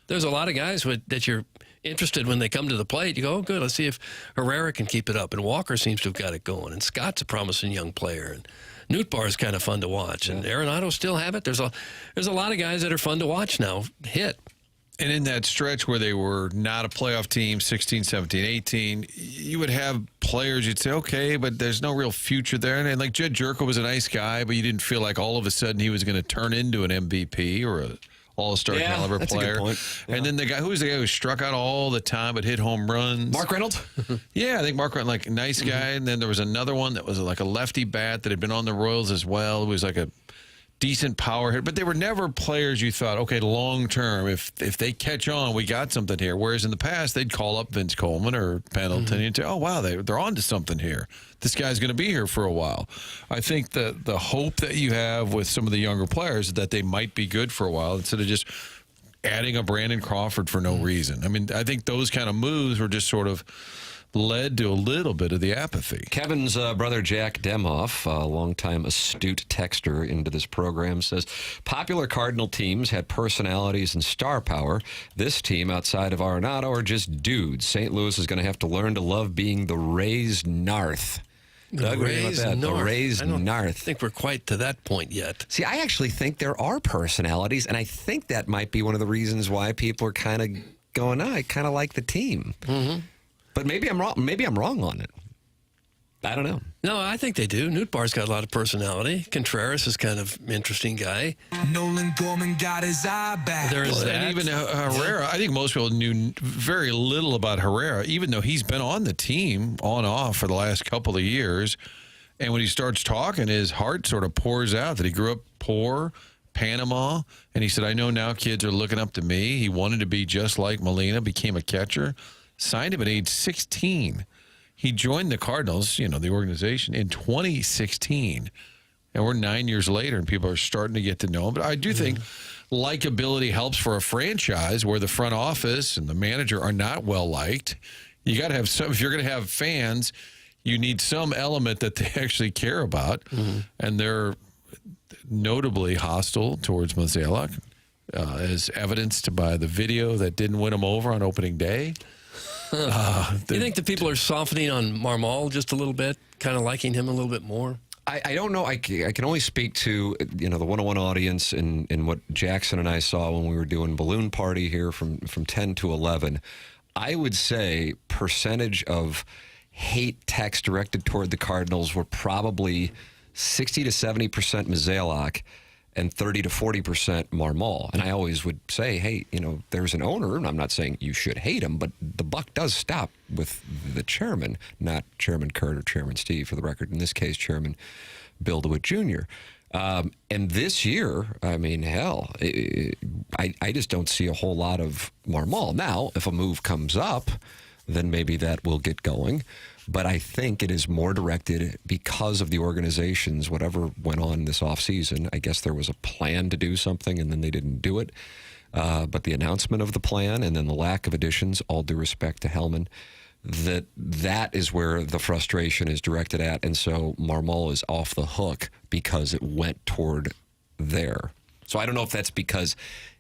There's a lot of guys that you're interested when they come to the plate. You go, oh, good, let's see if Herrera can keep it up. And Walker seems to have got it going. And Scott's a promising young player. And Nootbaar is kind of fun to watch. And Arenado still have it. There's a lot of guys that are fun to watch now hit. And in that stretch where they were not a playoff team, 16, 17, 18, you would have players you'd say, okay, but there's no real future there. And like Jed Jerko was a nice guy, but you didn't feel like all of a sudden he was going to turn into an MVP or a all-star caliber player. A good point. Yeah. And then who was the guy who struck out all the time but hit home runs? Mark Reynolds? Yeah, I think Mark Reynolds, like a nice guy. And then there was another one that was like a lefty bat that had been on the Royals as well. It was like a decent power hit, but they were never players you thought, okay, long term, if they catch on, we got something here. Whereas in the past, they'd call up Vince Coleman or Pendleton and say, oh, wow, they're on to something here. This guy's going to be here for a while. I think the hope that you have with some of the younger players is that they might be good for a while instead of just adding a Brandon Crawford for no reason. I mean, I think those kind of moves were just sort of led to a little bit of the apathy. Kevin's brother Jack Demoff, a longtime astute texter into this program, says popular Cardinal teams had personalities and star power. This team outside of Arenado are just dudes. St. Louis is going to have to learn to love being the Rays Narth. Doug, what do you think about that? The Rays Narth. I think we're quite to that point yet. See, I actually think there are personalities, and I think that might be one of the reasons why people are kind of going, I kind of like the team. Mm-hmm. But maybe I'm wrong. Maybe I'm wrong on it. I don't know. No, I think they do. Newt Barr's got a lot of personality. Contreras is kind of an interesting guy. Nolan Gorman got his eye back. There's that. And even Herrera, I think most people knew very little about Herrera, even though he's been on the team on off for the last couple of years. And when he starts talking, his heart sort of pours out that he grew up poor, Panama. And he said, I know now kids are looking up to me. He wanted to be just like Molina, became a catcher, signed him at age 16. He joined the Cardinals, the organization, in 2016. And we're 9 years later, and people are starting to get to know him. But I do think likability helps for a franchise where the front office and the manager are not well liked. You got to have some, if you're going to have fans, you need some element that they actually care about. Mm-hmm. And they're notably hostile towards Mozeliak, as evidenced by the video that didn't win him over on opening day. You think the people are softening on Marmol just a little bit, kind of liking him a little bit more? I don't know. I can only speak to the 101 audience and what Jackson and I saw when we were doing Balloon Party here from 10 to 11. I would say percentage of hate text directed toward the Cardinals were probably 60 to 70% Mozeliak and 30 to 40% Marmol. And I always would say, hey, there's an owner, and I'm not saying you should hate him, but the buck does stop with the chairman, not Chairman Kurt or Chairman Steve, for the record. In this case, Chairman Bill DeWitt Jr. And this year, I mean, hell, I just don't see a whole lot of Marmol. Now, if a move comes up, then maybe that will get going. But I think it is more directed because of the organizations, whatever went on this offseason. I guess there was a plan to do something, and then they didn't do it. But the announcement of the plan and then the lack of additions, all due respect to Hellman, that is where the frustration is directed at. And so Marmol is off the hook because it went toward there. So I don't know if that's because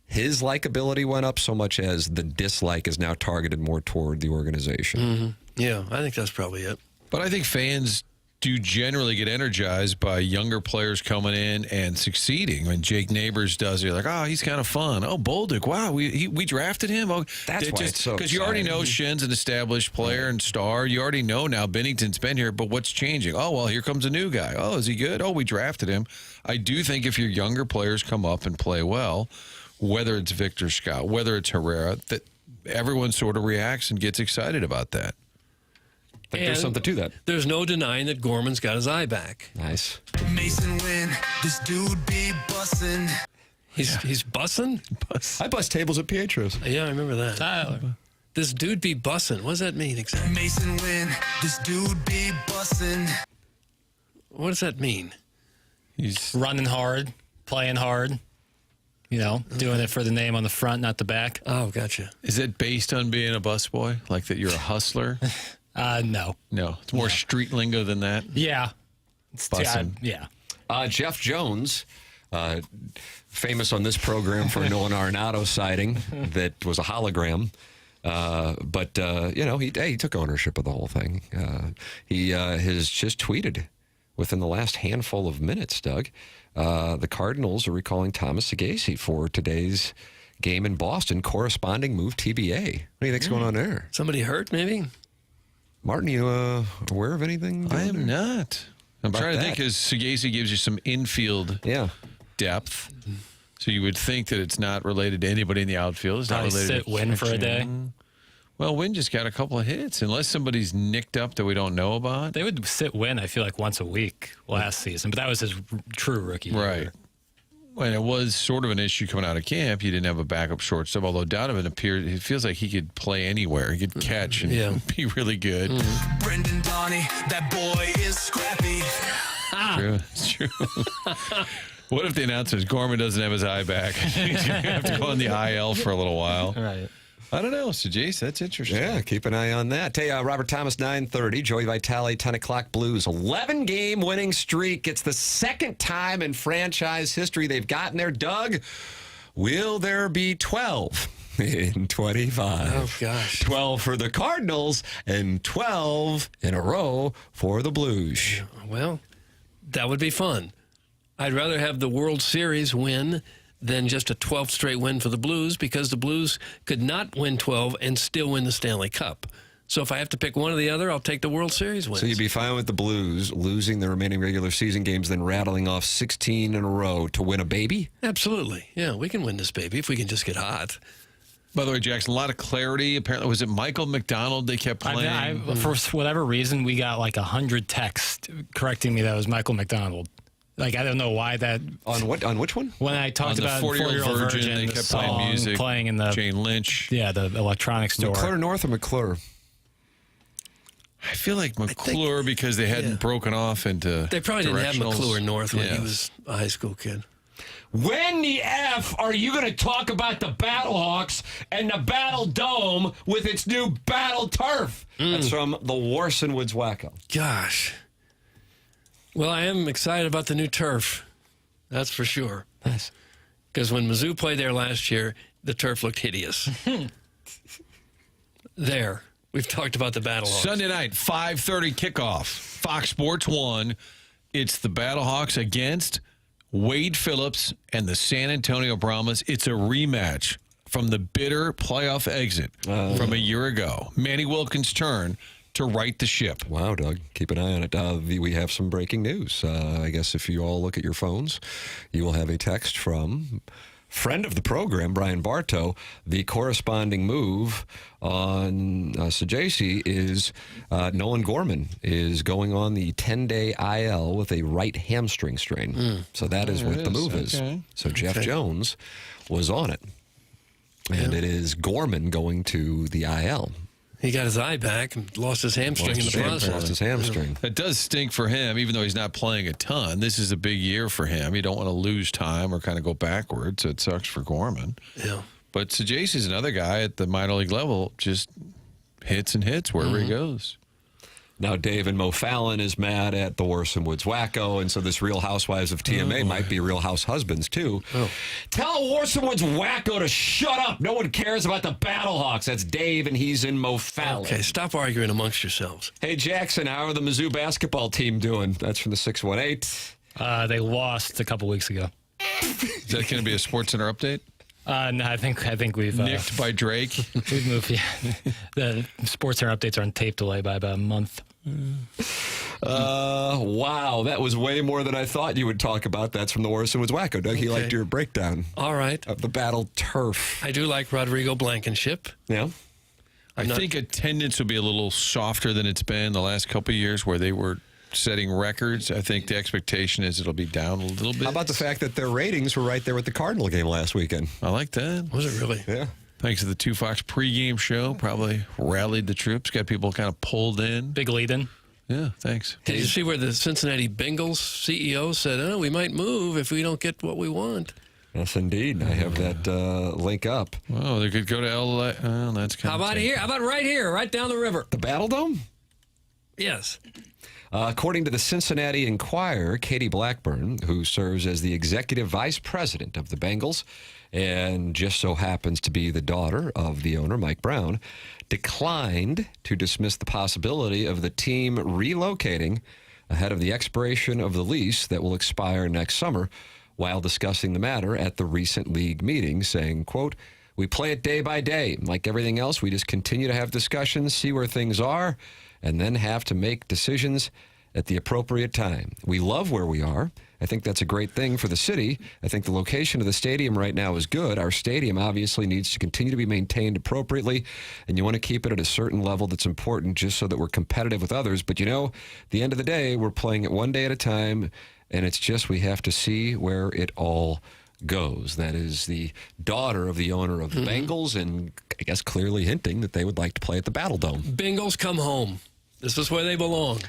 his likability went up so much as the dislike is now targeted more toward the organization. Mm-hmm. Yeah, I think that's probably it. But I think fans do generally get energized by younger players coming in and succeeding. When Jake Neighbors does, you're like, oh, he's kind of fun. Oh, Bolduc, wow, we drafted him. Oh, that's why it's so because you already know Schenn's an established player and star. You already know now Bennington's been here, but what's changing? Oh, well, here comes a new guy. Oh, is he good? Oh, we drafted him. I do think if your younger players come up and play well, whether it's Victor Scott, whether it's Herrera, that everyone sort of reacts and gets excited about that. I think there's something to that. There's no denying that Gorman's got his eye back. Nice. Mason Wynn, this dude be bussin'. He's bussin'? I bust tables at Pietro's. Yeah, I remember that. Tyler. This dude be bussin'. What does that mean exactly? Mason Wynn, this dude be bussin'. What does that mean? He's running hard, playing hard. Doing it for the name on the front, not the back. Oh, gotcha. Is it based on being a busboy? Like that you're a hustler? No. No. It's more street lingo than that? Yeah. Bussin'. Yeah. Jeff Jones, famous on this program for Nolan Arenado sighting that was a hologram. But he took ownership of the whole thing. He has just tweeted within the last handful of minutes, Doug, the Cardinals are recalling Thomas Sagasi for today's game in Boston, corresponding move TBA. What do you think's going on there? Somebody hurt, maybe? Martin, you aware of anything? I am not. I'm trying to think because Sagasi gives you some infield depth. So you would think that it's not related to anybody in the outfield. It's not related sit to Wynn for a day. Well, Wynn just got a couple of hits, unless somebody's nicked up that we don't know about. They would sit Wynn, I feel like, once a week last season, but that was his true rookie year. Right. And it was sort of an issue coming out of camp. You didn't have a backup shortstop, although Donovan appeared, it feels like he could play anywhere. He could catch and be really good. Brendan Donnie, that boy is scrappy. True. It's true. What if the announcer is Gorman doesn't have his eye back? He's going to have to go on the IL for a little while. Right. I don't know, so Jace, that's interesting. Yeah, keep an eye on that. Tell you, Robert Thomas, 9:30. Joey Vitale, 10 o'clock Blues. 11-game winning streak. It's the second time in franchise history they've gotten there. Doug, will there be 12 in 25? Oh, gosh. 12 for the Cardinals and 12 in a row for the Blues. Well, that would be fun. I'd rather have the World Series win than just a 12th straight win for the Blues, because the Blues could not win 12 and still win the Stanley Cup. So if I have to pick one or the other, I'll take the World Series win. So you'd be fine with the Blues losing the remaining regular season games, then rattling off 16 in a row to win a baby? Absolutely. Yeah, we can win this baby if we can just get hot. By the way, Jackson, a lot of clarity. Apparently, was it Michael McDonald they kept playing? For whatever reason, we got like 100 texts correcting me that it was Michael McDonald. Like, I don't know why that. On what? On which one? When I talked On the about 40-Year-Old Virgin, they the kept song playing music. playing in the Jane Lynch. Yeah, the electronic store. McClure North or McClure? I feel like McClure because they hadn't broken off into. They probably didn't have directionals. McClure North when he was a high school kid. When the F are you going to talk about the Battlehawks and the Battle Dome with its new Battle Turf? That's from the Warson Woods Wacko. Gosh. Well, I am excited about the new turf. That's for sure. Nice. Because when Mizzou played there last year, the turf looked hideous. There. We've talked about the Battlehawks. Sunday night, 5:30 kickoff. Fox Sports 1. It's the Battlehawks against Wade Phillips and the San Antonio Brahmas. It's a rematch from the bitter playoff exit from a year ago. Manny Wilkins' turn to right the ship. Wow, Doug. Keep an eye on it. We have some breaking news. I guess if you all look at your phones, you will have a text from friend of the program, Brian Bartow. The corresponding move on Sajasi is Nolan Gorman is going on the 10-day IL with a right hamstring strain. So that is what the move is. So Jeff Jones was on it. And it is Gorman going to the IL. He got his eye back and lost his hamstring in the process. Lost his hamstring. It does stink for him, even though he's not playing a ton. This is a big year for him. You don't want to lose time or kind of go backwards. So it sucks for Gorman. Yeah. But Sajasi is another guy at the minor league level, just hits and hits wherever he goes. Now, Dave and Mo Fallon is mad at the Warson Woods Wacko, and so this Real Housewives of TMA might be Real House Husbands, too. Tell Warson Woods Wacko to shut up. No one cares about the Battlehawks. That's Dave, and he's in Mo Fallon. Okay, stop arguing amongst yourselves. Hey, Jackson, how are the Mizzou basketball team doing? That's from the 618. They lost a couple weeks ago. Is that going to be a SportsCenter update? No, I think we've nicked by Drake. We've moved. Yeah, the SportsCenter updates are on tape delay by about a month. Wow, that was way more than I thought you would talk about. That's from the Warson Woods Wacko. Doug, he liked your breakdown. All right. Of the Battle Turf. I do like Rodrigo Blankenship. Yeah. I think attendance will be a little softer than it's been the last couple of years where they were setting records. I think the expectation is it'll be down a little bit. How about the fact that their ratings were right there with the Cardinal game last weekend? I like that. Was it really? Yeah. Thanks to the 2 Fox pregame show. Probably rallied the troops, got people kind of pulled in. Big lead-in. Yeah, thanks. Did you see where the Cincinnati Bengals CEO said, we might move if we don't get what we want? Yes, indeed. I have that link up. Oh, they could go to LA. Oh, that's kind How about here? How about right here, right down the river? The Battle Dome? Yes. According to the Cincinnati Enquirer, Katie Blackburn, who serves as the executive vice president of the Bengals and just so happens to be the daughter of the owner, Mike Brown, declined to dismiss the possibility of the team relocating ahead of the expiration of the lease that will expire next summer, while discussing the matter at the recent league meeting, saying, quote, "We play it day by day. Like everything else, we just continue to have discussions, see where things are, and then have to make decisions at the appropriate time. We love where we are. I think that's a great thing for the city. I think the location of the stadium right now is good. Our stadium obviously needs to continue to be maintained appropriately, and you want to keep it at a certain level that's important just so that we're competitive with others. But, at the end of the day, we're playing it one day at a time, and it's just we have to see where it all goes." That is the daughter of the owner of the Bengals, and I guess clearly hinting that they would like to play at the Battle Dome. Bengals come home. This is where they belong.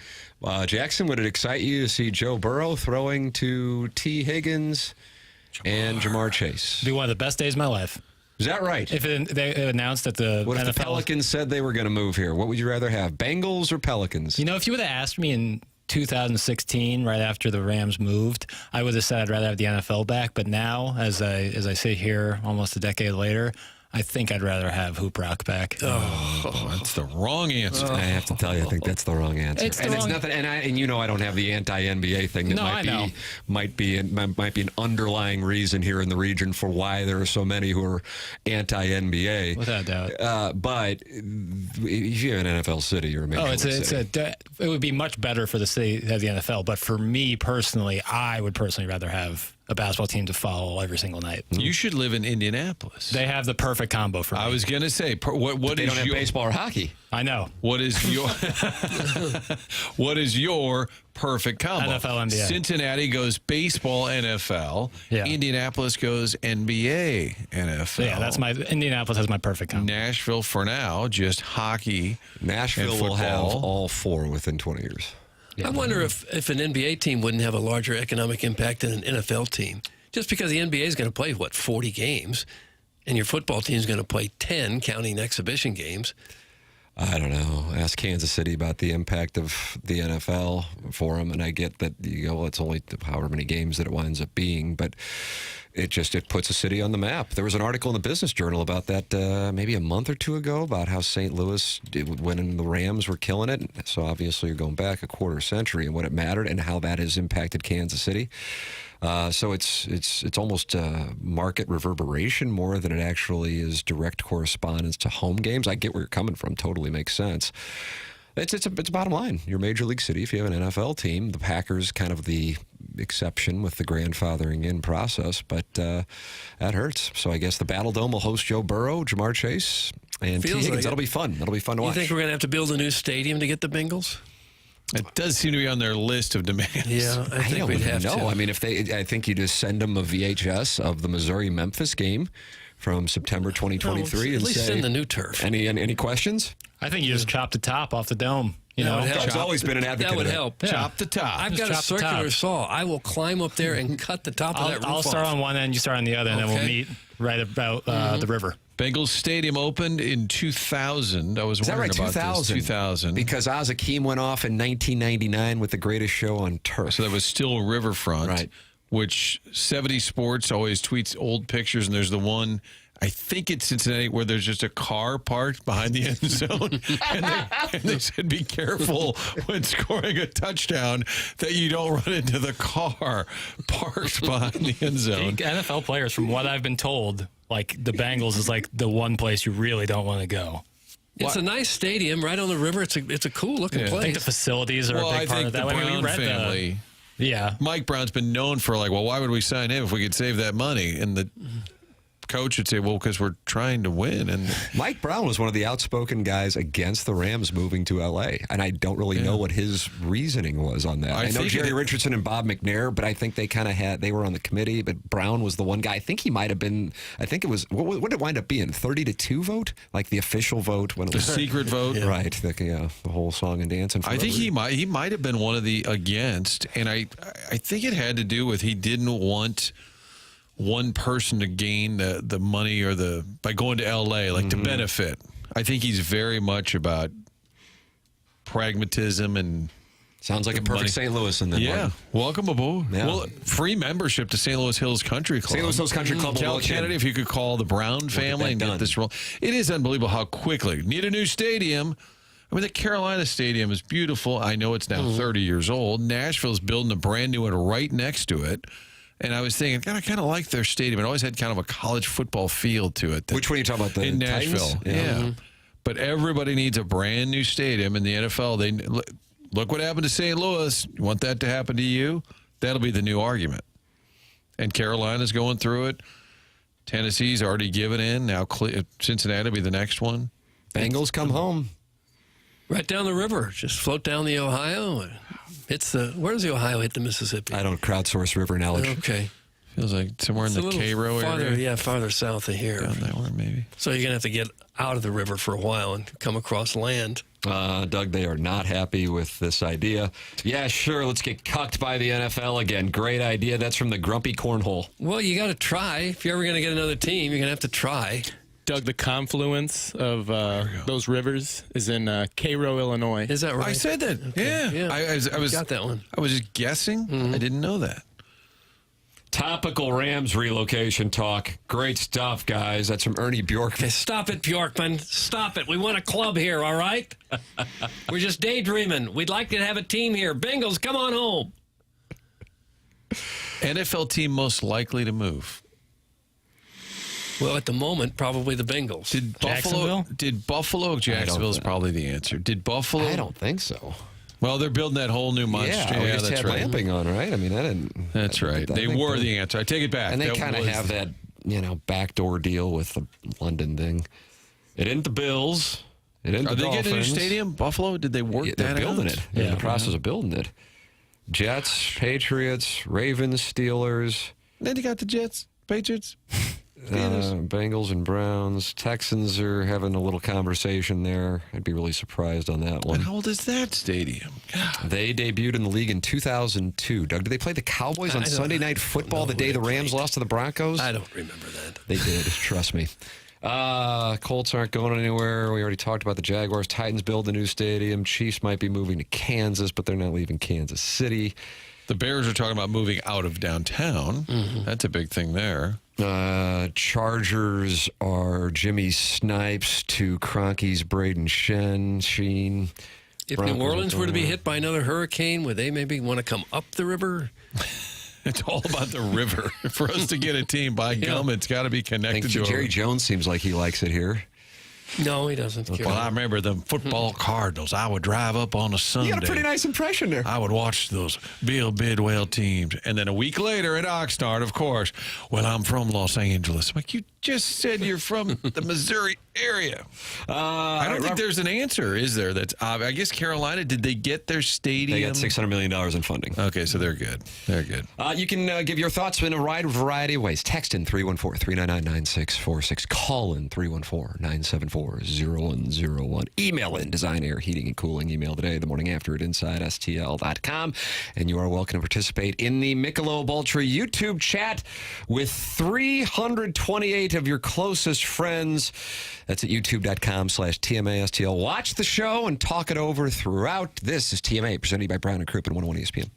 Jackson, would it excite you to see Joe Burrow throwing to T. Higgins and Jamar Chase? Be one of the best days of my life. Is that right? If they announced that the What if NFL the Pelicans said they were going to move here? What would you rather have, Bengals or Pelicans? You know, if you would have asked me in 2016, right after the Rams moved, I would have said I'd rather have the NFL back. But now, as I sit here almost a decade later, I think I'd rather have Hoop Rock back. Oh, that's the wrong answer. I have to tell you, I think that's the wrong answer. It's nothing. And you know, I don't have the anti-NBA thing. That might be an underlying reason here in the region for why there are so many who are anti-NBA. Without doubt. But if you have an NFL city, you're a major league city. It would be much better for the city to have the NFL. But for me personally, I would personally rather have a basketball team to follow every single night. You should live in Indianapolis. They have the perfect combo for me. I was going to say, what they is don't have baseball or hockey. I know. What is your perfect combo? NFL, NBA. Cincinnati goes baseball, NFL. Yeah. Indianapolis goes NBA, NFL. Yeah, Indianapolis has my perfect combo. Nashville for now, just hockey. Nashville will have all four within 20 years. Yeah. I wonder if an NBA team wouldn't have a larger economic impact than an NFL team. Just because the NBA is going to play, 40 games, and your football team is going to play 10, counting exhibition games. I don't know. Ask Kansas City about the impact of the NFL for them, and I get that it's only however many games that it winds up being, but it puts a city on the map. There was an article in the Business Journal about that maybe a month or two ago about how St. Louis, when the Rams were killing it. So obviously you're going back a quarter century and what it mattered and how that has impacted Kansas City. So it's almost market reverberation more than it actually is direct correspondence to home games. I get where you're coming from. Totally makes sense. It's a bottom line. Your major league city, if you have an NFL team, the Packers kind of the exception with the grandfathering in process, but that hurts. So I guess the Battle Dome will host Joe Burrow, Jamar Chase, and T. Higgins. That'll be fun. That'll be fun to watch. You think we're going to have to build a new stadium to get the Bengals? It does seem to be on their list of demands. Yeah, I think we'd have to. I mean, I think you just send them a VHS of the Missouri-Memphis game from September 2023 at least say, send the new turf. Any questions? I think you just chop the top off the dome. Doug's always been an advocate. That would of help. Yeah. Chop the top. I've got a circular saw. I will climb up there and cut the top of that roof I'll start on one end, you start on the other, and then we'll meet right about the river. Bengals Stadium opened in 2000. I was wondering about 2000? this. 2000. Because Oz Akeem went off in 1999 with the greatest show on turf. So that was still Riverfront. Right. Which 70 Sports always tweets old pictures, and there's the one, I think it's Cincinnati, where there's just a car parked behind the end zone. and they said, be careful when scoring a touchdown that you don't run into the car parked behind the end zone. NFL players, from what I've been told, like the Bengals is like the one place you really don't want to go. It's a nice stadium right on the river. It's a cool looking place. I think the facilities are a big part of that. The Brown family. Yeah. Mike Brown's been known for why would we sign him if we could save that money? And the coach would say, well, because we're trying to win. And Mike Brown was one of the outspoken guys against the Rams moving to L.A., and I don't really know what his reasoning was on that. I know Jerry Richardson and Bob McNair, but I think they were on the committee, but Brown was the one guy. I think he might have been, it was, what did it wind up being, 30-2 vote? Like the official vote? When it was the secret vote? Yeah. Right, the whole song and dance. And I think he might have been one of the against, and I think it had to do with he didn't want one person to gain the money or by going to L.A., to benefit. I think he's very much about pragmatism and sounds like a perfect St. Louis in there. Yeah, Martin. welcome aboard. Yeah. Well, free membership to St. Louis Hills Country Club. St. Louis Hills Country Club. Tell Kennedy if you could call the Brown family and get this role. It is unbelievable how quickly. Need a new stadium. I mean, the Carolina Stadium is beautiful. I know it's now 30 years old. Nashville's building a brand new one right next to it. And I was thinking, God, I kind of like their stadium. It always had kind of a college football feel to it. Which one are you talking about? In Nashville. Yeah. But everybody needs a brand new stadium in the NFL. Look what happened to St. Louis. You want that to happen to you? That'll be the new argument. And Carolina's going through it. Tennessee's already given in. Now Cincinnati will be the next one. Bengals come home. Right down the river. Just float down the Ohio. Where does the Ohio hit the Mississippi? I don't crowdsource river knowledge. Okay. Feels like somewhere in the Cairo area. Yeah, farther south of here. Down that way, maybe. So you're going to have to get out of the river for a while and come across land. Doug, they are not happy with this idea. Yeah, sure, let's get cucked by the NFL again. Great idea. That's from the Grumpy Cornhole. Well, you got to try. If you're ever going to get another team, you're going to have to try. Doug, the confluence of those rivers is in Cairo, Illinois. Is that right? I said that. Okay. Yeah. I was got that one. I was just guessing. I didn't know that. Topical Rams relocation talk. Great stuff, guys. That's from Ernie Bjorkman. Okay, stop it, Bjorkman. Stop it. We want a club here, all right? We're just daydreaming. We'd like to have a team here. Bengals, come on home. NFL team most likely to move. Well, at the moment, probably the Bengals. Did Buffalo? Jacksonville's probably the answer. Did Buffalo? I don't think so. Well, they're building that whole new monster. Yeah, we just that's had right. Lamping on, right? I mean, I didn't. That's right. They were the answer. I take it back. And they kind of have that, backdoor deal with the London thing. It isn't the Bills. It isn't Are the they getting a new Dolphins. stadium? Buffalo? Did they work that They're building out? it. They're in the process of building it. Jets, Patriots, Ravens, Steelers. Then you got the Jets, Patriots. Bengals and Browns. Texans are having a little conversation there. I'd be really surprised on that one. And how old is that stadium? God. They debuted in the league in 2002. Doug, did they play the Cowboys on Sunday Night Football the day the Rams lost to the Broncos? I don't remember that. They did, trust me. Colts aren't going anywhere. We already talked about the Jaguars. Titans build a new stadium. Chiefs might be moving to Kansas, but they're not leaving Kansas City. The Bears are talking about moving out of downtown. That's a big thing there. Chargers are Jimmy Snipes to Kroenke's Braden Sheen. If New Orleans were to be hit by another hurricane, would they maybe want to come up the river? It's all about the river. For us to get a team, by gum, it's got to be connected to Jerry Jones seems like he likes it here. No, he doesn't. Well, I remember the football Cardinals. I would drive up on a Sunday. You got a pretty nice impression there. I would watch those Bill Bidwell teams. And then a week later at Oxnard, of course, well, I'm from Los Angeles. I'm like, you just said you're from the Missouri area. I don't think there's an answer, is there? That's I guess Carolina, did they get their stadium? They got $600 million in funding. Okay, so they're good. They're good. You can give your thoughts in a wide variety of ways. Text in 314-399-9646. Call in 314-974-0101. Email in Design Air Heating and Cooling. Email today, the morning after at InsideSTL.com. And you are welcome to participate in the Michelob Ultra YouTube chat with 328 of your closest friends. That's at youtube.com/TMASTL. Watch the show and talk it over throughout. This is TMA, presented by Brown and Crouppen and 101 ESPN.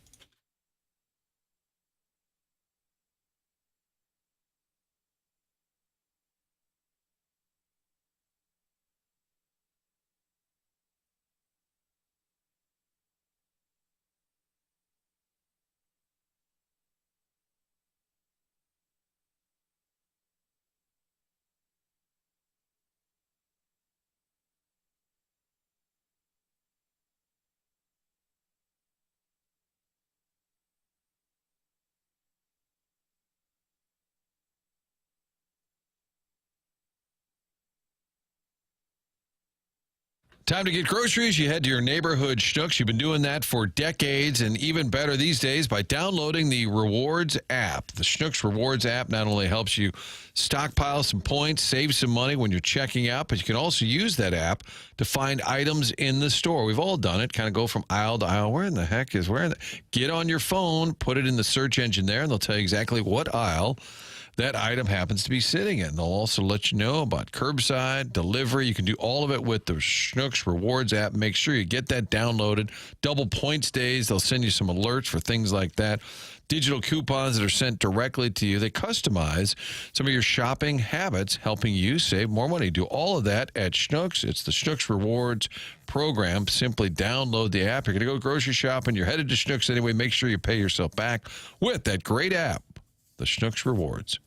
Time to get groceries. You head to your neighborhood Schnucks. You've been doing that for decades, and even better these days by downloading the Rewards app. The Schnucks Rewards app not only helps you stockpile some points, save some money when you're checking out, but you can also use that app to find items in the store. We've all done it. Kind of go from aisle to aisle. Where in the heck is where? Get on your phone, put it in the search engine there, and they'll tell you exactly what aisle that item happens to be sitting in. They'll also let you know about curbside, delivery. You can do all of it with the Schnucks Rewards app. Make sure you get that downloaded. Double points days. They'll send you some alerts for things like that. Digital coupons that are sent directly to you. They customize some of your shopping habits, helping you save more money. Do all of that at Schnucks. It's the Schnucks Rewards program. Simply download the app. You're going to go grocery shopping. You're headed to Schnucks anyway. Make sure you pay yourself back with that great app, the Schnucks Rewards.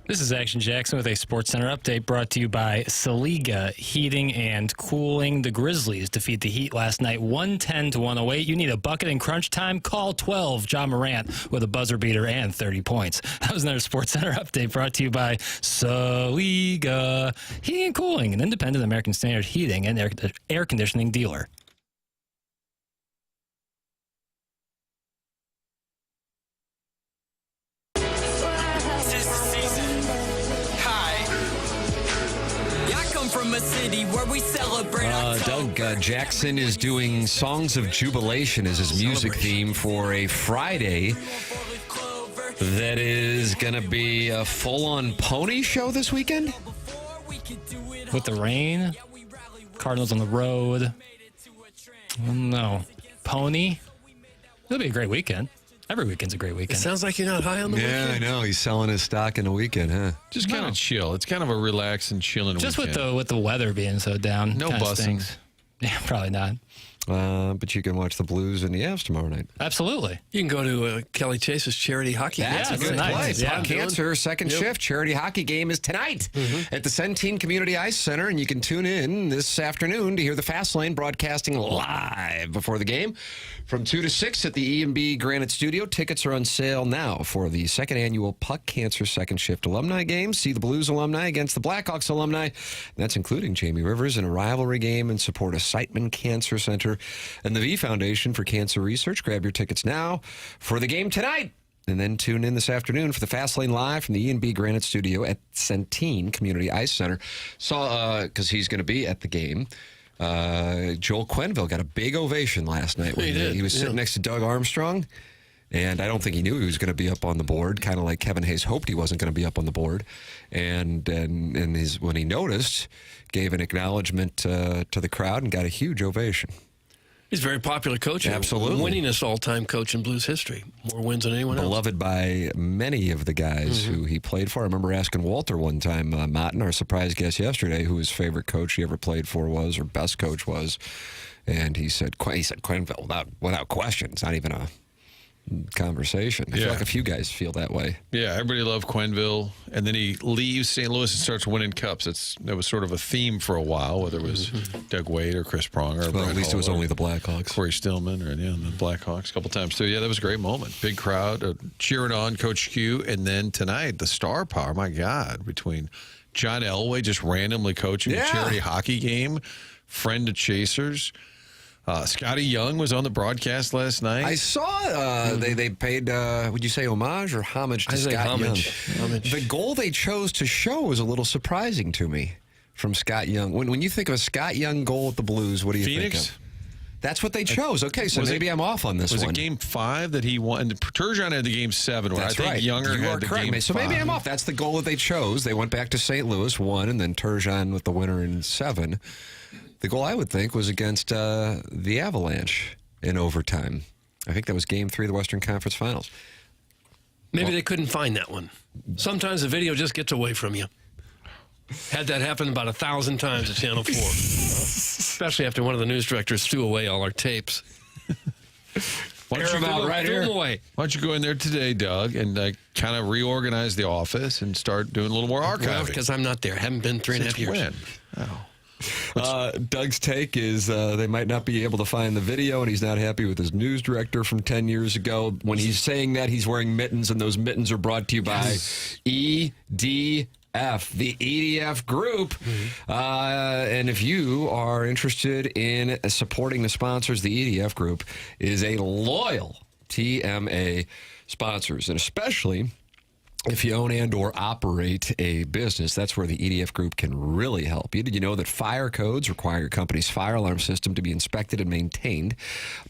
This is Action Jackson with a Sports Center update brought to you by Saliga Heating and Cooling. The Grizzlies defeat the Heat last night 110-108. You need a bucket in crunch time? Call 12. John Morant with a buzzer beater and 30 points. That was another Sports Center update brought to you by Saliga Heating and Cooling, an independent American Standard heating and air conditioning dealer. From a city where we celebrate Doug Jackson is doing Songs of Jubilation as his music theme for a Friday that is going to be a full-on pony show this weekend? With the rain, Cardinals on the road. No. Pony? It'll be a great weekend. Every weekend's a great weekend. It sounds like you're not high on the weekend. Yeah, I know. He's selling his stock in the weekend, huh? Just kind of chill. It's kind of a relaxing, chilling Just weekend. with the weather being so down. No bussing. Yeah, probably not. But you can watch the Blues and the Avs tomorrow night. Absolutely. You can go to Kelly Chase's charity hockey game. That's a good place. Yeah. Cancer second shift charity hockey game is tonight at the Centene Community Ice Center, and you can tune in this afternoon to hear the Fast Lane broadcasting live before the game from 2 to 6 at the E&B Granite Studio. Tickets are on sale now for the second annual Puck Cancer second shift alumni game. See the Blues alumni against the Blackhawks alumni. That's including Jamie Rivers in a rivalry game, and support a Siteman Cancer Center and the V Foundation for Cancer Research. Grab your tickets now for the game tonight, and then tune in this afternoon for the Fast Lane Live from the E&B Granite Studio at Centene Community Ice Center. Because he's going to be at the game. Joel Quenneville got a big ovation last night. He was sitting next to Doug Armstrong, and I don't think he knew he was going to be up on the board, kind of like Kevin Hayes hoped he wasn't going to be up on the board. And when he noticed, gave an acknowledgement to the crowd and got a huge ovation. He's a very popular coach. Absolutely. Winningest all-time coach in Blues history. More wins than anyone else. Beloved by many of the guys who he played for. I remember asking Walter one time, Martin, our surprise guest yesterday, who his favorite coach he ever played for was, or best coach was. And he said Quenneville, without question. It's not even a conversation. I feel like a few guys feel that way. Yeah, everybody loved Quenneville, and then he leaves St. Louis and starts winning cups. That was sort of a theme for a while, whether it was Doug Wade or Chris Pronger. Or at least it was only the Blackhawks. Corey Stillman, or the Blackhawks a couple times too. Yeah, that was a great moment. Big crowd cheering on Coach Q, and then tonight the star power. My God, between John Elway just randomly coaching a charity hockey game, friend of Chasers. Scotty Young was on the broadcast last night. I saw they paid, would you say homage or homage to Scott Young? The goal they chose to show was a little surprising to me from Scott Young. When you think of a Scott Young goal at the Blues, what do you think of? That's what they chose. Okay, so maybe I'm off on this one. Was it Game 5 that he won? And Turgeon had the Game 7, where I think Younger had the Game 5. So maybe I'm off. That's the goal that they chose. They went back to St. Louis, won, and then Turgeon with the winner in 7. The goal, I would think, was against the Avalanche in overtime. I think that was Game 3 of the Western Conference Finals. Maybe they couldn't find that one. Sometimes the video just gets away from you. Had that happen about 1,000 times at Channel 4. Especially after one of the news directors threw away all our tapes. Why don't you go in there today, Doug, and kind of reorganize the office and start doing a little more archiving? Well, because I'm not there. Haven't been 3.5 years. When? Oh. Doug's take is they might not be able to find the video, and he's not happy with his news director from 10 years ago. When he's saying that, he's wearing mittens, and those mittens are brought to you by EDF, the EDF Group. And if you are interested in supporting the sponsors, the EDF Group is a loyal TMA sponsors, and especially if you own and or operate a business, that's where the EDF Group can really help you. Did you know that fire codes require your company's fire alarm system to be inspected and maintained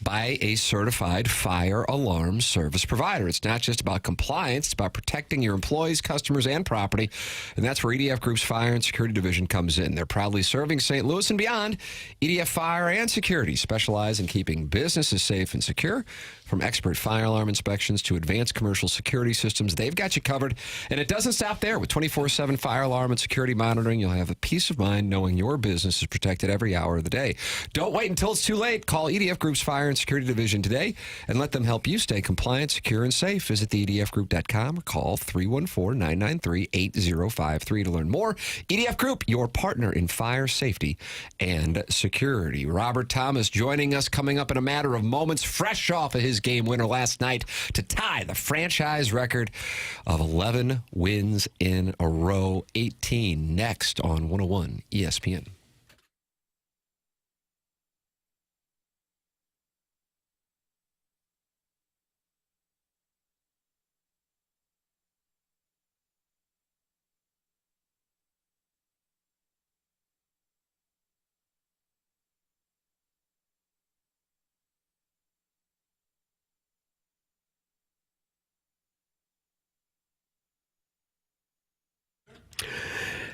by a certified fire alarm service provider? It's not just about compliance, it's about protecting your employees, customers, and property. And that's where EDF Group's Fire and Security Division comes in. They're proudly serving St. Louis and beyond. EDF Fire and Security specialize in keeping businesses safe and secure. From expert fire alarm inspections to advanced commercial security systems, they've got you covered. And it doesn't stop there. With 24/7 fire alarm and security monitoring, you'll have a peace of mind knowing your business is protected every hour of the day. Don't wait until it's too late. Call EDF Group's Fire and Security Division today and let them help you stay compliant, secure, and safe. Visit theedfgroup.com or call 314-993-8053 to learn more. EDF Group, your partner in fire safety and security. Robert Thomas joining us coming up in a matter of moments, fresh off of his game winner last night to tie the franchise record of 11 wins in a row, 18 next on 101 ESPN.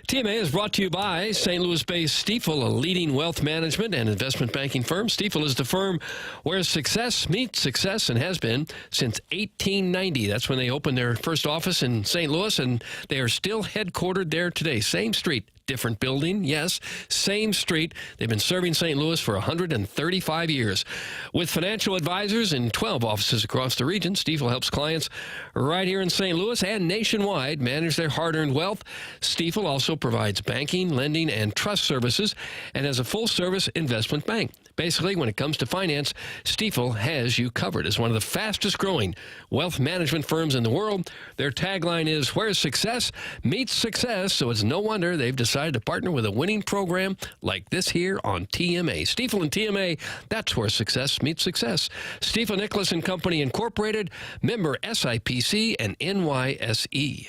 TMA is brought to you by St. Louis-based Stifel, a leading wealth management and investment banking firm. Stifel is the firm where success meets success and has been since 1890. That's when they opened their first office in St. Louis, and they are still headquartered there today. Same street, different building, yes, same street. They've been serving St. Louis for 135 years. With financial advisors in 12 offices across the region, Stifel helps clients right here in St. Louis and nationwide manage their hard-earned wealth. Stifel also provides banking, lending, and trust services and has a full-service investment bank. Basically, when it comes to finance, Stifel has you covered. As one of the fastest-growing wealth management firms in the world, their tagline is, where success meets success, so it's no wonder they've decided to partner with a winning program like this here on TMA. Stifel and TMA, that's where success meets success. Stifel Nicholas and Company Incorporated, member SIPC and NYSE.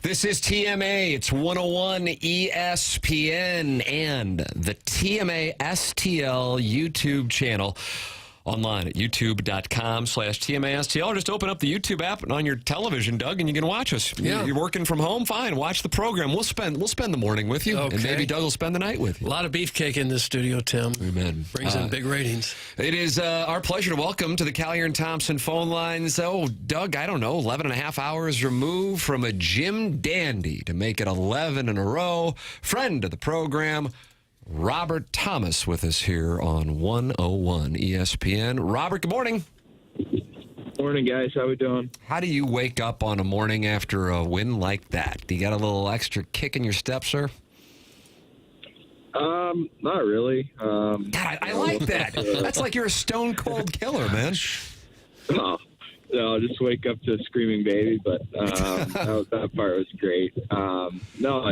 This is TMA. It's 101 ESPN and the TMA STL YouTube channel. Online at youtube.com/TMASTL, or just open up the YouTube app on your television, Doug, and you can watch us. Yeah. You're working from home? Fine. Watch the program. We'll spend the morning with you, Okay. and maybe Doug will spend the night with you. A lot of beefcake in this studio, Tim. Amen. Brings in big ratings. It is our pleasure to welcome to the Collier and Thompson phone lines. Oh, Doug, I don't know, 11 and a half hours removed from a gym dandy to make it 11 in a row. Friend of the program, Robert Thomas, with us here on 101 ESPN. Robert, good morning. Morning, guys. How we doing? How do you wake up on a morning after a win like that? Do you got a little extra kick in your step, sir? Not really. God, I like that. That's like you're a stone cold killer, man. Oh, no, just wake up to a screaming baby, but that part was great. No,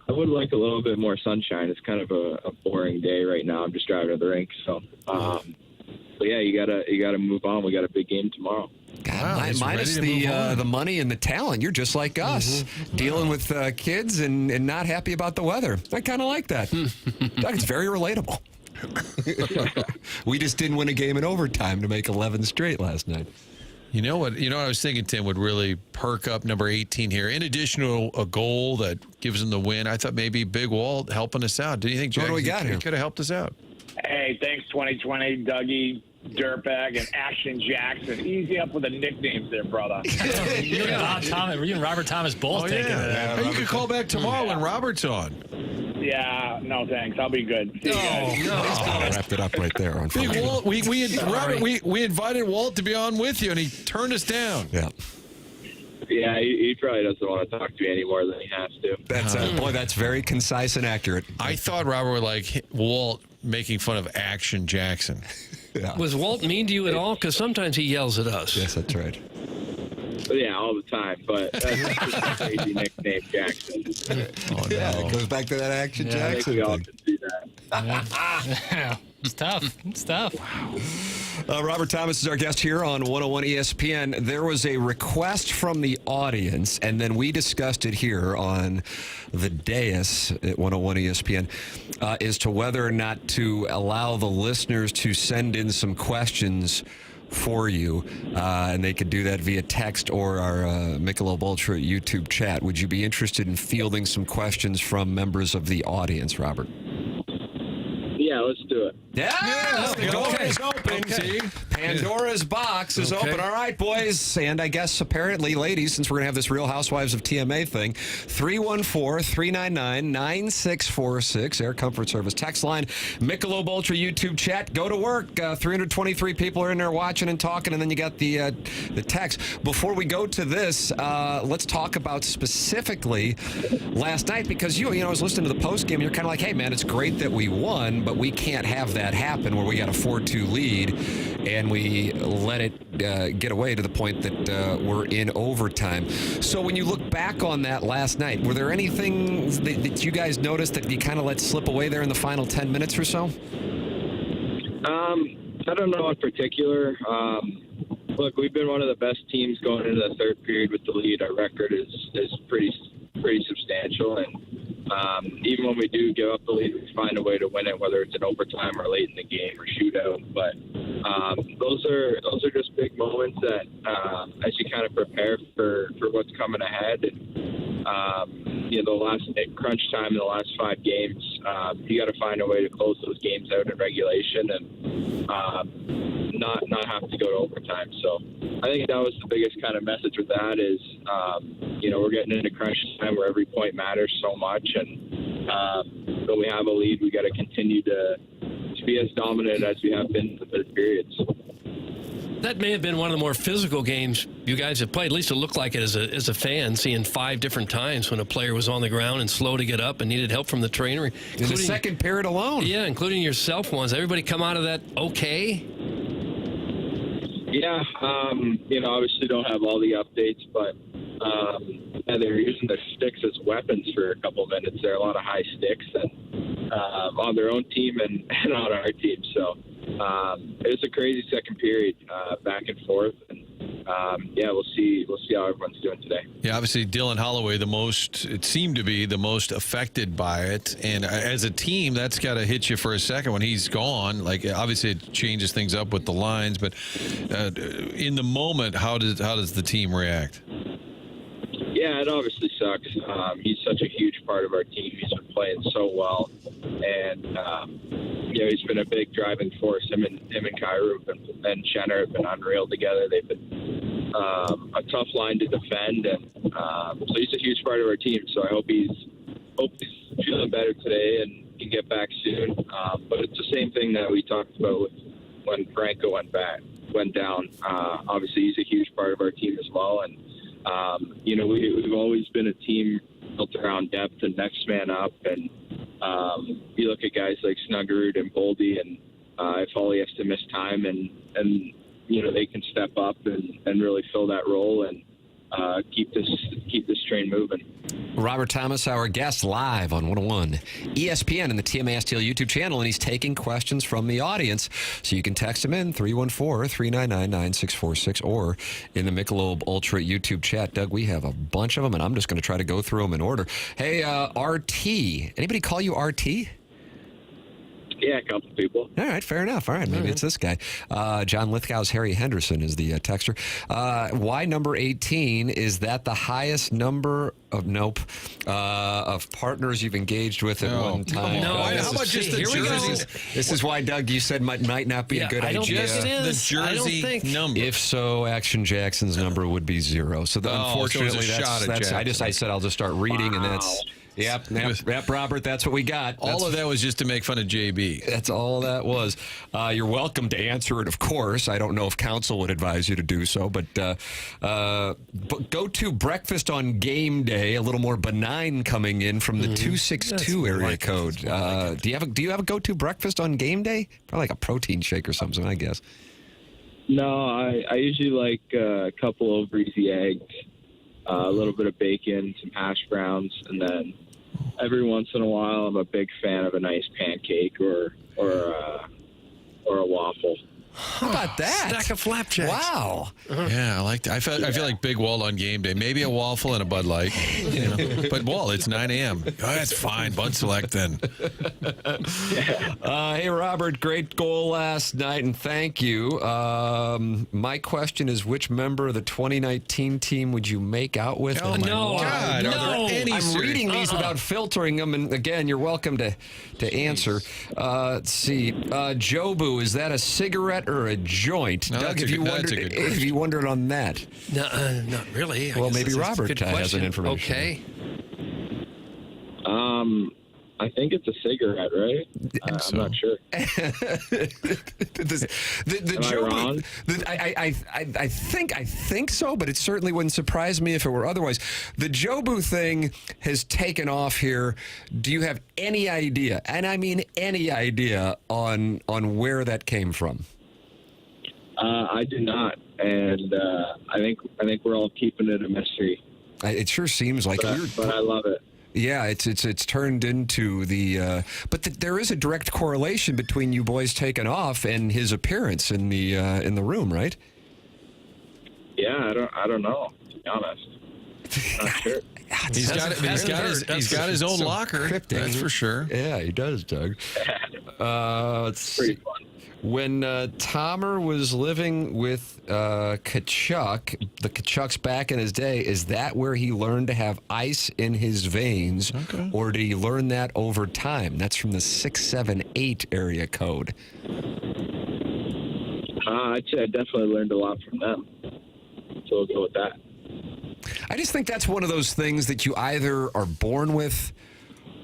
I would like a little bit more sunshine. It's kind of a boring day right now. I'm just driving to the rink, so. But yeah, you gotta move on. We got a big game tomorrow. God, minus the money and the talent, you're just like us, dealing with kids and not happy about the weather. I kind of like that. Doug, it's very relatable. We just didn't win a game in overtime to make 11 straight last night. You know what I was thinking, Tim, would really perk up number 18 here. In addition to a goal that gives them the win, I thought maybe Big Walt helping us out. Do you think, Jack, what do we got here? Could have helped us out? Hey, thanks 2020, Dougie, Dirtbag, and Action Jackson. Easy up with the nicknames there, brother. You and Robert Thomas both taking it. Hey, you could call back tomorrow when Robert's on. Yeah, no thanks. I'll be good. See you guys. Wrapped it up right there. On Big Walt, we invited Walt to be on with you, and he turned us down. Yeah. Yeah, he probably doesn't want to talk to me any more than he has to. That's boy, that's very concise and accurate. I thought Robert would like Walt making fun of Action Jackson. Yeah. Was Walt mean to you at all? Because sometimes he yells at us. Yes, that's right. Yeah, all the time, but that's just a crazy nickname, Jackson. Oh, no. Yeah, it goes back to that Action Jackson we all thing. can see that. It's tough. It's tough. Robert Thomas is our guest here on 101 ESPN. There was a request from the audience, and then we discussed it here on the dais at 101 ESPN as to whether or not to allow the listeners to send in some questions for you, and they could do that via text or our Michelob Ultra YouTube chat. Would you be interested in fielding some questions from members of the audience, Robert? Yeah, let's do it. Yeah, the door is open. Okay. Pandora's box is open. All right, boys, and I guess apparently, ladies, since we're going to have this Real Housewives of TMA thing, 314-399-9646, Air Comfort Service text line, Michelob Ultra YouTube chat. Go to work. 323 people are in there watching and talking, and then you got the text. Before we go to this, let's talk about specifically last night, because you know, I was listening to the post game. You're kind of like, hey, man, it's great that we won, but we can't have that happen where we got a 4-2 lead and we let it get away to the point that we're in overtime. So when you look back on that last night, were there anything that you guys noticed that you kind of let slip away there in the final 10 minutes or so? I don't know in particular. Look, we've been one of the best teams going into the third period with the lead. Our record is pretty substantial, and even when we do give up the lead, we find a way to win it, whether it's in overtime or late in the game or shootout. But those are just big moments that as you kind of prepare for what's coming ahead. And, the last crunch time in the last 5 games, you got to find a way to close those games out in regulation and not have to go to overtime. So I think that was the biggest kind of message with that is, we're getting into crunch time where every point matters so much. And when we have a lead, we got to continue to be as dominant as we have been in the third periods. That may have been one of the more physical games you guys have played. At least it looked like it as a fan, seeing 5 different times when a player was on the ground and slow to get up and needed help from the trainer. In the second period alone. Yeah, including yourself once. Everybody come out of that okay? Yeah, obviously don't have all the updates, but they're using their sticks as weapons for a couple of minutes. There are a lot of high sticks and on their own team and on our team. So it was a crazy second period, back and forth. And yeah, we'll see how everyone's doing today. Yeah, obviously Dylan Holloway, it seemed to be the most affected by it. And as a team, that's got to hit you for a second when he's gone. Like, obviously it changes things up with the lines, but in the moment, how does the team react? Yeah, it obviously sucks. He's such a huge part of our team. He's been playing so well, and he's been a big driving force. Him and Kyrou and Schenn have been unreal together. They've been a tough line to defend, and so he's a huge part of our team. So I hope he's feeling better today and can get back soon. But it's the same thing that we talked about with when Franco went down. Obviously, he's a huge part of our team as well, and we've always been a team built around depth and next man up. And you look at guys like Snuggerud and Boldy, and if Ollie has to miss time, and they can step up and really fill that role and keep this train moving. Robert Thomas, our guest, live on 101 ESPN and the TMA STL YouTube channel, and he's taking questions from the audience. So you can text him in 314-399-9646 or in the Michelob Ultra YouTube chat. Doug, we have a bunch of them, and I'm just going to try to go through them in order. Hey, RT. Anybody call you RT? Yeah, a couple people. All right, fair enough. All right, maybe it's this guy. John Lithgow's Harry Henderson is the texter. Why number 18? Is that the highest number of partners you've engaged with at one time? No, how about just the jersey? This is why, Doug, you said might not be a good idea. The jersey number. If so, Action Jackson's number would be 0. So unfortunately, I said I'll just start reading, and that's... Yep, Robert, that's what we got. All of that was just to make fun of JB. That's all that was. You're welcome to answer it, of course. I don't know if counsel would advise you to do so, but go to breakfast on game day, a little more benign coming in from the 262 area code. Do you have a go-to breakfast on game day? Probably like a protein shake or something, I guess. No, I usually like a couple over easy eggs. A little bit of bacon, some hash browns, and then every once in a while, I'm a big fan of a nice pancake or a waffle. How about that? Stack of flapjacks. Wow. Yeah, I like that. I feel like Big Walt on game day. Maybe a waffle and a Bud Light. But Walt, it's 9 a.m. Oh, that's fine. Bud Select then. Hey, Robert, great goal last night, and thank you. My question is, which member of the 2019 team would you make out with? Oh, my God. No. Are there any I'm reading these without filtering them, and again, you're welcome to answer. Let's see. Jobu, is that a cigarette or a joint? No, Doug, have you wondered on that? No, not really. Well, maybe Robert has some information. Okay. I think it's a cigarette, right? I'm not sure. Am I wrong? I think so, but it certainly wouldn't surprise me if it were otherwise. The Jobu thing has taken off here. Do you have any idea, and I mean any idea, on where that came from? I do not, and I think we're all keeping it a mystery. It sure seems like it. But I love it. Yeah, it's turned into the. But there is a direct correlation between you boys taking off and his appearance in the room, right? Yeah, I don't know, to be honest. I'm not sure. He's got his own locker. Cryptic. That's for sure. Yeah, he does, Doug. Let's see. When Tomer was living with Tkachuk, the Tkachuks back in his day, is that where he learned to have ice in his veins, or did he learn that over time? That's from the 678 area code. I'd say I definitely learned a lot from them. So we'll go with that. I just think that's one of those things that you either are born with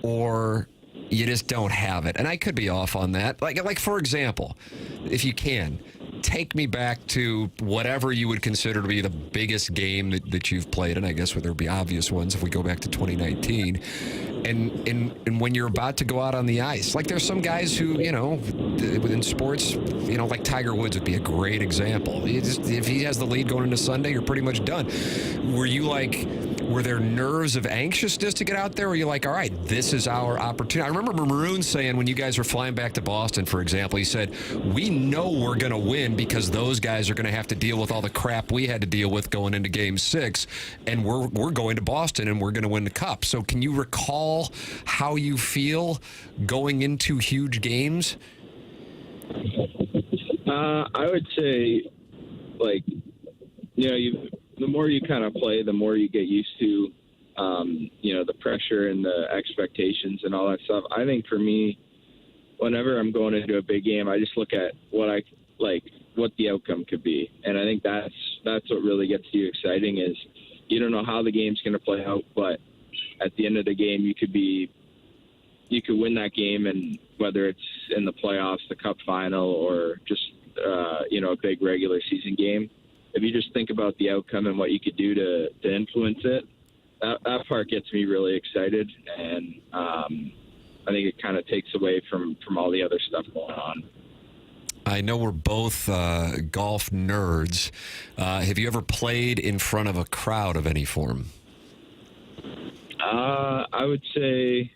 or you just don't have it. And I could be off on that. Like for example, if you can, take me back to whatever you would consider to be the biggest game that you've played. And I guess there would be obvious ones if we go back to 2019. And when you're about to go out on the ice, like there's some guys who, within sports, like Tiger Woods would be a great example. If he has the lead going into Sunday, you're pretty much done. Were you like were there nerves of anxiousness to get out there? Or were you like, all right, this is our opportunity? I remember Maroon saying when you guys were flying back to Boston, for example, he said, we know we're going to win because those guys are going to have to deal with all the crap we had to deal with going into Game 6, and we're going to Boston and we're going to win the Cup. So can you recall how you feel going into huge games? I would say, like, the more you kind of play, the more you get used to, the pressure and the expectations and all that stuff. I think for me, whenever I'm going into a big game, I just look at what the outcome could be. And I think that's what really gets you exciting is you don't know how the game's going to play out, but at the end of the game, you could win that game, and whether it's in the playoffs, the Cup final, or just, a big regular season game, if you just think about the outcome and what you could do to influence it, that part gets me really excited. And I think it kind of takes away from all the other stuff going on. I know we're both golf nerds. Have you ever played in front of a crowd of any form? I would say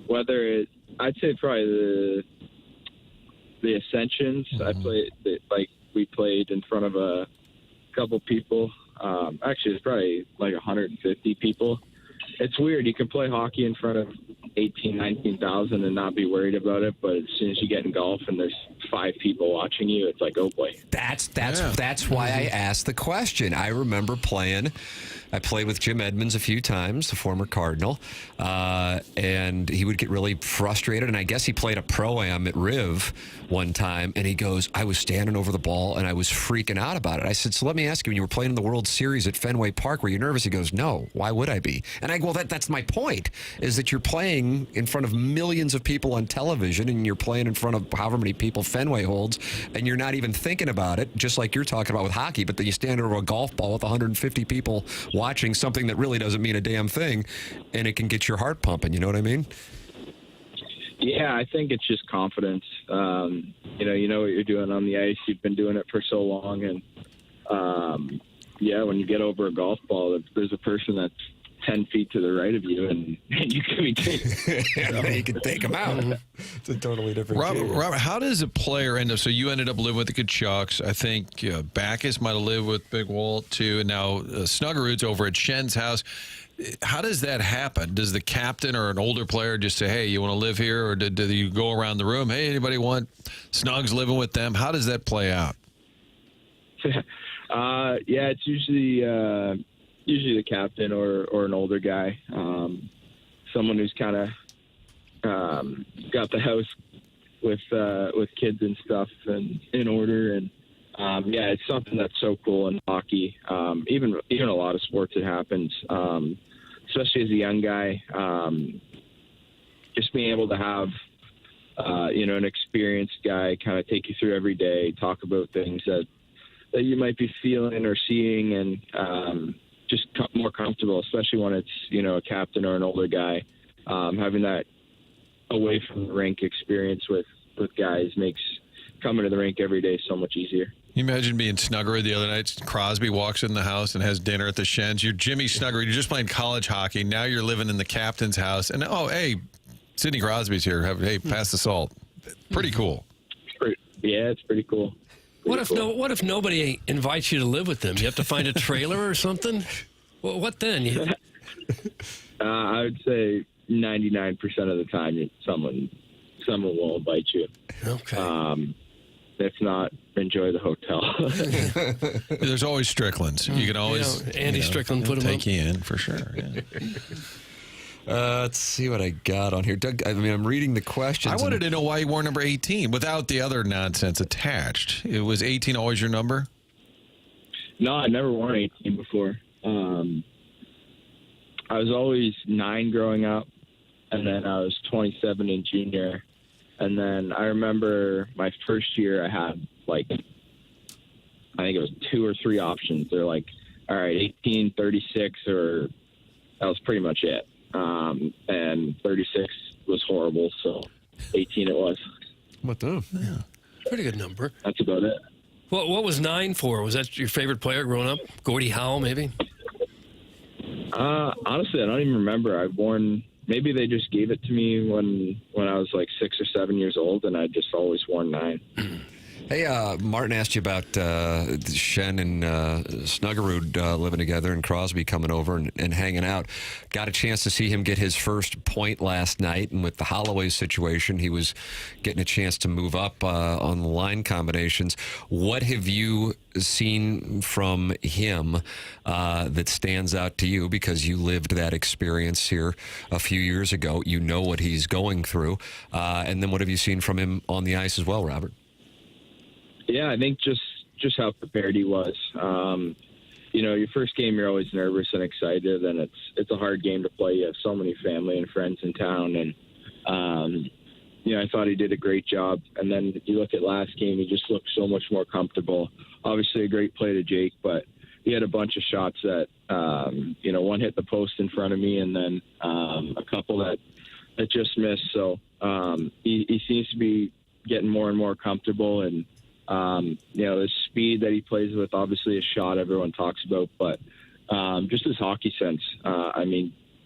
I'd say probably the Ascensions. We played in front of a couple people. Actually, it's probably like 150 people. It's weird. You can play hockey in front of 18,000, 19,000 and not be worried about it, but as soon as you get in golf and there's 5 people watching you, it's like, oh boy. That's why I asked the question. I remember I played with Jim Edmonds a few times, the former Cardinal, and he would get really frustrated, and I guess he played a Pro-Am at Riv one time, and he goes, I was standing over the ball, and I was freaking out about it. I said, so let me ask you, when you were playing in the World Series at Fenway Park, were you nervous? He goes, no, why would I be? And I go, well, that's my point, is that you're playing in front of millions of people on television, and you're playing in front of however many people Fenway holds, and you're not even thinking about it, just like you're talking about with hockey, but then you stand over a golf ball with 150 people watching something that really doesn't mean a damn thing, and it can get your heart pumping. You know what I mean? Yeah, I think it's just confidence. You know what you're doing on the ice. You've been doing it for so long, and when you get over a golf ball, there's a person that's 10 feet to the right of you, and you can be you can take them out. It's a totally different game. Robert, how does a player end up? So you ended up living with the Kachucks. I think Backus might have lived with Big Walt too, and now Snuggerud's over at Schenn's house. How does that happen? Does the captain or an older player just say, hey, you want to live here? Or do you go around the room, hey, anybody want Snugs living with them? How does that play out? It's usually the captain or an older guy, someone who's kind of got the house with kids and stuff and in order. And it's something that's so cool in hockey. Even a lot of sports, it happens, especially as a young guy. Just being able to have an experienced guy kind of take you through every day, talk about things that you might be feeling or seeing, and just more comfortable, especially when it's, a captain or an older guy. Having that away from the rink experience with guys makes coming to the rink every day so much easier. You imagine being Snuggerud the other night. Crosby walks in the house and has dinner at the Schenn's. You're Jimmy Snuggerud. You're just playing college hockey. Now you're living in the captain's house. And, oh, hey, Sidney Crosby's here. Hey, pass the salt. Pretty cool. It's pretty cool. What if nobody invites you to live with them? You have to find a trailer or something? Well, what then? I would say 99% of the time someone will invite you. Okay. If not, enjoy the hotel. There's always Strickland's. You can always Andy Strickland put him take you in for sure. Yeah. Let's see what I got on here. Doug, I'm reading the questions. I wanted to know why you wore number 18 without the other nonsense attached. It was 18 always your number? No, I never worn 18 before. I was always 9 growing up, and then I was 27 in junior. And then I remember my first year I had, I think it was 2 or 3 options. They're like, all right, 18, 36, or that was pretty much it. And 36 was horrible, so 18 it was. What the? Yeah, pretty good number. That's about it. What was 9 for? Was that your favorite player growing up? Gordie Howe, maybe? Honestly, I don't even remember. I've worn. Maybe they just gave it to me when I was like 6 or 7 years old, and I just always worn 9. Hey, Martin asked you about Schenn and Snuggerud living together and Crosby coming over and hanging out. Got a chance to see him get his first point last night, and with the Holloway situation, he was getting a chance to move up on the line combinations. What have you seen from him that stands out to you, because you lived that experience here a few years ago? You know what he's going through. And then what have you seen from him on the ice as well, Robert? Yeah, I think just how prepared he was. Your first game, you're always nervous and excited, and it's a hard game to play. You have so many family and friends in town, and I thought he did a great job. And then you look at last game, he just looked so much more comfortable. Obviously, a great play to Jake, but he had a bunch of shots that one hit the post in front of me, and then a couple that just missed. So he seems to be getting more and more comfortable, and the speed that he plays with, obviously a shot everyone talks about, but just his hockey sense.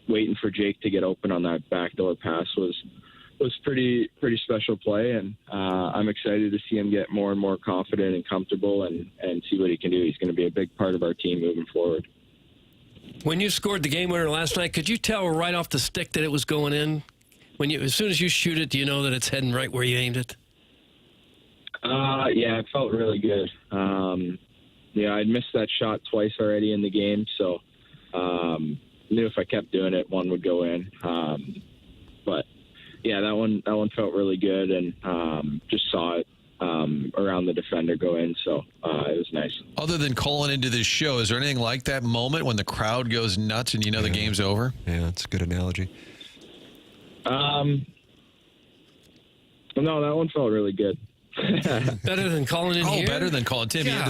Waiting for Jake to get open on that backdoor pass was pretty special play, and I'm excited to see him get more and more confident and comfortable and see what he can do. He's going to be a big part of our team moving forward. When you scored the game winner last night, could you tell right off the stick that it was going in? As soon as you shoot it, do you know that it's heading right where you aimed it? Yeah, it felt really good. I'd missed that shot twice already in the game, so knew if I kept doing it, one would go in. But yeah, that one felt really good, and just saw it around the defender go in, so it was nice. Other than calling into this show, is there anything like that moment when the crowd goes nuts and the game's over? Yeah, it's a good analogy. No, that one felt really good. Better than calling in here? Better than calling Tim. He had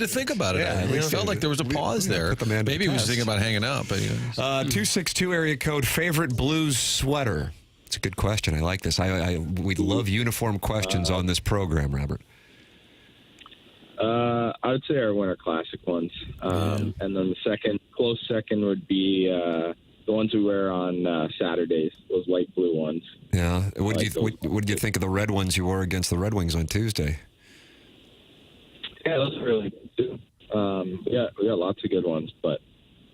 to think about it. Yeah, It felt like there was a pause there. Maybe he was thinking about hanging up. But 262 area code, favorite Blues sweater? It's a good question. I like this. We love uniform questions on this program, Robert. I would say our Winter Classic ones. And then the close second would be the ones we wear on Saturdays, those light blue ones. Yeah. What did you think of the red ones you wore against the Red Wings on Tuesday? Yeah, those are really good too. We got lots of good ones, but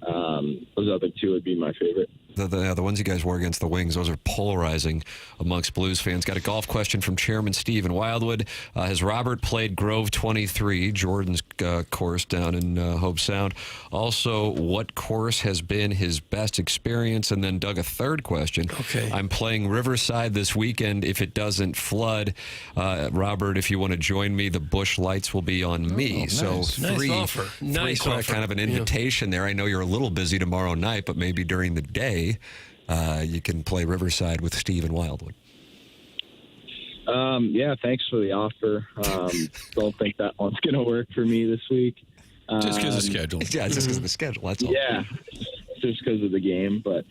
those other two would be my favorite. The ones you guys wore against the Wings, those are polarizing amongst Blues fans. Got a golf question from Chairman Steve in Wildwood. Has Robert played Grove 23, Jordan's course down in Hope Sound? Also, what course has been his best experience? And then Doug, a third question. Okay. I'm playing Riverside this weekend. If it doesn't flood, Robert, if you want to join me, the Busch Lights will be on me. Nice. So Nice offer. Nice offer. Kind of an invitation there. I know you're a little busy tomorrow night, but maybe during the day, you can play Riverside with Steve in Wildwood. Yeah, thanks for the offer. Don't think that one's going to work for me this week. Just because of the schedule. Yeah, just because of the schedule, that's all. Yeah, just because of the game, but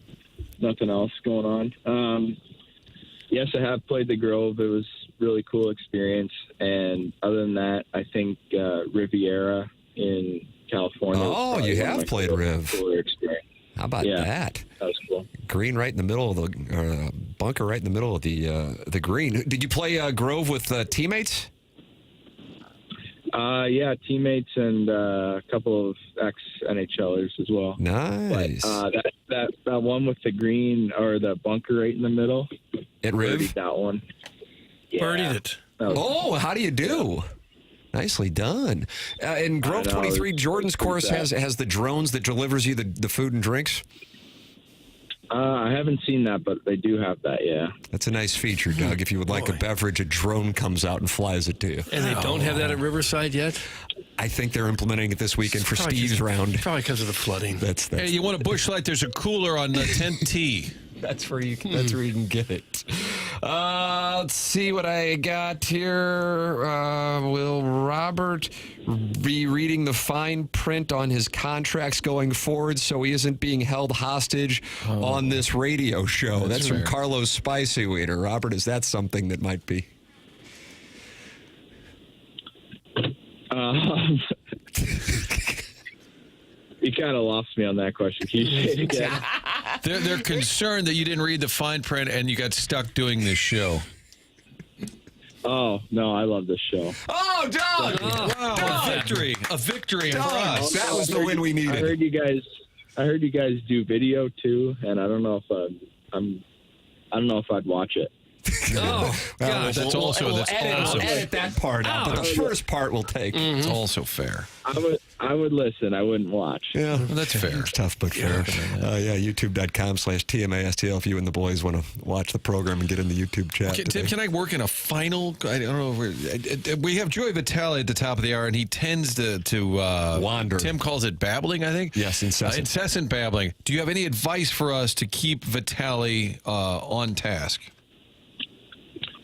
nothing else going on. Yes, I have played the Grove. It was a really cool experience. And other than that, I think Riviera in California. Oh, you have played Riv. Cooler experience. How about that? That was cool. Green right in the middle of the bunker, right in the middle of the green. Did you play Grove with teammates? Yeah, teammates and a couple of ex-NHLers as well. Nice. But, that one with the green or the bunker right in the middle. At Riv? Birdied that one. Yeah. Birdied it. How do you do? Yeah. Nicely done. In Grove 23, Jordan's course has the drones that delivers you the food and drinks? I haven't seen that, but they do have that, yeah. That's a nice feature, Doug. If you would like a beverage, a drone comes out and flies it to you. And they don't have that at Riverside yet? I think they're implementing it this weekend for Steve's round. Probably because of the flooding. Hey, you want a Busch Light? There's a cooler on the 10th tee. That's where you can get it. Let's see what I got here. Will Robert be reading the fine print on his contracts going forward so he isn't being held hostage on this radio show? That's from Carlos Spicy Weeder. Robert, is that something that might be? You kind of lost me on that question. Can you say it again? They're concerned that you didn't read the fine print and you got stuck doing this show. Oh, no, I love this show. Oh, Doug! Wow, a victory for us. That was the win we needed. I heard you guys do video too, and I don't know if I don't know if I'd watch it. Oh, gosh. We'll edit that part out, but the first part we'll take. It's also fair. I would listen. I wouldn't watch. Yeah, well, that's fair. It's tough, but fair. YouTube.com/TMASTL if you and the boys want to watch the program and get in the YouTube chat. Tim, can I work in a final? I don't know. We have Joey Vitale at the top of the hour, and he tends to wander. Tim calls it babbling, I think. Yes, incessant babbling. Do you have any advice for us to keep Vitale on task?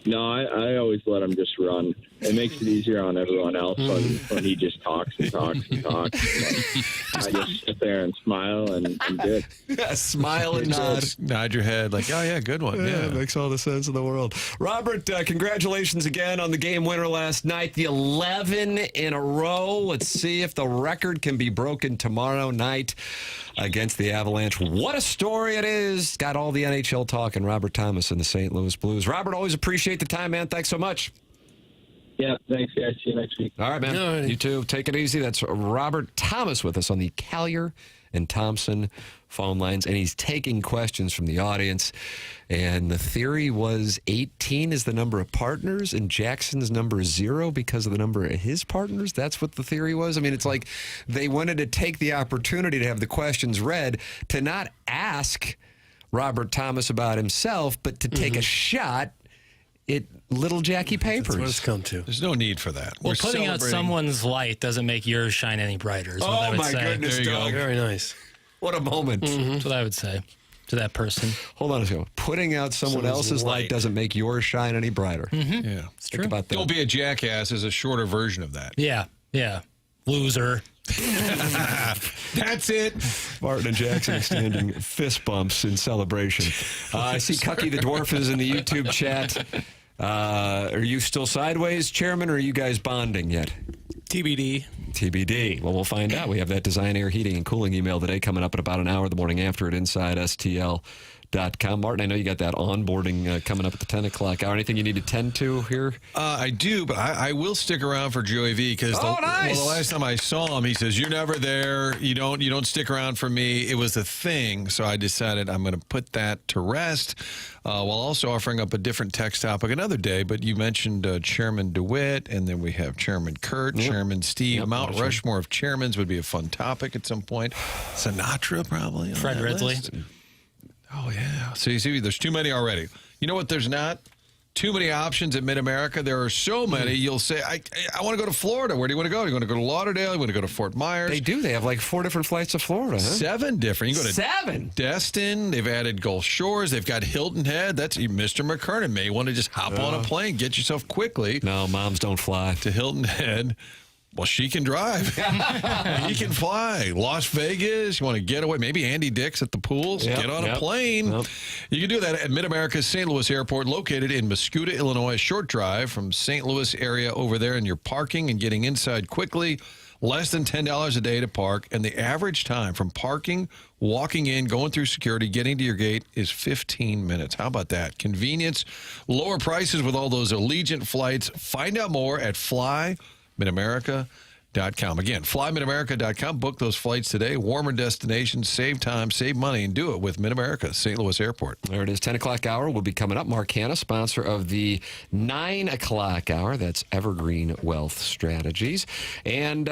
No, I always let him just run. It makes it easier on everyone else when he just talks and talks and talks. I just sit there and smile and I'm good. Yeah, smile and nod your head like, oh, yeah, good one. Yeah, it makes all the sense in the world. Robert, congratulations again on the game winner last night, the 11 in a row. Let's see if the record can be broken tomorrow night against the Avalanche. What a story it is. Got all the NHL talk and Robert Thomas and the St. Louis Blues. Robert, always appreciate the time, man. Thanks so much. Yeah, thanks, guys. See you next week. All right, man. All right. You too. Take it easy. That's Robert Thomas with us on the Callier and Thompson phone lines, and he's taking questions from the audience. And the theory was 18 is the number of partners, and Jackson's number is 0 because of the number of his partners. That's what the theory was. I mean, it's like they wanted to take the opportunity to have the questions read to not ask Robert Thomas about himself, but to take a shot at little Jackie Papers. That's what it's come to. There's no need for that. Well, putting out someone's light doesn't make yours shine any brighter. Is what I would say. Goodness, there you go. Very nice. What a moment. That's what I would say to that person. Hold on a second. Putting out someone else's light doesn't make yours shine any brighter. Yeah, it's true. About that. Don't be a jackass is a shorter version of that. Yeah. Loser. That's it. Martin and Jackson extending fist bumps in celebration. I see Cucky the Dwarf is in the YouTube chat. Are you still sideways, Chairman, or are you guys bonding yet? TBD. Well, we'll find out. We have that Design Air Heating and Cooling email today coming up in about an hour the morning after at InsideSTL.com. Martin, I know you got that onboarding coming up at the 10 o'clock hour. Anything you need to tend to here? I do, but I will stick around for Joey V because the last time I saw him, he says, "You're never there. You don't stick around for me." It was a thing, so I decided I'm going to put that to rest while also offering up a different text topic another day. But you mentioned Chairman DeWitt, and then we have Chairman Kurt, Chairman Steve. Mount Rushmore of chairmans would be a fun topic at some point. Sinatra, probably. Fred Ridley. Oh, yeah. So you see, there's too many already. You know what? There's not too many options at Mid-America. There are so many. You'll say, I want to go to Florida. Where do you want to go? You want to go to Lauderdale? You want to go to Fort Myers? They do. They have like 4 different flights to Florida. Huh? 7 different. You go to 7? Destin. They've added Gulf Shores. They've got Hilton Head. That's Mr. McKernan may want to just hop on a plane, get yourself quickly. No, moms don't fly. To Hilton Head. Well, she can drive. He can fly. Las Vegas, you want to get away. Maybe Andy Dick's at the pools. Get on a plane. You can do that at Mid-America's St. Louis Airport, located in Mascoutah, Illinois. A short drive from St. Louis area over there, and you're parking and getting inside quickly. Less than $10 a day to park, and the average time from parking, walking in, going through security, getting to your gate is 15 minutes. How about that? Convenience, lower prices with all those Allegiant flights. Find out more at FlyMidAmerica.com. Again, FlyMidAmerica.com. Book those flights today. Warmer destinations, save time, save money, and do it with Mid-America, St. Louis Airport. There it is. 10 o'clock hour will be coming up. Mark Hanna, sponsor of the 9 o'clock hour. That's Evergreen Wealth Strategies. And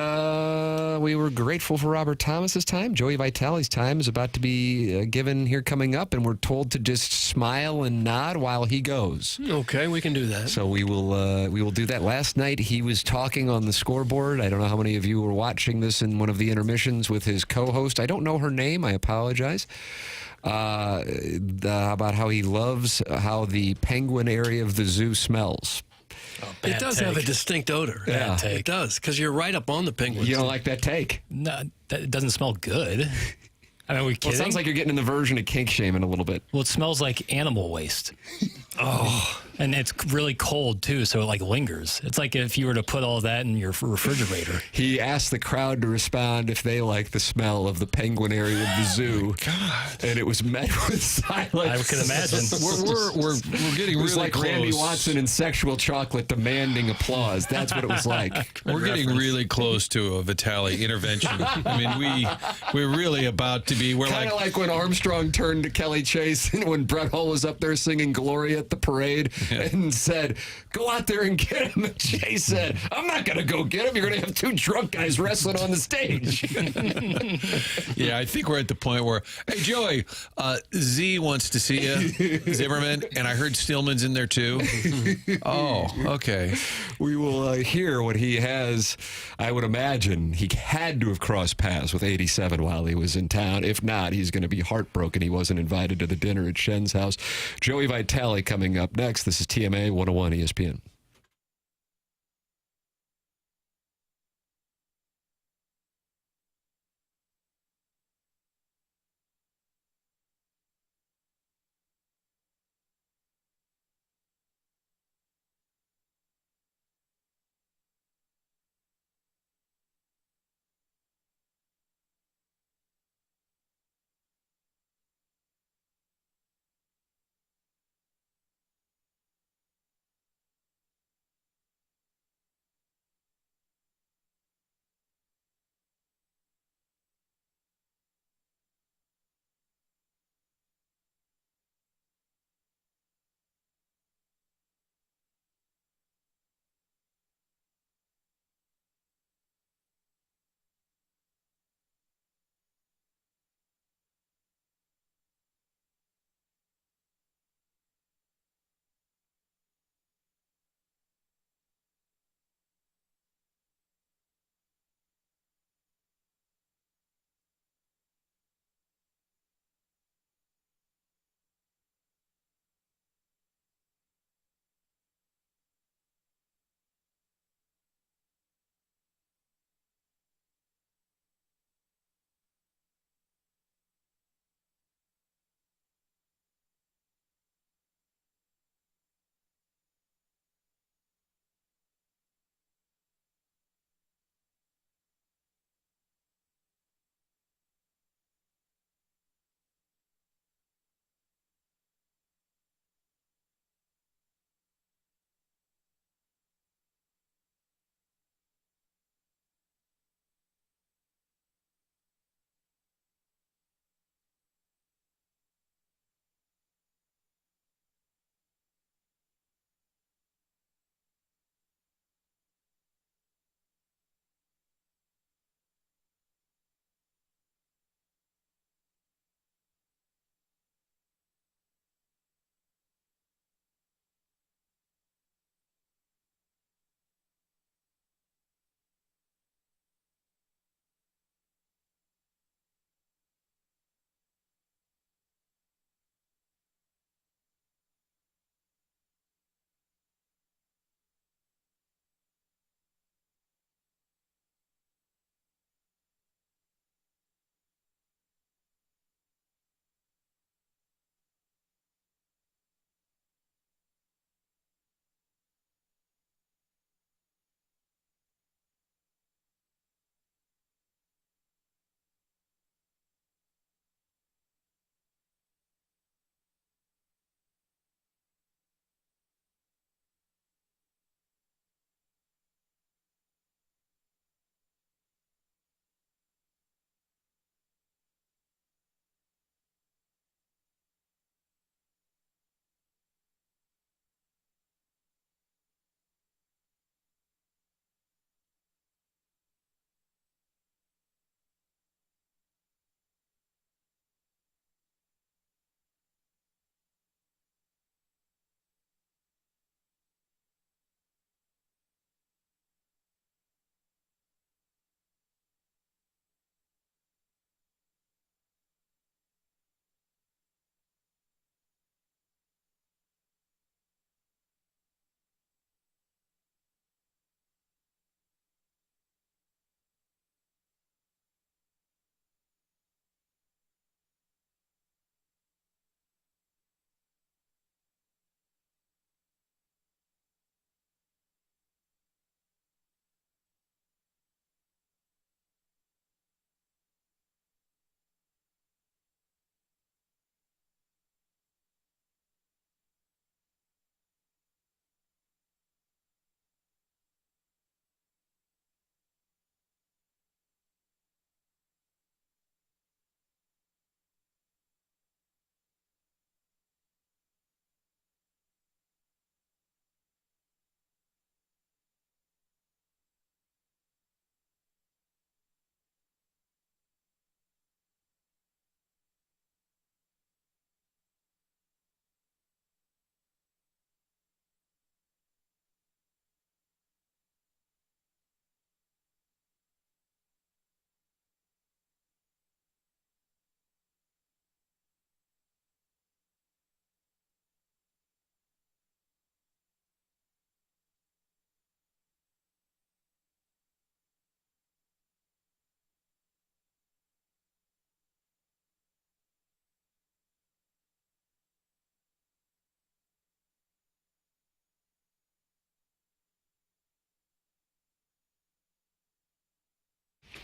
we were grateful for Robert Thomas's time. Joey Vitale's time is about to be given here coming up, and we're told to just smile and nod while he goes. Okay, we can do that. So we will do that. Last night he was talking on the scoreboard. I don't know how many of you were watching this in one of the intermissions with his co-host. I don't know her name. I apologize. About how he loves how the penguin area of the zoo smells. It does have a distinct odor. Yeah. It does, because you're right up on the penguins. You don't like that take? No, it doesn't smell good. I mean, are we kidding? Well, it sounds like you're getting in the version of kink shaming a little bit. Well, it smells like animal waste. Oh. And it's really cold, too, so it, like, lingers. It's like if you were to put all that in your refrigerator. He asked the crowd to respond if they like the smell of the penguin area of the zoo. God. And it was met with silence. I can imagine. We're getting It was really like close. Randy Watson in Sexual Chocolate demanding applause. That's what it was like. We're getting really close to a Vitale intervention. I mean, we're really about to be. We're Kind of like when Armstrong turned to Kelly Chase and when Brett Hull was up there singing Gloria at the parade and said, "Go out there and get him." And Chase said, "I'm not going to go get him. You're going to have two drunk guys wrestling on the stage." Yeah, I think we're at the point where, hey, Joey, Z wants to see you, Zimmerman, and I heard Stillman's in there too. Oh, okay. We will hear what he has. I would imagine he had to have crossed paths with 87 while he was in town. If not, he's going to be heartbroken he wasn't invited to the dinner at Schenn's house. Joey Vitale coming up next. This is TMA 101 ESPN.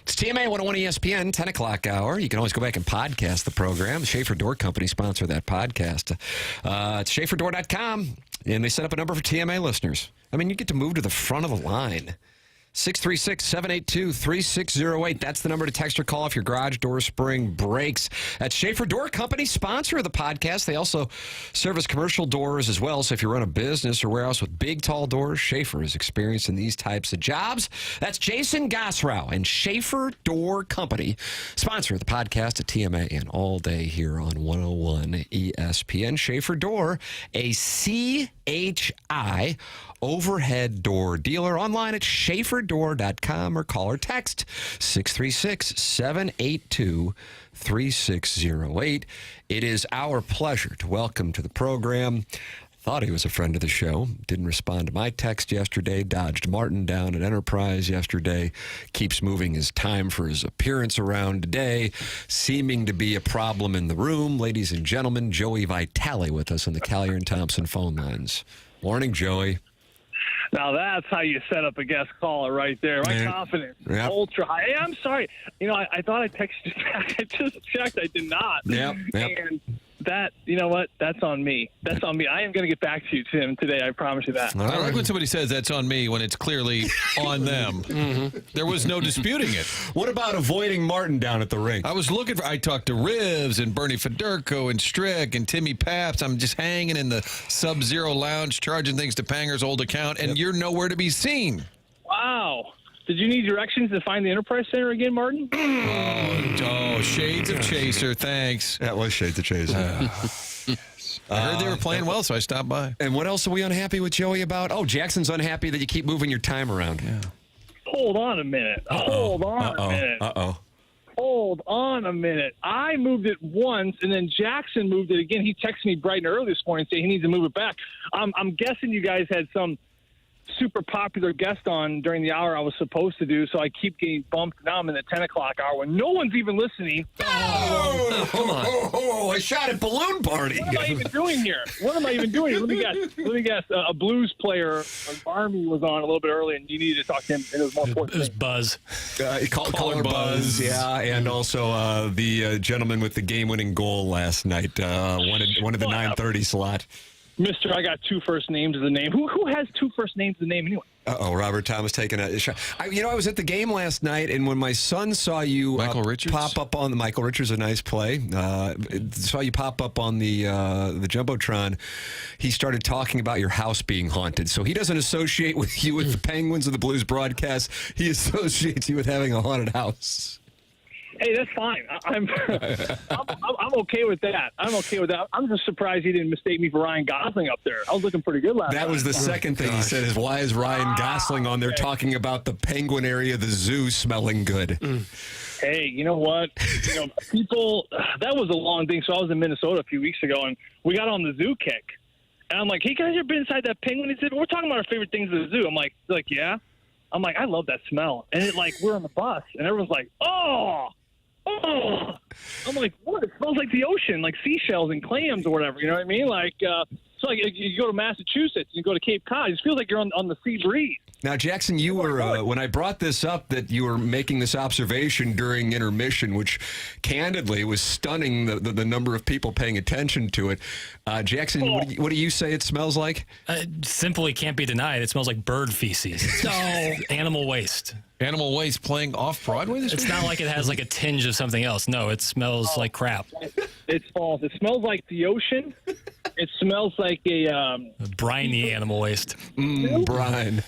It's TMA 101 ESPN, 10 o'clock hour. You can always go back and podcast the program. Schaefer Door Company sponsor that podcast. It's SchaeferDoor.com, and they set up a number for TMA listeners. I mean, you get to move to the front of the line. 636-782-3608. That's the number to text or call if your garage door spring breaks. That's Schaefer Door Company, sponsor of the podcast. They also service commercial doors as well. So if you run a business or warehouse with big, tall doors, Schaefer is experienced in these types of jobs. That's Jason Gosrow and Schaefer Door Company, sponsor of the podcast at TMA and all day here on 101 ESPN. Schaefer Door, a CHI overhead door dealer, online at SchaeferDoor.com or call or text 636-782-3608. It is our pleasure to welcome to the program. Thought he was a friend of the show. Didn't respond to my text yesterday. Dodged Martin down at Enterprise yesterday. Keeps moving his time for his appearance around today. Seeming to be a problem in the room. Ladies and gentlemen, Joey Vitale with us on the Callier and Thompson phone lines. Morning, Joey. Now that's how you set up a guest caller right there. My confidence, ultra high. Hey, I'm sorry. You know, I thought I texted you back. I just checked. I did not. Yep. And that, you know what? That's on me. That's on me. I am going to get back to you, Tim, today. I promise you that. I like when somebody says that's on me when it's clearly on them. There was no disputing it. What about avoiding Martin down at the rink? I talked to Rivs and Bernie Federko and Strick and Timmy Paps. I'm just hanging in the Sub-Zero Lounge, charging things to Panger's old account, and you're nowhere to be seen. Wow. Did you need directions to find the Enterprise Center again, Martin? Oh, Shades of Chaser, thanks. That was Shades of Chaser. I heard they were playing well, so I stopped by. And what else are we unhappy with Joey about? Oh, Jackson's unhappy that you keep moving your time around. Yeah. Hold on a minute. Hold on a minute. Hold on a minute. I moved it once, and then Jackson moved it again. He texted me bright and early this morning saying he needs to move it back. I'm guessing you guys had some super popular guest on during the hour I was supposed to do, so I keep getting bumped. Now I'm in the 10 o'clock hour when no one's even listening. Come on. I shot at Balloon Party. What am I even doing here? Let me guess. A blues player, Army, was on a little bit early, and you needed to talk to him, and it was more important. It was Buzz. Caller Buzz, yeah, and also the gentleman with the game-winning goal last night, one of the 9:30 slot. Mister, I got two first names as a name. Who has two first names as a name anyway? Robert Thomas taking a shot. I was at the game last night, and when my son saw you pop up on the Michael Richards, a nice play, saw you pop up on the Jumbotron, he started talking about your house being haunted. So he doesn't associate with you with the Penguins or the Blues broadcast. He associates you with having a haunted house. Hey, that's fine. I'm okay with that. I'm just surprised he didn't mistake me for Ryan Gosling up there. I was looking pretty good last night. That was the second thing he said is, why is Ryan Gosling on there talking about the Penguin area of the zoo smelling good? Hey, you know what? People, that was a long thing. So I was in Minnesota a few weeks ago, and we got on the zoo kick. And I'm like, hey, guys, you ever been inside that penguin? He said, we're talking about our favorite things at the zoo. I'm like, yeah? I'm like, I love that smell. And we're on the bus, and everyone's like, oh! I'm like, what? It smells like the ocean, like seashells and clams or whatever. You know what I mean? It's like you go to Massachusetts and you go to Cape Cod. It just feels like you're on the sea breeze. Now, Jackson, you were when I brought this up that you were making this observation during intermission, which candidly was stunning the number of people paying attention to it. Jackson, what do you say it smells like? Simply can't be denied. It smells like bird feces. Animal waste. Animal waste playing off-Broadway this week? It's not like it has like a tinge of something else. No, it smells like crap. It's false. It smells like the ocean. It smells like a briny animal waste. Brine.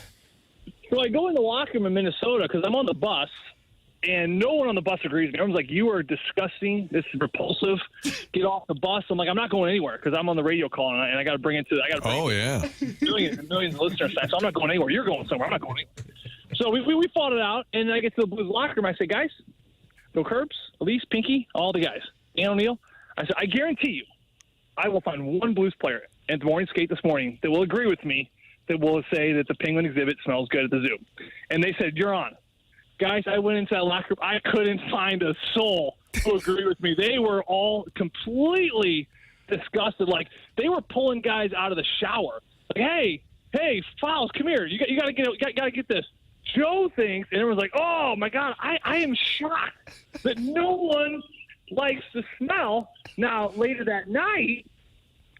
So I go in the locker room in Minnesota because I'm on the bus, and no one on the bus agrees with me. Everyone's like, you are disgusting. This is repulsive. Get off the bus. I'm like, I'm not going anywhere because I'm on the radio call, and I got to bring it to millions and millions of listeners. So I'm not going anywhere. You're going somewhere. I'm not going anywhere. So we fought it out, and I get to the Blues locker room. I say, guys, go Curbs, Elise, Pinky, all the guys. Dan O'Neill. I said, I guarantee you, I will find one Blues player at the morning skate this morning that will agree with me, that will say that the penguin exhibit smells good at the zoo. And they said, you're on. Guys, I went into that locker room. I couldn't find a soul to agree with me. They were all completely disgusted. Like, they were pulling guys out of the shower. Like, hey, Fowles, come here. You got to get this. Joe thinks, and everyone's like, oh, my God, I am shocked that no one likes the smell. Now, later that night,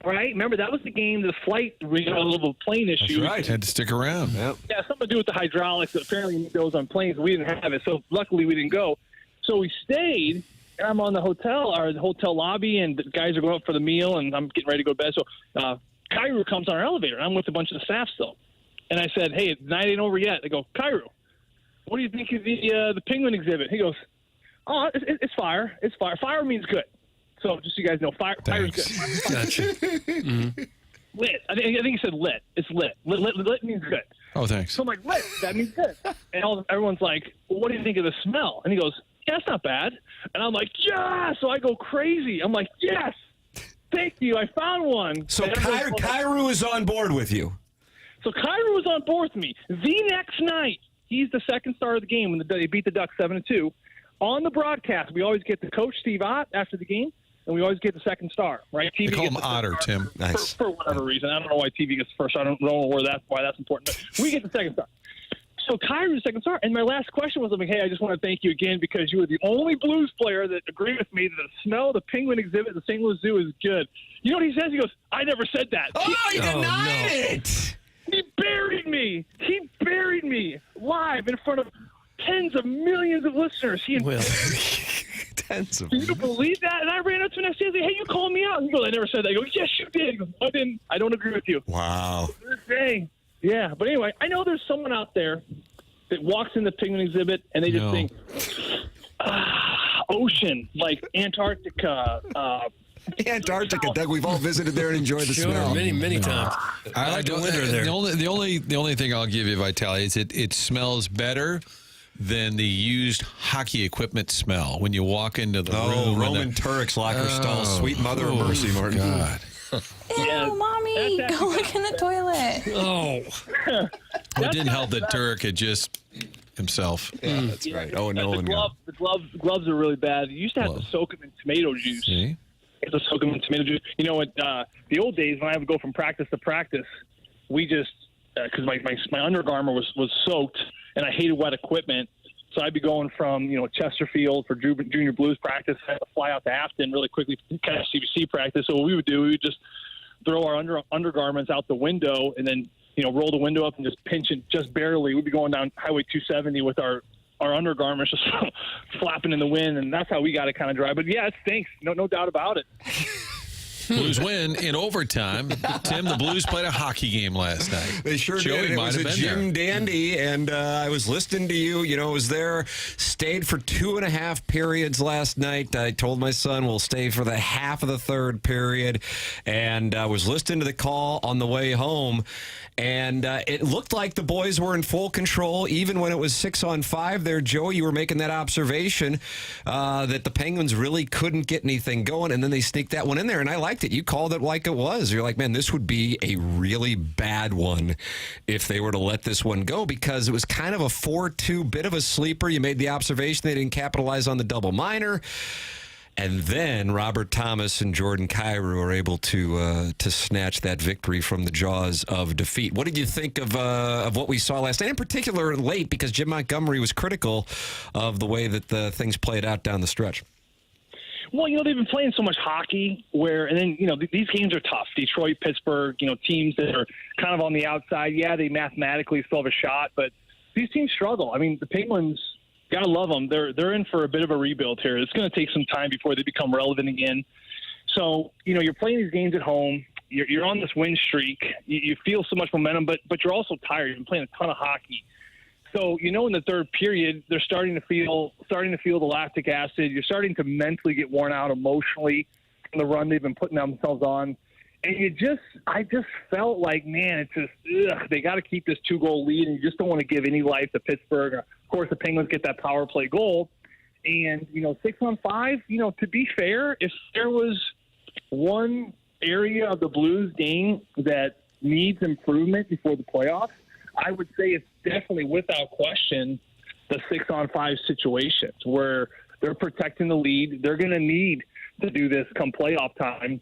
right, remember, that was the game, the flight, we had a little plane issue. That's right. Had to stick around. Yep. Yeah, something to do with the hydraulics. Apparently, it goes on planes. We didn't have it, so luckily we didn't go. So we stayed, and I'm on the hotel lobby, and the guys are going up for the meal, and I'm getting ready to go to bed. So Cairo comes on our elevator, and I'm with a bunch of the staff still. And I said, hey, the night ain't over yet. They go, Cairo, what do you think of the penguin exhibit? He goes, oh, it's fire. It's fire. Fire means good. So just so you guys know, fire is good. Gotcha. Mm-hmm. Lit. I think he said lit. It's lit. Lit means good. Oh, thanks. So I'm like, lit. That means good. And everyone's like, well, what do you think of the smell? And he goes, yeah, it's not bad. And I'm like, yeah. So I go crazy. I'm like, yes. Thank you. I found one. So Cairo is on board with you. So Cairo was on board with me. The next night, he's the second star of the game when they beat the Ducks 7-2. On the broadcast, we always get the coach, Steve Ott, after the game, and we always get the second star, right? TV they call him Otter, Tim. Nice. For whatever reason. I don't know why TV gets first. I don't know why that's important. But we get the second star. So Cairo's the second star. And my last question was, hey, I just want to thank you again because you were the only Blues player that agreed with me that the smell of the penguin exhibit at the St. Louis Zoo is good. You know what he says? He goes, I never said that. Oh, he denied it. He buried me. He buried me live in front of tens of millions of listeners. Tens of. Can you believe that? And I ran up to him next day and said, hey, you called me out. He goes, I never said that. I go, yes, you did. He goes, I didn't. I don't agree with you. Wow. Dang. Yeah, but anyway, I know there's someone out there that walks in the penguin exhibit and they just think, ocean, like Antarctica, Antarctica, Doug. We've all visited there and enjoyed the smell. Many times. I like the winter there. The only thing I'll give you, Vitale, is it smells better than the used hockey equipment smell when you walk into the room. Roman Turek's locker stall. Sweet mother of mercy, Martin. God. Ew, Mommy, go look in the toilet. Oh. It didn't help that Turek had just himself. Yeah, that's right. Oh, no one. The gloves are really bad. You used to have to soak them in tomato juice. See? You have to soak them in tomato juice. You know what? The old days when I would go from practice to practice, we just because my undergarment was soaked and I hated wet equipment. So I'd be going from, Chesterfield for junior blues practice. I had to fly out to Afton really quickly to catch CBC practice. So what we would do, we would just throw our undergarments out the window and then, roll the window up and just pinch it just barely. We'd be going down Highway 270 with our undergarments just flapping in the wind, and that's how we got it kind of dry. But, yeah, it stinks. No doubt about it. Blues win in overtime. Tim, the Blues played a hockey game last night. They sure Joey did. It might was have a been Jim there. Dandy, and I was listening to you. I was there, stayed for 2.5 periods last night. I told my son we'll stay for the half of the third period, and I was listening to the call on the way home, and it looked like the boys were in full control, even when it was 6-on-5 there. Joey, you were making that observation that the Penguins really couldn't get anything going, and then they sneaked that one in there, and I liked it. You called it like it was. You're like, man, this would be a really bad one if they were to let this one go, because it was kind of a 4-2, bit of a sleeper. You made the observation they didn't capitalize on the double minor. And then Robert Thomas and Jordan Kyrou are able to snatch that victory from the jaws of defeat. What did you think of what we saw last night, in particular late, because Jim Montgomery was critical of the way that the things played out down the stretch? Well, they've been playing so much hockey and then, these games are tough. Detroit, Pittsburgh, teams that are kind of on the outside. Yeah, they mathematically still have a shot, but these teams struggle. I mean, the Penguins, gotta love them. They're in for a bit of a rebuild here. It's going to take some time before they become relevant again. So, you're playing these games at home. You're on this win streak. You feel so much momentum, but you're also tired. You've been playing a ton of hockey. So, in the third period, they're starting to feel the lactic acid. You're starting to mentally get worn out emotionally from the run they've been putting themselves on. And I just felt like, man, it's just, they got to keep this 2-goal lead, and you just don't want to give any life to Pittsburgh. Of course, the Penguins get that power play goal. And, 6-on-5, to be fair, if there was one area of the Blues game that needs improvement before the playoffs, I would say it's definitely, without question, the 6-on-5 situations where they're protecting the lead. They're going to need to do this come playoff time.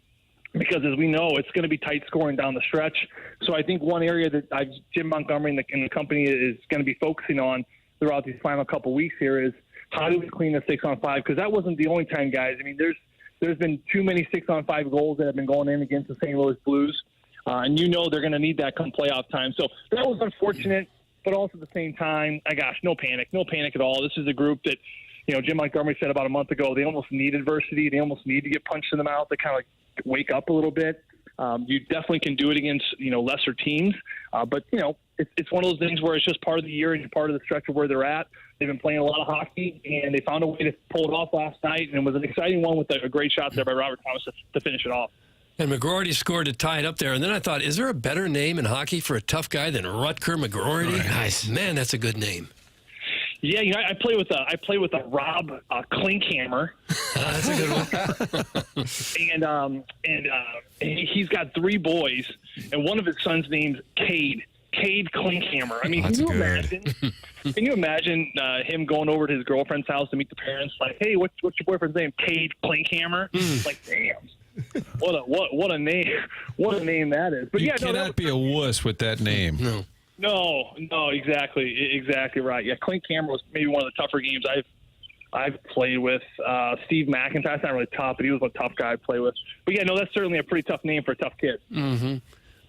because as we know, it's going to be tight scoring down the stretch. So I think one area that Jim Montgomery and the company is going to be focusing on throughout these final couple weeks here is how do we clean the 6-on-5? Because that wasn't the only time, guys. I mean, there's been too many 6-on-5 goals that have been going in against the St. Louis Blues, and you know they're going to need that come playoff time. So that was unfortunate, but also at the same time, no panic at all. This is a group that, Jim Montgomery said about a month ago, they almost need adversity. They almost need to get punched in the mouth to kind of wake up a little bit. You definitely can do it against, lesser teams. But, it's one of those things where it's just part of the year and part of the stretch of where they're at. They've been playing a lot of hockey, and they found a way to pull it off last night. And it was an exciting one with a great shot there by Robert Thomas to finish it off. And McGroarty scored to tie it up there. And then I thought, is there a better name in hockey for a tough guy than Rutger McGroarty? Nice. Man, that's a good name. Yeah, I play with a Rob Klinkhammer. That's a good one. and he's got 3 boys, and one of his sons' name's Cade Klinkhammer. I mean, can you imagine him going over to his girlfriend's house to meet the parents? Like, hey, what's your boyfriend's name? Cade Klinkhammer. Like, damn. What a name! What a name that is! But you yeah, cannot be a wuss with that name. No, exactly right. Yeah, Klinkhammer was maybe one of the tougher games I've played with. Steve McIntyre's not really tough, but he was a tough guy to play with. But yeah, no, that's certainly a pretty tough name for a tough kid. Mm-hmm.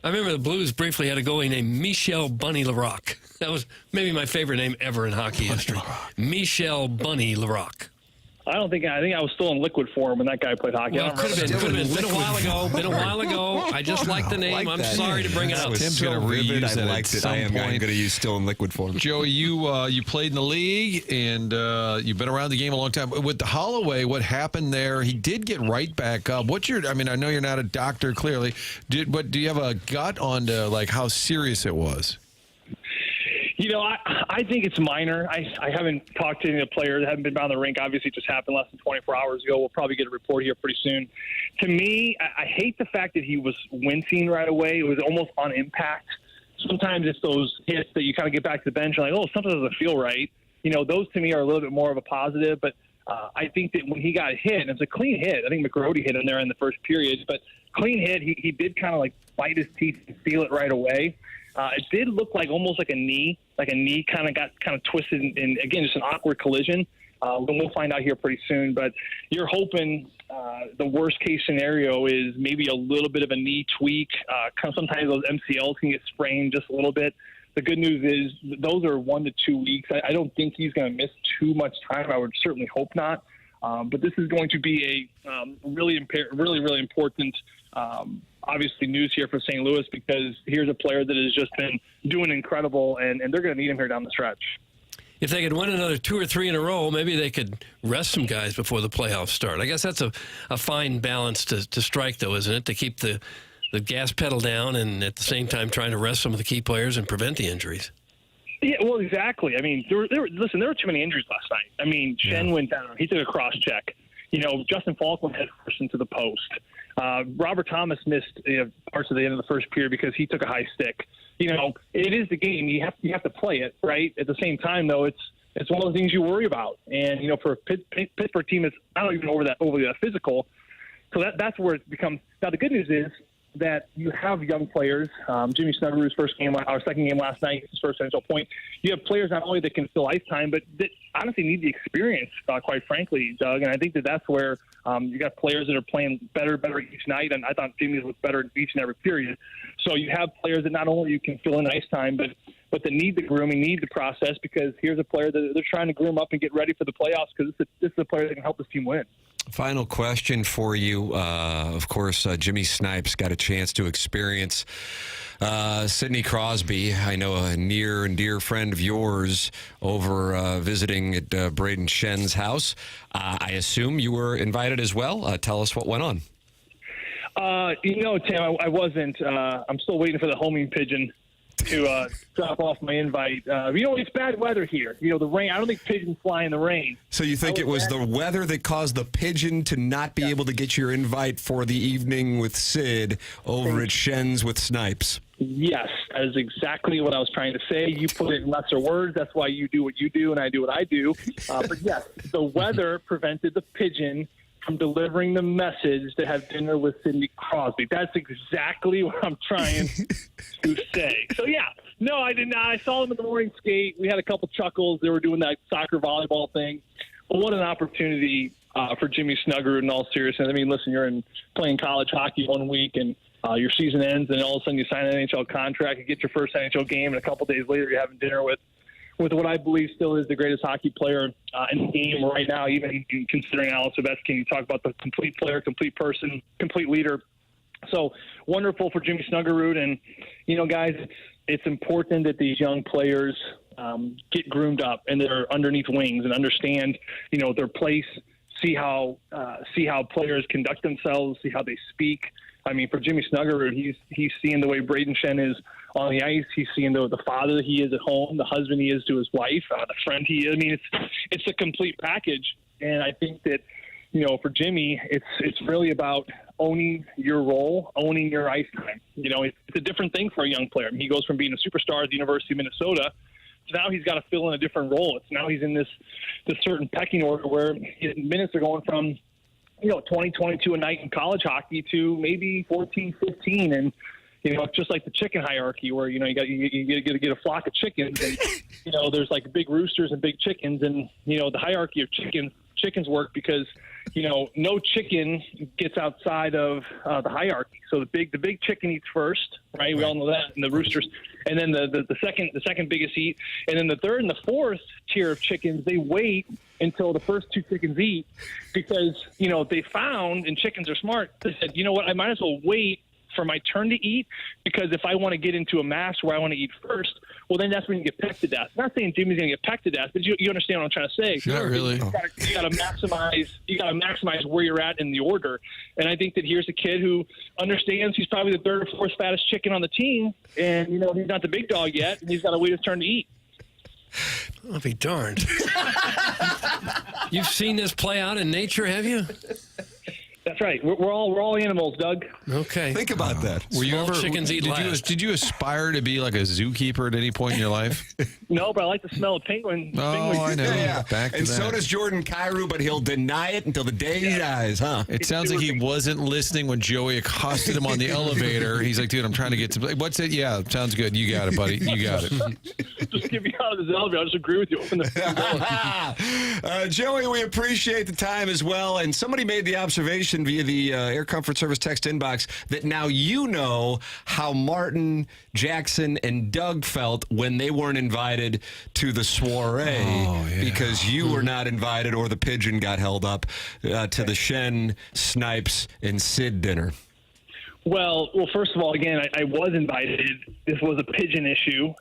I remember the Blues briefly had a goalie named Michel Bunny Larocque. That was maybe my favorite name ever in hockey history. Michel Bunny Larocque. I think I was still in liquid form when that guy played hockey. Well, could have been. Been a while ago. I just like the name. I'm sorry to bring it up. Tim's going to reuse it. I liked it. I'm going to use still in liquid form. Joey, you played in the league, and you've been around the game a long time. With Holloway, what happened there? He did get right back up. I know you're not a doctor, clearly. But do you have a gut on how serious it was? I think it's minor. I haven't talked to any of the players. I haven't been down the rink. Obviously, it just happened less than 24 hours ago. We'll probably get a report here pretty soon. To me, I hate the fact that he was wincing right away. It was almost on impact. Sometimes it's those hits that you kind of get back to the bench and something doesn't feel right. Those to me are a little bit more of a positive. But I think that when he got hit, and it's a clean hit. I think McGroarty hit him there in the first period. But clean hit, he did kind of bite his teeth and feel it right away. It did look almost like a knee kind of got twisted, and again, just an awkward collision. We'll find out here pretty soon, but you're hoping the worst case scenario is maybe a little bit of a knee tweak. Sometimes those MCLs can get sprained just a little bit. The good news is those are 1 to 2 weeks. I don't think he's going to miss too much time. I would certainly hope not. But this is going to be a really important obviously news here for St. Louis, because here's a player that has just been doing incredible, and they're going to need him here down the stretch. If they could win another 2 or 3 in a row, maybe they could rest some guys before the playoffs start. I guess that's a fine balance to strike, though, isn't it? To keep the gas pedal down and at the same time trying to rest some of the key players and prevent the injuries. Yeah, well, exactly. I mean, there were too many injuries last night. I mean, Schenn went down. He took a cross check. Justin Falk went head first into the post. Robert Thomas missed parts of the end of the first period because he took a high stick. It is the game. You have to play it, right? At the same time, though, it's one of the things you worry about. And for a Pittsburgh team, it's not even overly physical. So that's where it becomes. Now the good news is that you have young players. Jimmy Snuggerud's second game last night, his first NHL point. You have players not only that can fill ice time, but that honestly need the experience, quite frankly, Doug. And I think that's where you got players that are playing better each night. And I thought Jimmy's was better each and every period. So you have players that not only you can fill in ice time, but that need the grooming, need the process, because here's a player that they're trying to groom up and get ready for the playoffs, because this is a player that can help this team win. Final question for you. Of course, Jimmy Snipes got a chance to experience Sidney Crosby. I know a near and dear friend of yours over visiting at Braden Schenn's house. I assume you were invited as well. Tell us what went on. Tim, I wasn't. I'm still waiting for the homing pigeon to drop off my invite. It's bad weather here. The rain. I don't think pigeons fly in the rain. So you think it was the weather that caused the pigeon to not be able to get your invite for the evening with Sid over at Schenn's with Snipes? Yes, that is exactly what I was trying to say. You put it in lesser words. That's why you do what you do and I do what I do. But yes, the weather prevented the pigeon from delivering the message to have dinner with Sidney Crosby. That's exactly what I'm trying to say. So, yeah. No, I did not. I saw them in the morning skate. We had a couple chuckles. They were doing that soccer volleyball thing. But what an opportunity for Jimmy Snuggerud in all seriousness. I mean, listen, you're playing college hockey 1 week, and your season ends, and all of a sudden you sign an NHL contract, you get your first NHL game, and a couple days later you're having dinner with what I believe still is the greatest hockey player in the game right now, even considering Alex Ovechkin. You talk about the complete player, complete person, complete leader. So wonderful for Jimmy Snuggerud. And, guys, it's important that these young players get groomed up and they're underneath wings and understand, their place, see how players conduct themselves, see how they speak. I mean, for Jimmy Snuggerud, he's seeing the way Braden Schenn is on the ice. He's seeing the father that he is at home, the husband he is to his wife, the friend he is. I mean, it's a complete package. And I think that, for Jimmy, it's really about owning your role, owning your ice time. It's a different thing for a young player. I mean, he goes from being a superstar at the University of Minnesota to now he's got to fill in a different role. Now he's in this certain pecking order where his minutes are going from 20, 22 a night in college hockey to maybe 14, 15. And, it's just like the chicken hierarchy where, you got to get a flock of chickens and, there's like big roosters and big chickens. And, the hierarchy of chickens work because, no chicken gets outside of the hierarchy. So the big chicken eats first, right? We all know that. And the roosters, and then the second biggest eat. And then the third and the fourth tier of chickens, they wait until the first two chickens eat because, they found, and chickens are smart, they said, you know what, I might as well wait for my turn to eat because if I want to get into a mass where I want to eat first, well, then that's when you get pecked to death. I'm not saying Jimmy's going to get pecked to death, but you understand what I'm trying to say. Not really. You got to maximize where you're at in the order. And I think that here's a kid who understands he's probably the third or fourth fattest chicken on the team, and he's not the big dog yet, and he's got to wait his turn to eat. I'll be darned. You've seen this play out in nature, have you? That's right. We're all animals, Doug. Okay. Think about that. Were you ever? Chickens eat last. Did you aspire to be like a zookeeper at any point in your life? No, but I like the smell of penguin. Oh, I know. Yeah. Back to and that. so does Jordan Kyrou, but he'll deny it until the day he dies, huh? It sounds like he wasn't listening when Joey accosted him on the elevator. He's like, dude, I'm trying to get some. What's it? Yeah, sounds good. You got it, buddy. You got it. Just get me out of this elevator. I just agree with you. Open the Joey, we appreciate the time as well. And somebody made the observation via the Air Comfort Service text inbox that now how Martin, Jackson, and Doug felt when they weren't invited to the soiree because you were not invited or the pigeon got held up to the Schenn, Snipes, and Sid dinner. Well, first of all, again, I was invited. This was a pigeon issue.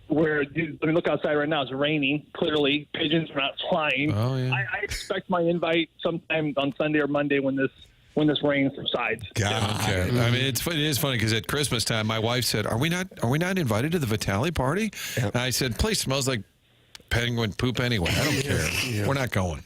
Where, dude, let me look outside right now. It's raining. Clearly, pigeons are not flying. Oh, yeah. I expect my invite sometime on Sunday or Monday when this rain subsides. God. Okay. I mean, it is funny because at Christmas time, my wife said, "Are we not invited to the Vitale party?" Yep. And I said, "Place smells like penguin poop anyway. I don't care. Yeah. We're not going."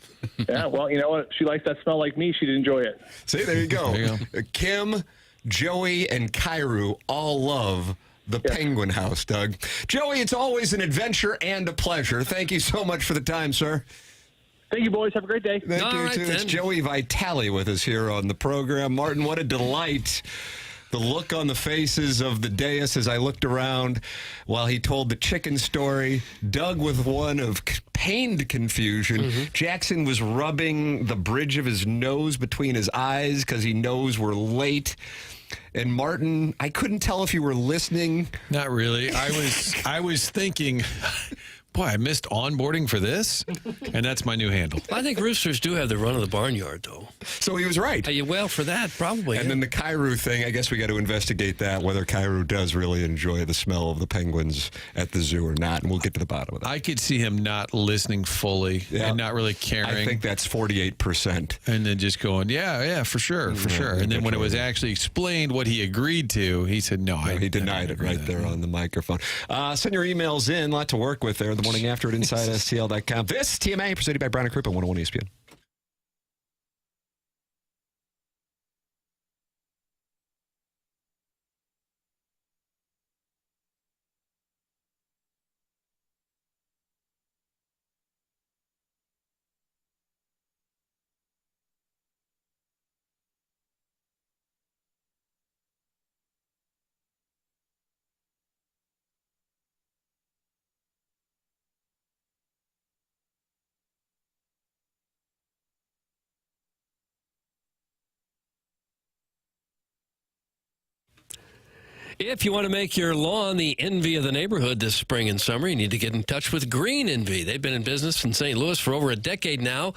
Yeah. Well, you know what? She likes that smell like me. She'd enjoy it. See, there you go. There you go. Kim, Joey, and Kyrou all love the Penguin House, Doug. Joey, it's always an adventure and a pleasure. Thank you so much for the time, sir. Thank you, boys. Have a great day. Thank you, right, too. It's then. Joey Vitale with us here on the program. Martin, what a delight. The look on the faces of the dais as I looked around while he told the chicken story. Doug with one of pained confusion. Mm-hmm. Jackson was rubbing the bridge of his nose between his eyes because he knows we're late. And Martin, I couldn't tell if you were listening. Not really. I was thinking, boy, I missed onboarding for this, and that's my new handle. I think roosters do have the run of the barnyard, though. So he was right. Well, for that, probably. And then the Kyrou thing, I guess we got to investigate that, whether Kyrou does really enjoy the smell of the penguins at the zoo or not, and we'll get to the bottom of that. I could see him not listening fully and not really caring. I think that's 48%. And then just going, yeah, for sure. And then when it was actually explained what he agreed to, he said, no, he denied it right there on the microphone. Send your emails in. A lot to work with there. The morning after at InsideSTL.com. This TMA presented by Brown and Krupp on 101 ESPN. If you want to make your lawn the envy of the neighborhood this spring and summer, you need to get in touch with Green Envy. They've been in business in St. Louis for over a decade now,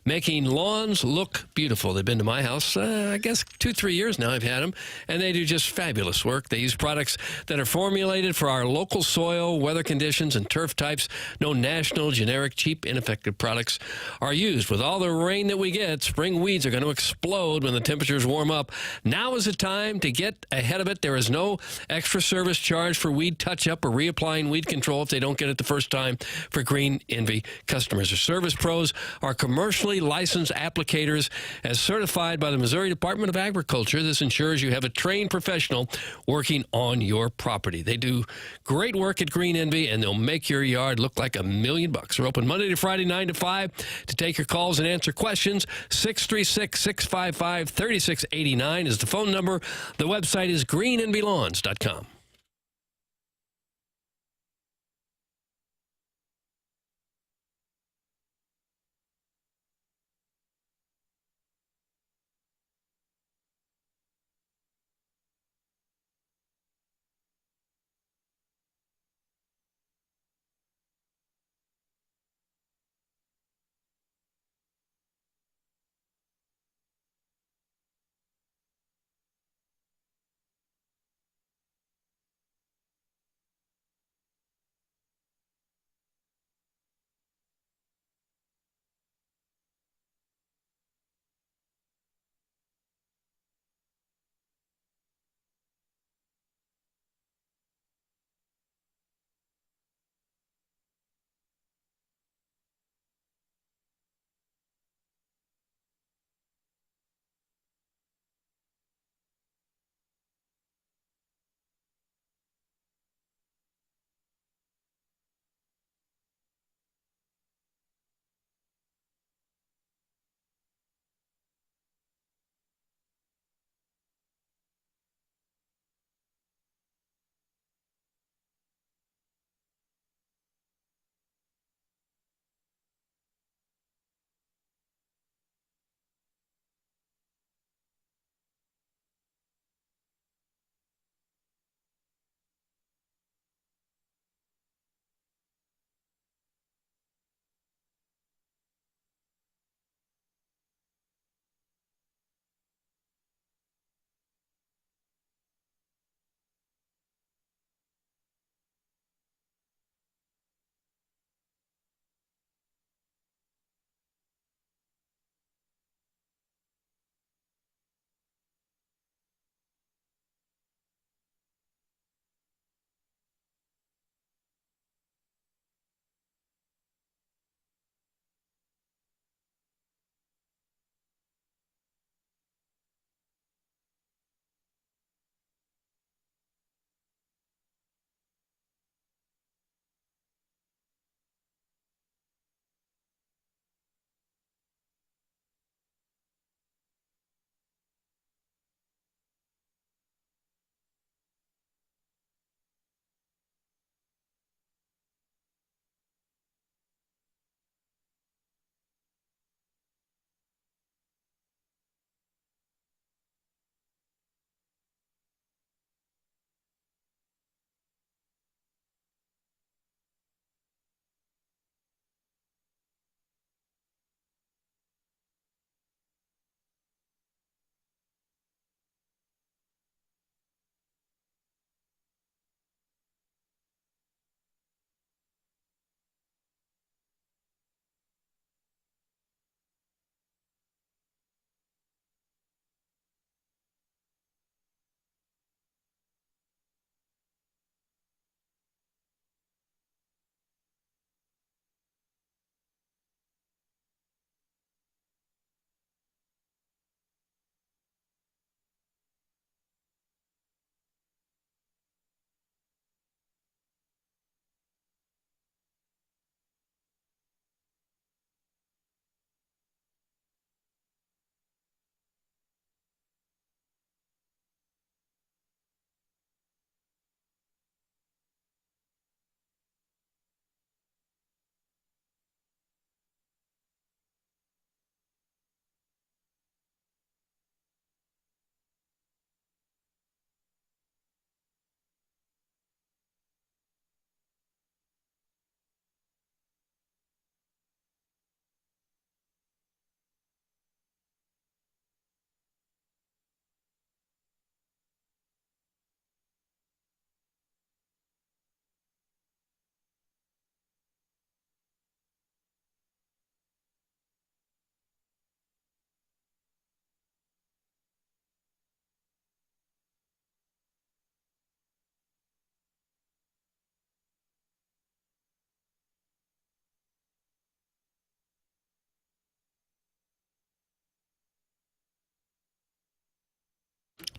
making lawns look beautiful. They've been to my house, I guess, 2-3 years now I've had them, and they do just fabulous work. They use products that are formulated for our local soil, weather conditions, and turf types. No national, generic, cheap, ineffective products are used. With all the rain that we get, spring weeds are going to explode when the temperatures warm up. Now is the time to get ahead of it. There is no extra service charge for weed touch-up or reapplying weed control if they don't get it the first time for Green Envy customers. Their service pros are commercially licensed applicators as certified by the Missouri Department of Agriculture. This ensures you have a trained professional working on your property. They do great work at Green Envy, and they'll make your yard look like $1 million. They're open Monday to Friday, 9 to 5. To take your calls and answer questions, 636-655-3689 is the phone number. The website is greenenvylawns.com.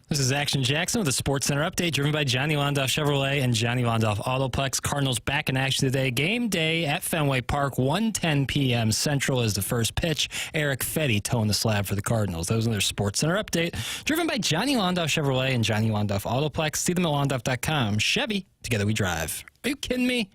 This is Action Jackson with a Sports Center update driven by Johnny Londoff Chevrolet and Johnny Londoff Autoplex. Cardinals back in action today. Game day at Fenway Park, 1:10 p.m. Central is the first pitch. Eric Fetty towing the slab for the Cardinals. That was another Sports Center update driven by Johnny Londoff Chevrolet and Johnny Londoff Autoplex. See them at londoff.com. Chevy, together we drive. Are you kidding me?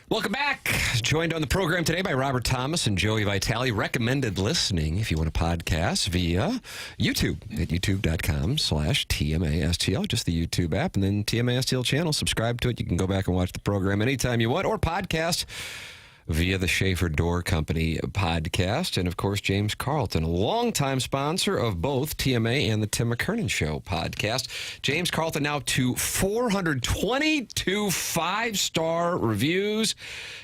Welcome back. Joined on the program today by Robert Thomas and Joey Vitale. Recommended listening if you want a podcast via YouTube at youtube.com/TMASTL, just the YouTube app, and then TMASTL channel. Subscribe to it. You can go back and watch the program anytime you want, or podcast via the Schaefer Door Company podcast. And, of course, James Carlton, a longtime sponsor of both TMA and the Tim McKernan Show podcast. James Carlton now to 422 five-star reviews,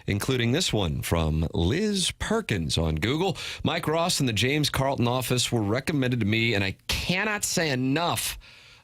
including this one from Liz Perkins on Google. Mike Ross and the James Carlton office were recommended to me, and I cannot say enough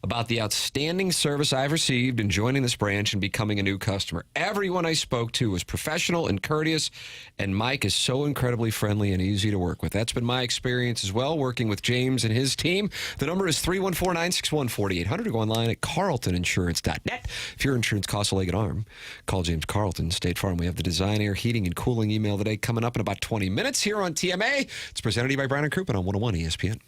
about the outstanding service I've received in joining this branch and becoming a new customer. Everyone I spoke to was professional and courteous, and Mike is so incredibly friendly and easy to work with. That's been my experience as well, working with James and his team. The number is 314-961-4800, or go online at carltoninsurance.net. If your insurance costs a leg and arm, call James Carlton, State Farm. We have the Design, Air, Heating, and Cooling email today coming up in about 20 minutes here on TMA. It's presented to you by Brown & Crouppen on 101 ESPN.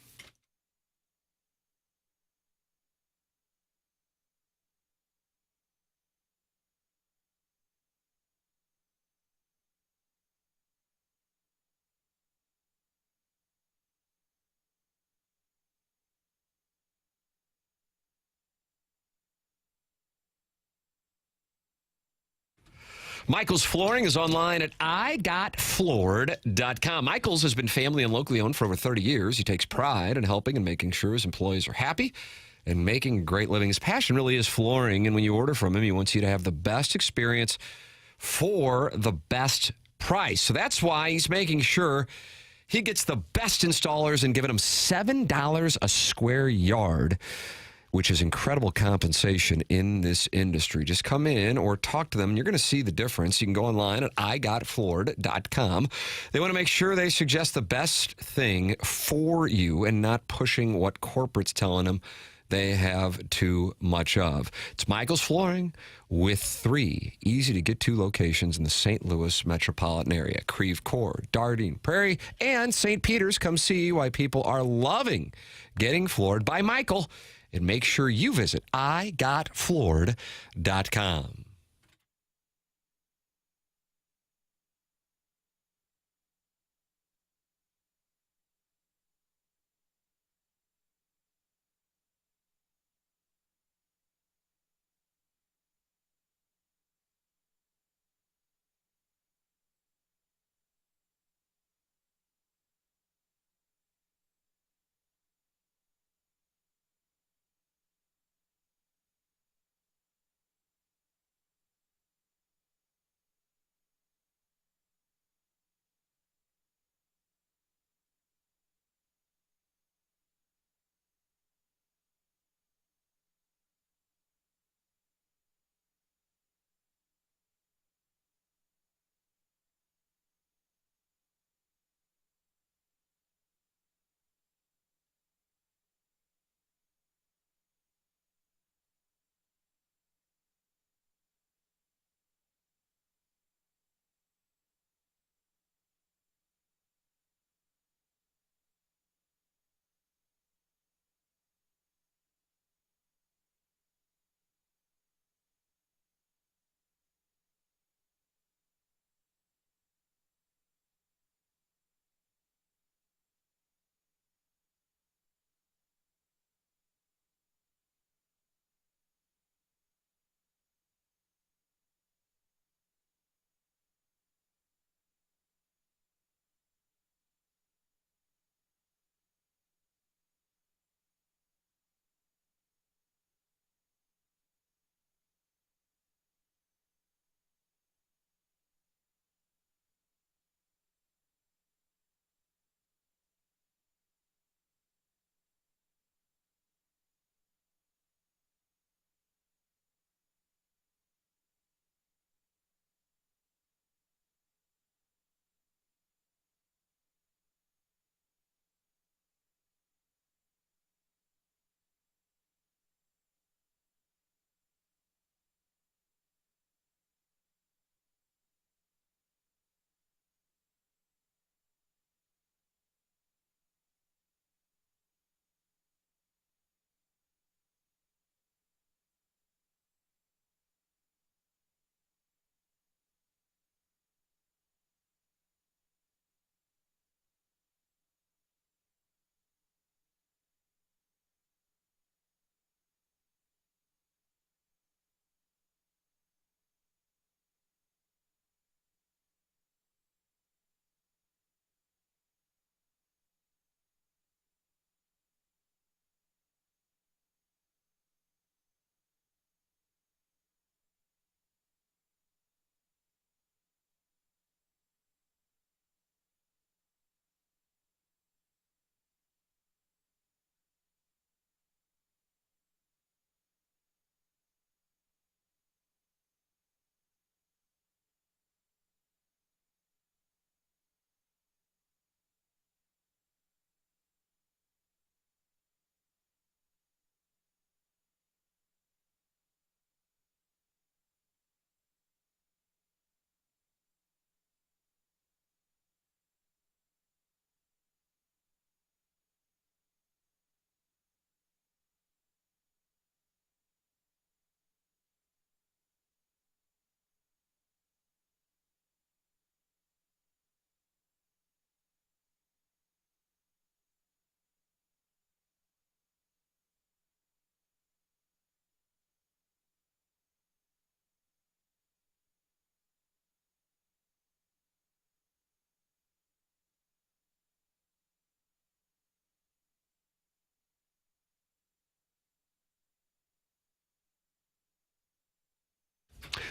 Michael's Flooring is online at igotfloored.com. Michael's has been family and locally owned for over 30 years. He takes pride in helping and making sure his employees are happy and making a great living. His passion really is flooring, and when you order from him, he wants you to have the best experience for the best price. So that's why he's making sure he gets the best installers and giving them $7 a square yard, which is incredible compensation in this industry. Just come in or talk to them, and you're going to see the difference. You can go online at igotfloored.com. They want to make sure they suggest the best thing for you and not pushing what corporate's telling them they have too much of. It's Michael's Flooring with 3 easy-to-get-to locations in the St. Louis metropolitan area: Creve Coeur, Dardenne, Prairie, and St. Peter's. Come see why people are loving getting floored by Michael. And make sure you visit igotfloored.com.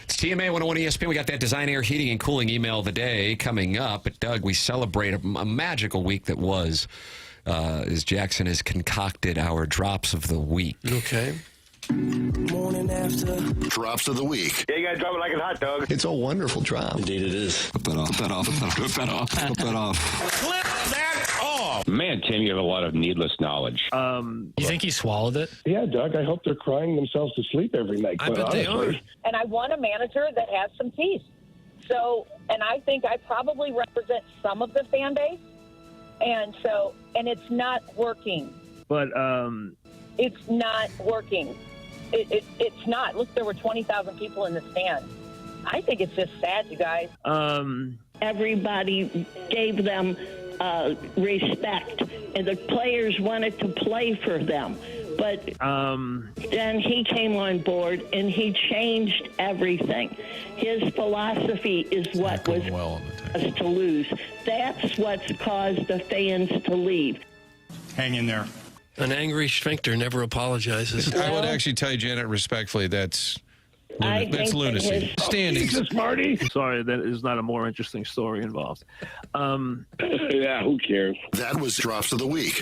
It's TMA 101 ESPN. We got that Design Air Heating and Cooling email of the day coming up. But, Doug, we celebrate a magical week that was as Jackson has concocted our drops of the week. Okay. Morning after. Drops of the week. Yeah, you gotta drop it like a hot dog. It's a wonderful drop. Indeed it is. Flip that off. Flip that off. Flip that off. Flip that off. Clip that off. Man, Tim, you have a lot of needless knowledge. You think he swallowed it? Yeah, Doug, I hope they're crying themselves to sleep every night. I bet they are. And I want a manager that has some teeth. So, and I think I probably represent some of the fan base. And it's not working. But, it's not working. It's not. Look, there were 20,000 people in the stand. I think it's just sad, you guys. Everybody gave them respect, and the players wanted to play for them. But then he came on board, and he changed everything. His philosophy is what was us to lose. That's what's caused the fans to leave. hang in there. An angry sphincter never apologizes. I would actually tell you, Janet, respectfully, that's lunacy. Standings. Jesus, Marty. Sorry, that is not a more interesting story involved. Yeah, who cares? That was Drops of the Week.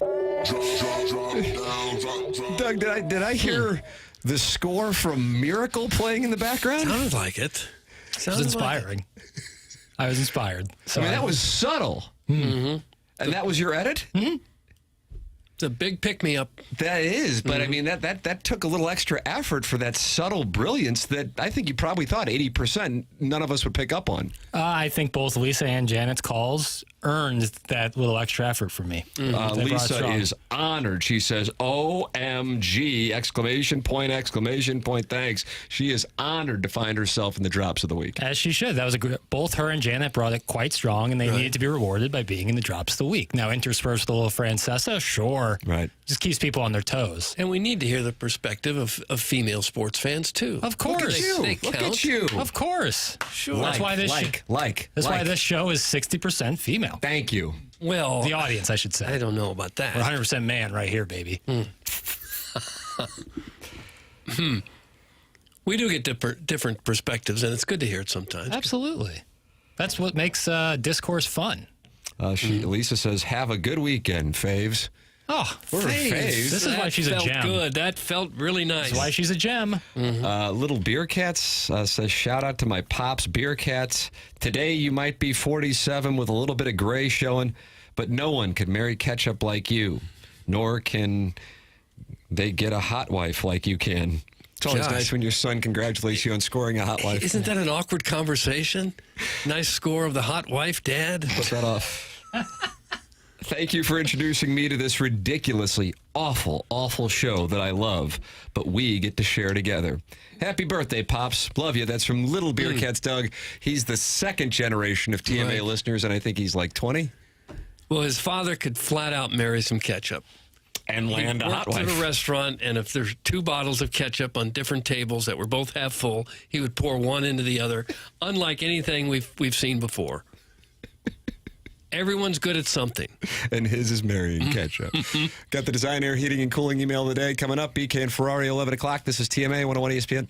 Doug, did I hear the score from Miracle playing in the background? Sounds like it. It was inspiring. I was inspired. So I mean, that was subtle. Mm-hmm. And that was your edit? Mm-hmm. It's a big pick-me-up. That is, but I mean, that took a little extra effort for that subtle brilliance that I think you probably thought 80% none of us would pick up on. I think both Lisa and Janet's calls earned that little extra effort for me. Lisa is honored. She says, OMG, exclamation point, thanks. She is honored to find herself in the Drops of the Week. As she should. That was both her and Janet brought it quite strong, and they needed to be rewarded by being in the Drops of the Week. Now, interspersed with a little Francesa, sure. Right. Just keeps people on their toes. And we need to hear the perspective of female sports fans, too. Of course. Look at you. Of course. Sure. That's why this why this show is 60% female. Thank you. Well, the audience, I should say. I don't know about that. We're 100% man right here, baby. We do get different perspectives, and it's good to hear it sometimes. Absolutely. That's what makes discourse fun. Lisa says, have a good weekend, faves. Oh, faves. This is why she's a gem. Good. That felt really nice. That's why she's a gem. Little Beer Cats says, shout out to my pops, Beer Cats. Today you might be 47 with a little bit of gray showing, but no one could marry ketchup like you, nor can they get a hot wife like you can. It's always nice when your son congratulates you on scoring a hot wife. Isn't that an awkward conversation? Nice score of the hot wife, Dad. Put that off. Thank you for introducing me to this ridiculously awful, awful show that I love, but we get to share together. Happy birthday, Pops. Love you. That's from Little Beer Cats, Doug. He's the second generation of TMA listeners, and I think he's like 20. Well, his father could flat out marry some ketchup. And land a hot wife. He'd go to a restaurant, and if there's 2 bottles of ketchup on different tables that were both half full, he would pour one into the other, unlike anything we've seen before. Everyone's good at something. And his is marrying ketchup. Got the Design Air Heating and Cooling email of the day coming up. BK and Ferrari, 11 o'clock. This is TMA 101 ESPN.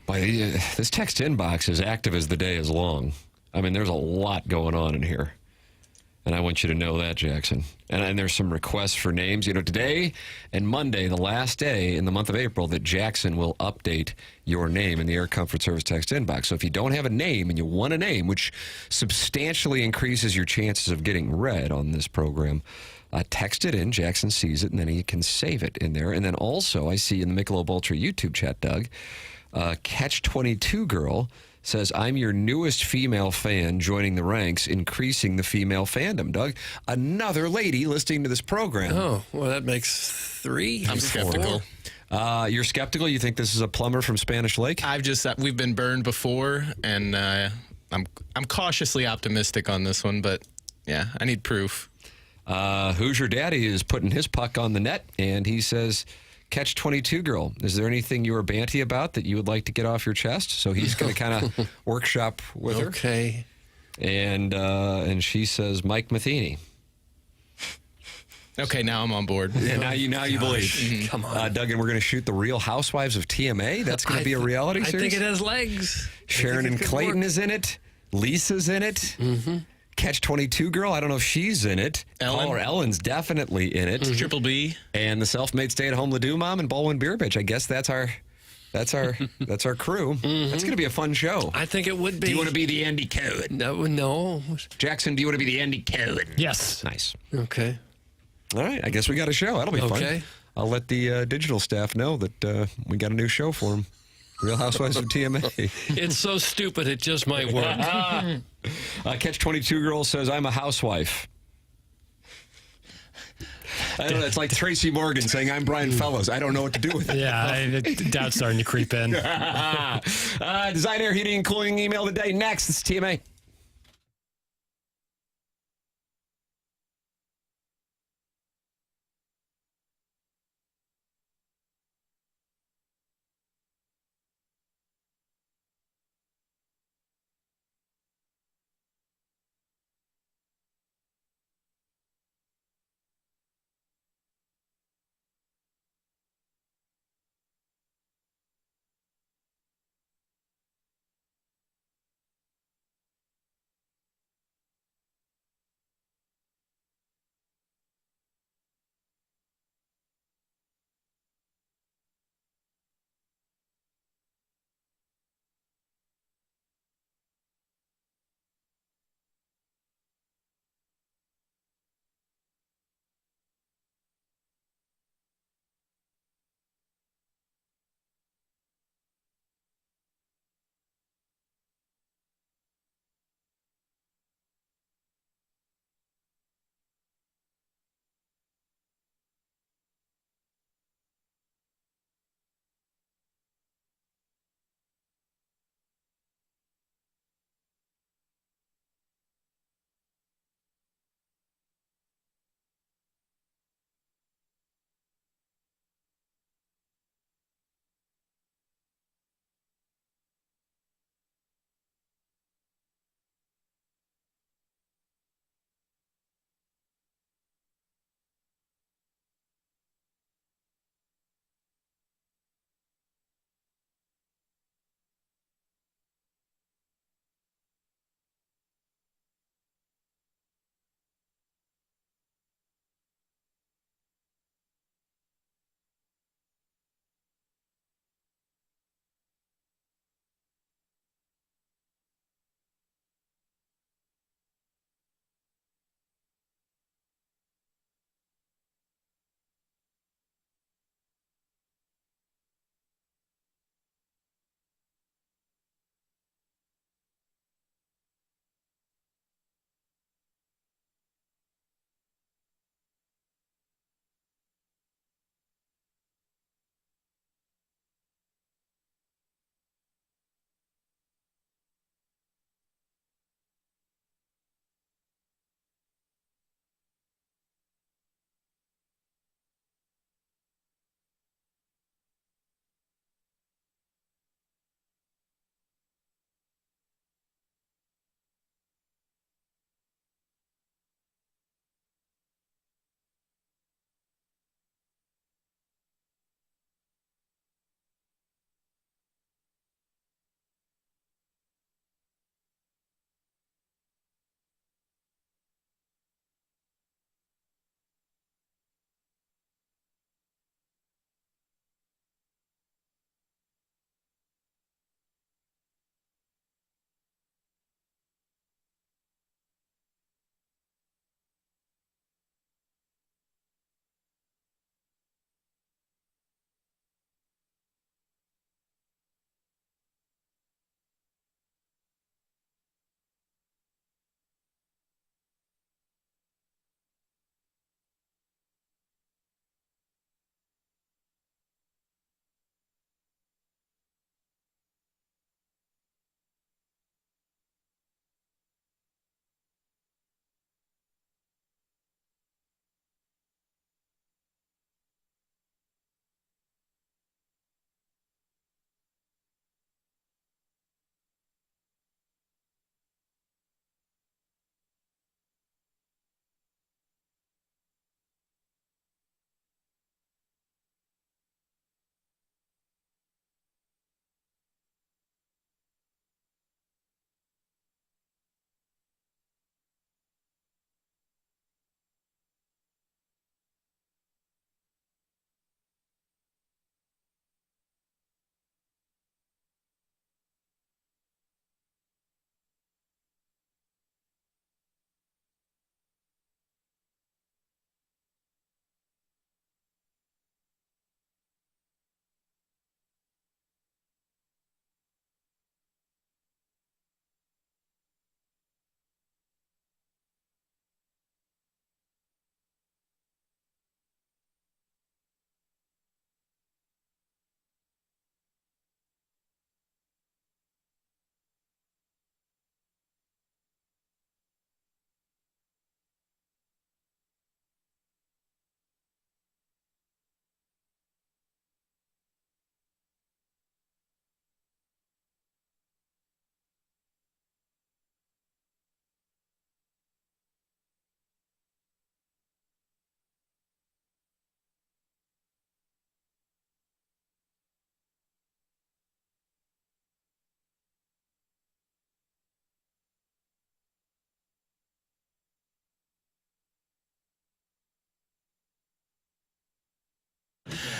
This text inbox is active as the day is long. I mean, there's a lot going on in here. And I want you to know that, Jackson. And there's some requests for names. You know, today and Monday, the last day in the month of April, that Jackson will update your name in the Air Comfort Service text inbox. So if you don't have a name and you want a name, which substantially increases your chances of getting read on this program, text it in. Jackson sees it, and then he can save it in there. And then also, I see in the Michelob Ultra YouTube chat, Doug, Catch-22 Girl says, I'm your newest female fan joining the ranks, increasing the female fandom. Doug, another lady listening to this program. Oh, well, that makes 3. I'm skeptical. You're skeptical? You think this is a plumber from Spanish Lake? We've been burned before, and I'm cautiously optimistic on this one, but yeah, I need proof. Hoosier Daddy is putting his puck on the net, and he says, Catch-22 Girl, is there anything you were banty about that you would like to get off your chest? So he's going to kind of workshop with her. Okay. And she says, Mike Matheny. Okay, now I'm on board. Yeah, now you believe. Mm-hmm. Come on. Doug, and we're going to shoot the Real Housewives of TMA. That's going to be a reality series? I think it has legs. Sharon and Clayton is in it. Lisa's in it. Mm-hmm. Catch-22 Girl, I don't know if she's in it. Ellen's definitely in it. Triple B. And the self-made stay-at-home Ladue mom and Baldwin Beer Bitch. I guess that's our crew. Mm-hmm. That's going to be a fun show. I think it would be. Do you want to be the Andy Cohen? No. Jackson, do you want to be the Andy Cohen? Yes. Nice. Okay. All right. I guess we got a show. That'll be fun. I'll let the digital staff know that we got a new show for them. Real Housewives of TMA. It's so stupid, it just might work. Catch-22 Girl says, I'm a housewife. I don't know, it's like Tracy Morgan saying, I'm Brian Fellows. I don't know what to do with it. Yeah, doubt's starting to creep in. Design Air Heating and Cooling email today. Next, it's TMA.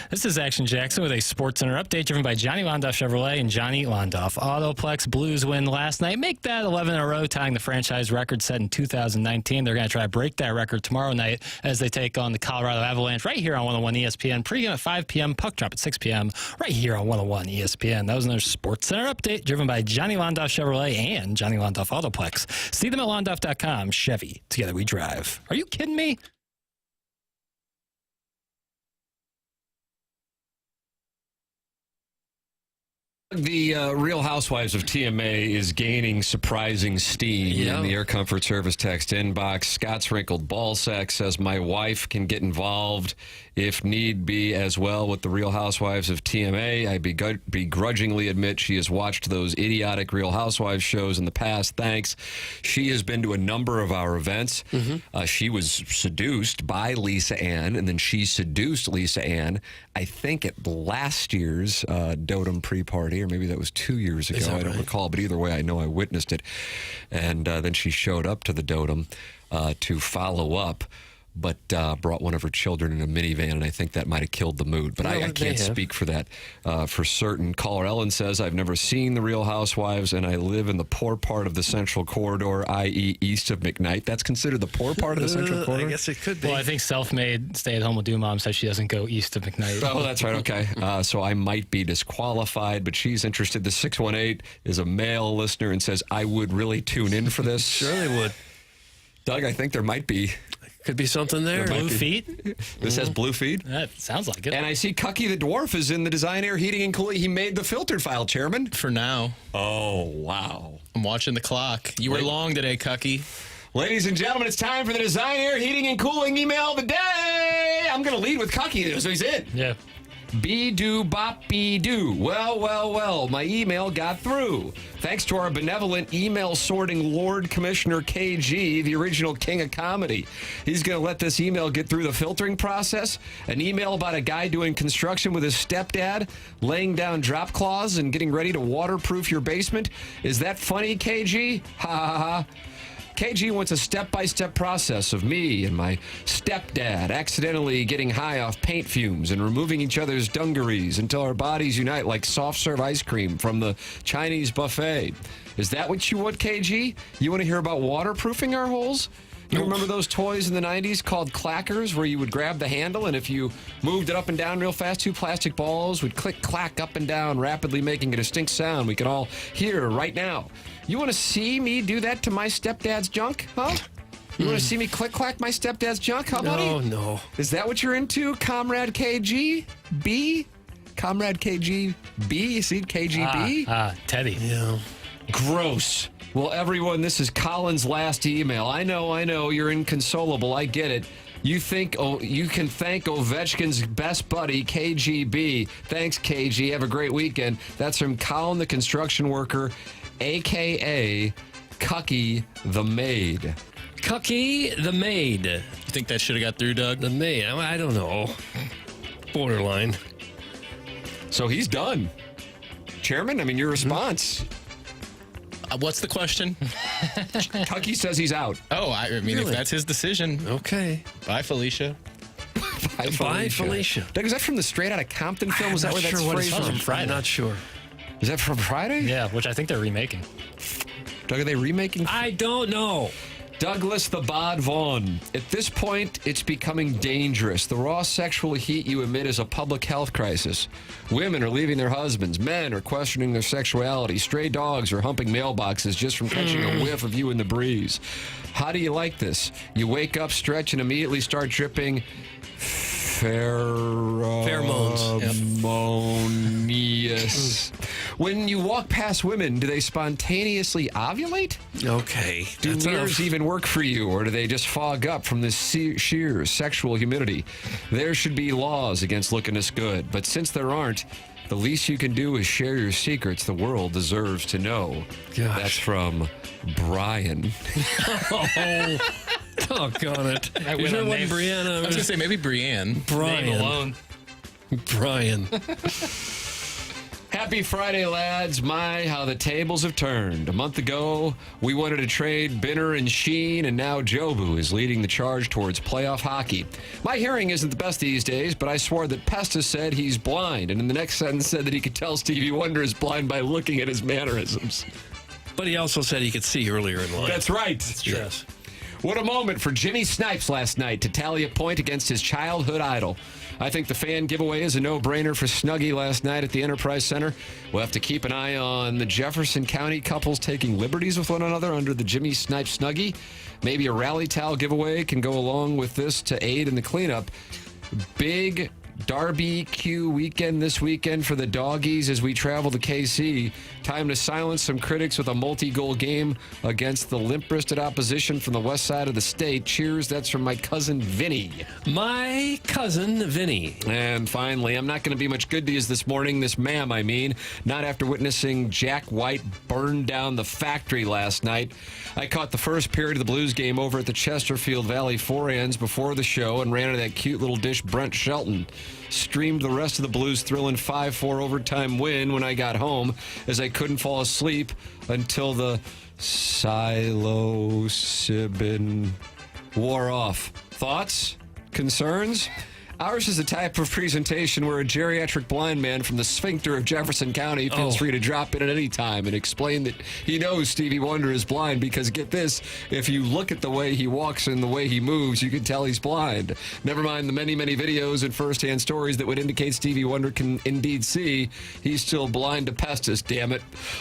This is Action Jackson with a Sports Center update driven by Johnny Londoff Chevrolet and Johnny Londoff Autoplex. Blues win last night. Make that 11 in a row, tying the franchise record set in 2019. They're going to try to break that record tomorrow night as they take on the Colorado Avalanche right here on 101 ESPN. Pre-game at 5 p.m., puck drop at 6 p.m. right here on 101 ESPN. That was another Sports Center update driven by Johnny Londoff Chevrolet and Johnny Londoff Autoplex. See them at londoff.com. Chevy, together we drive. Are you kidding me? The Real Housewives of TMA is gaining surprising steam in the Air Comfort Service text inbox. Scott's wrinkled ballsack says, my wife can get involved if need be as well with the Real Housewives of TMA. I begrudgingly admit she has watched those idiotic Real Housewives shows in the past. Thanks. She has been to a number of our events. She was seduced by Lisa Ann, and then she seduced Lisa Ann, I think, at last year's Dotem pre-party, or maybe that was 2 years ago. I don't recall, but either way, I know I witnessed it. And then she showed up to the Dotem to follow up, but brought one of her children in a minivan, and I think that might have killed the mood. But I can't speak for that for certain. Caller Ellen says, I've never seen the Real Housewives, and I live in the poor part of the Central Corridor, i.e. east of McKnight. That's considered the poor part of the Central Corridor? I guess it could be. Well, I think self-made stay-at-home with mom says she doesn't go east of McKnight. Oh, that's right. Okay. So I might be disqualified, but she's interested. The 618 is a male listener and says, I would really tune in for this. Sure they would. Doug, I think there might be. Could be something there. Blue feet? This has blue feet? That sounds like it. And I see Cucky the Dwarf is in the Design Air Heating and Cooling. He made the filtered file, Chairman. For now. Oh, wow. I'm watching the clock. You were long today, Cucky. Ladies and gentlemen, it's time for the Design Air Heating and Cooling email of the day. I'm going to lead with Cucky, so he's in. Yeah. Be-do-bop-be-do. Well, my email got through. Thanks to our benevolent email-sorting Lord Commissioner KG, the original king of comedy. He's going to let this email get through the filtering process. An email about a guy doing construction with his stepdad, laying down drop cloths and getting ready to waterproof your basement. Is that funny, KG? Ha ha ha. KG wants a step-by-step process of me and my stepdad accidentally getting high off paint fumes and removing each other's dungarees until our bodies unite like soft-serve ice cream from the Chinese buffet. Is that what you want, KG? You want to hear about waterproofing our holes? You remember those toys in the 90s called clackers where you would grab the handle and if you moved it up and down real fast, two plastic balls would click-clack up and down, rapidly making a distinct sound we could all hear right now. You want to see me do that to my stepdad's junk, huh? You want to see me click-clack my stepdad's junk, huh, buddy? Oh, no. Is that what you're into, Comrade KG? B? Comrade KG B? You see KGB? Teddy. Yeah. Gross. Well, everyone, this is Colin's last email. I know, you're inconsolable. I get it. You can thank Ovechkin's best buddy, KGB. Thanks, KG. Have a great weekend. That's from Colin the construction worker, a.k.a. Cucky the maid. Cucky the maid. You think that should have got through, Doug? The maid. I don't know. Borderline. So he's done. Chairman, your response. What's the question? Cucky says he's out. Oh, really? If that's his decision. Okay. Bye, Felicia. Bye, Felicia. Doug, is that from the Straight Outta Compton film? Is that where that's phrased from? Friday. I'm not sure. Is that from Friday? Yeah, which I think they're remaking. Doug, are they remaking? I don't know. Douglas the Bod Vaughn. At this point, it's becoming dangerous. The raw sexual heat you emit is a public health crisis. Women are leaving their husbands. Men are questioning their sexuality. Stray dogs are humping mailboxes just from catching a whiff of you in the breeze. How do you like this? You wake up, stretch, and immediately start dripping pheromones. When you walk past women, do they spontaneously ovulate? Okay. Do mirrors even work for you, or do they just fog up from this sheer sexual humidity? There should be laws against looking this good, but since there aren't, the least you can do is share your secrets. The world deserves to know. Gosh. That's from Brian. Doggone it. You sure it wasn't Brianna? I was going to say maybe Brienne. Brian. Name alone. Brian. Happy Friday, lads. My, how the tables have turned. A month ago, we wanted to trade Binner and Schenn, and now Jobu is leading the charge towards playoff hockey. My hearing isn't the best these days, but I swore that Pestus said he's blind, and in the next sentence said that he could tell Stevie Wonder is blind by looking at his mannerisms. But he also said he could see earlier in life. That's right. That's true. Yes. What a moment for Jimmy Snipes last night to tally a point against his childhood idol. I think the fan giveaway is a no-brainer for Snuggie last night at the Enterprise Center. We'll have to keep an eye on the Jefferson County couples taking liberties with one another under the Jimmy Snipes Snuggie. Maybe a rally towel giveaway can go along with this to aid in the cleanup. Big Darby Q weekend this weekend for the doggies as we travel to KC. Time to silence some critics with a multi-goal game against the limp-wristed opposition from the west side of the state. Cheers, that's from my cousin Vinny. My cousin Vinny. And finally, I'm not going to be much good to you this morning, not after witnessing Jack White burn down the factory last night. I caught the first period of the Blues game over at the Chesterfield Valley Forehands before the show and ran into that cute little dish Brent Shelton. Streamed the rest of the Blues' thrilling 5-4 overtime win when I got home, as I couldn't fall asleep until the psilocybin wore off. Thoughts? Concerns? Ours is the type of presentation where a geriatric blind man from the sphincter of Jefferson County feels free to drop in at any time and explain that he knows Stevie Wonder is blind because, get this, if you look at the way he walks and the way he moves, you can tell he's blind. Never mind the many, many videos and first-hand stories that would indicate Stevie Wonder can indeed see. He's still blind to Pestus, damn it.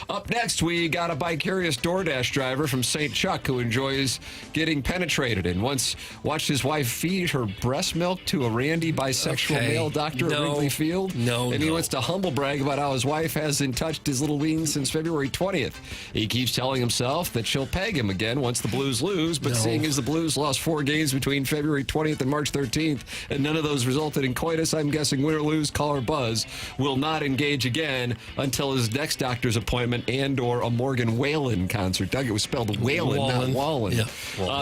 Up next, we got a bicurious DoorDash driver from St. Chuck who enjoys getting penetrated and once watched his wife feed her breast milk to a randy bisexual male doctor at Wrigley Field. And he wants to humble brag about how his wife hasn't touched his little ween since February 20th. He keeps telling himself that she'll peg him again once the Blues lose, but seeing as the Blues lost 4 games between February 20th and March 13th, and none of those resulted in coitus, I'm guessing win or lose, call or buzz, will not engage again until his next doctor's appointment and or a Morgan Wallen concert. Doug, it was spelled Whalen, not Wallen. Yeah.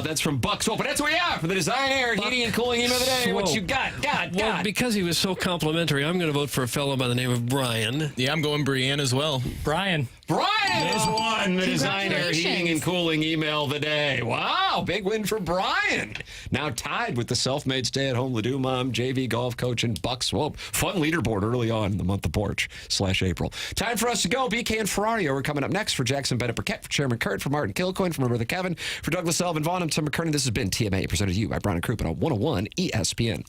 That's from Bucks Open. That's what we are for the Design Air Heating and Cooling Email of the Day. What you got? Well, because he was so complimentary, I'm going to vote for a fellow by the name of Brian. Yeah, I'm going Brienne as well. Brian has won the Design Air Heating and Cooling Email of the Day. Wow, big win for Brian. Now tied with the self-made stay-at-home Ladue mom, JV golf coach, and Buck Swope. Fun leaderboard early on in the month of Porch/April. Time for us to go. BK and Ferrari are coming up next for Jackson Burkett, for Chairman Kurt, for Martin Kilcoyne, for my brother Kevin, for Douglas Elvin, Vaughn, and Tim McKernan. This has been TMA, presented to you by Brown and Crouppen on 101 ESPN.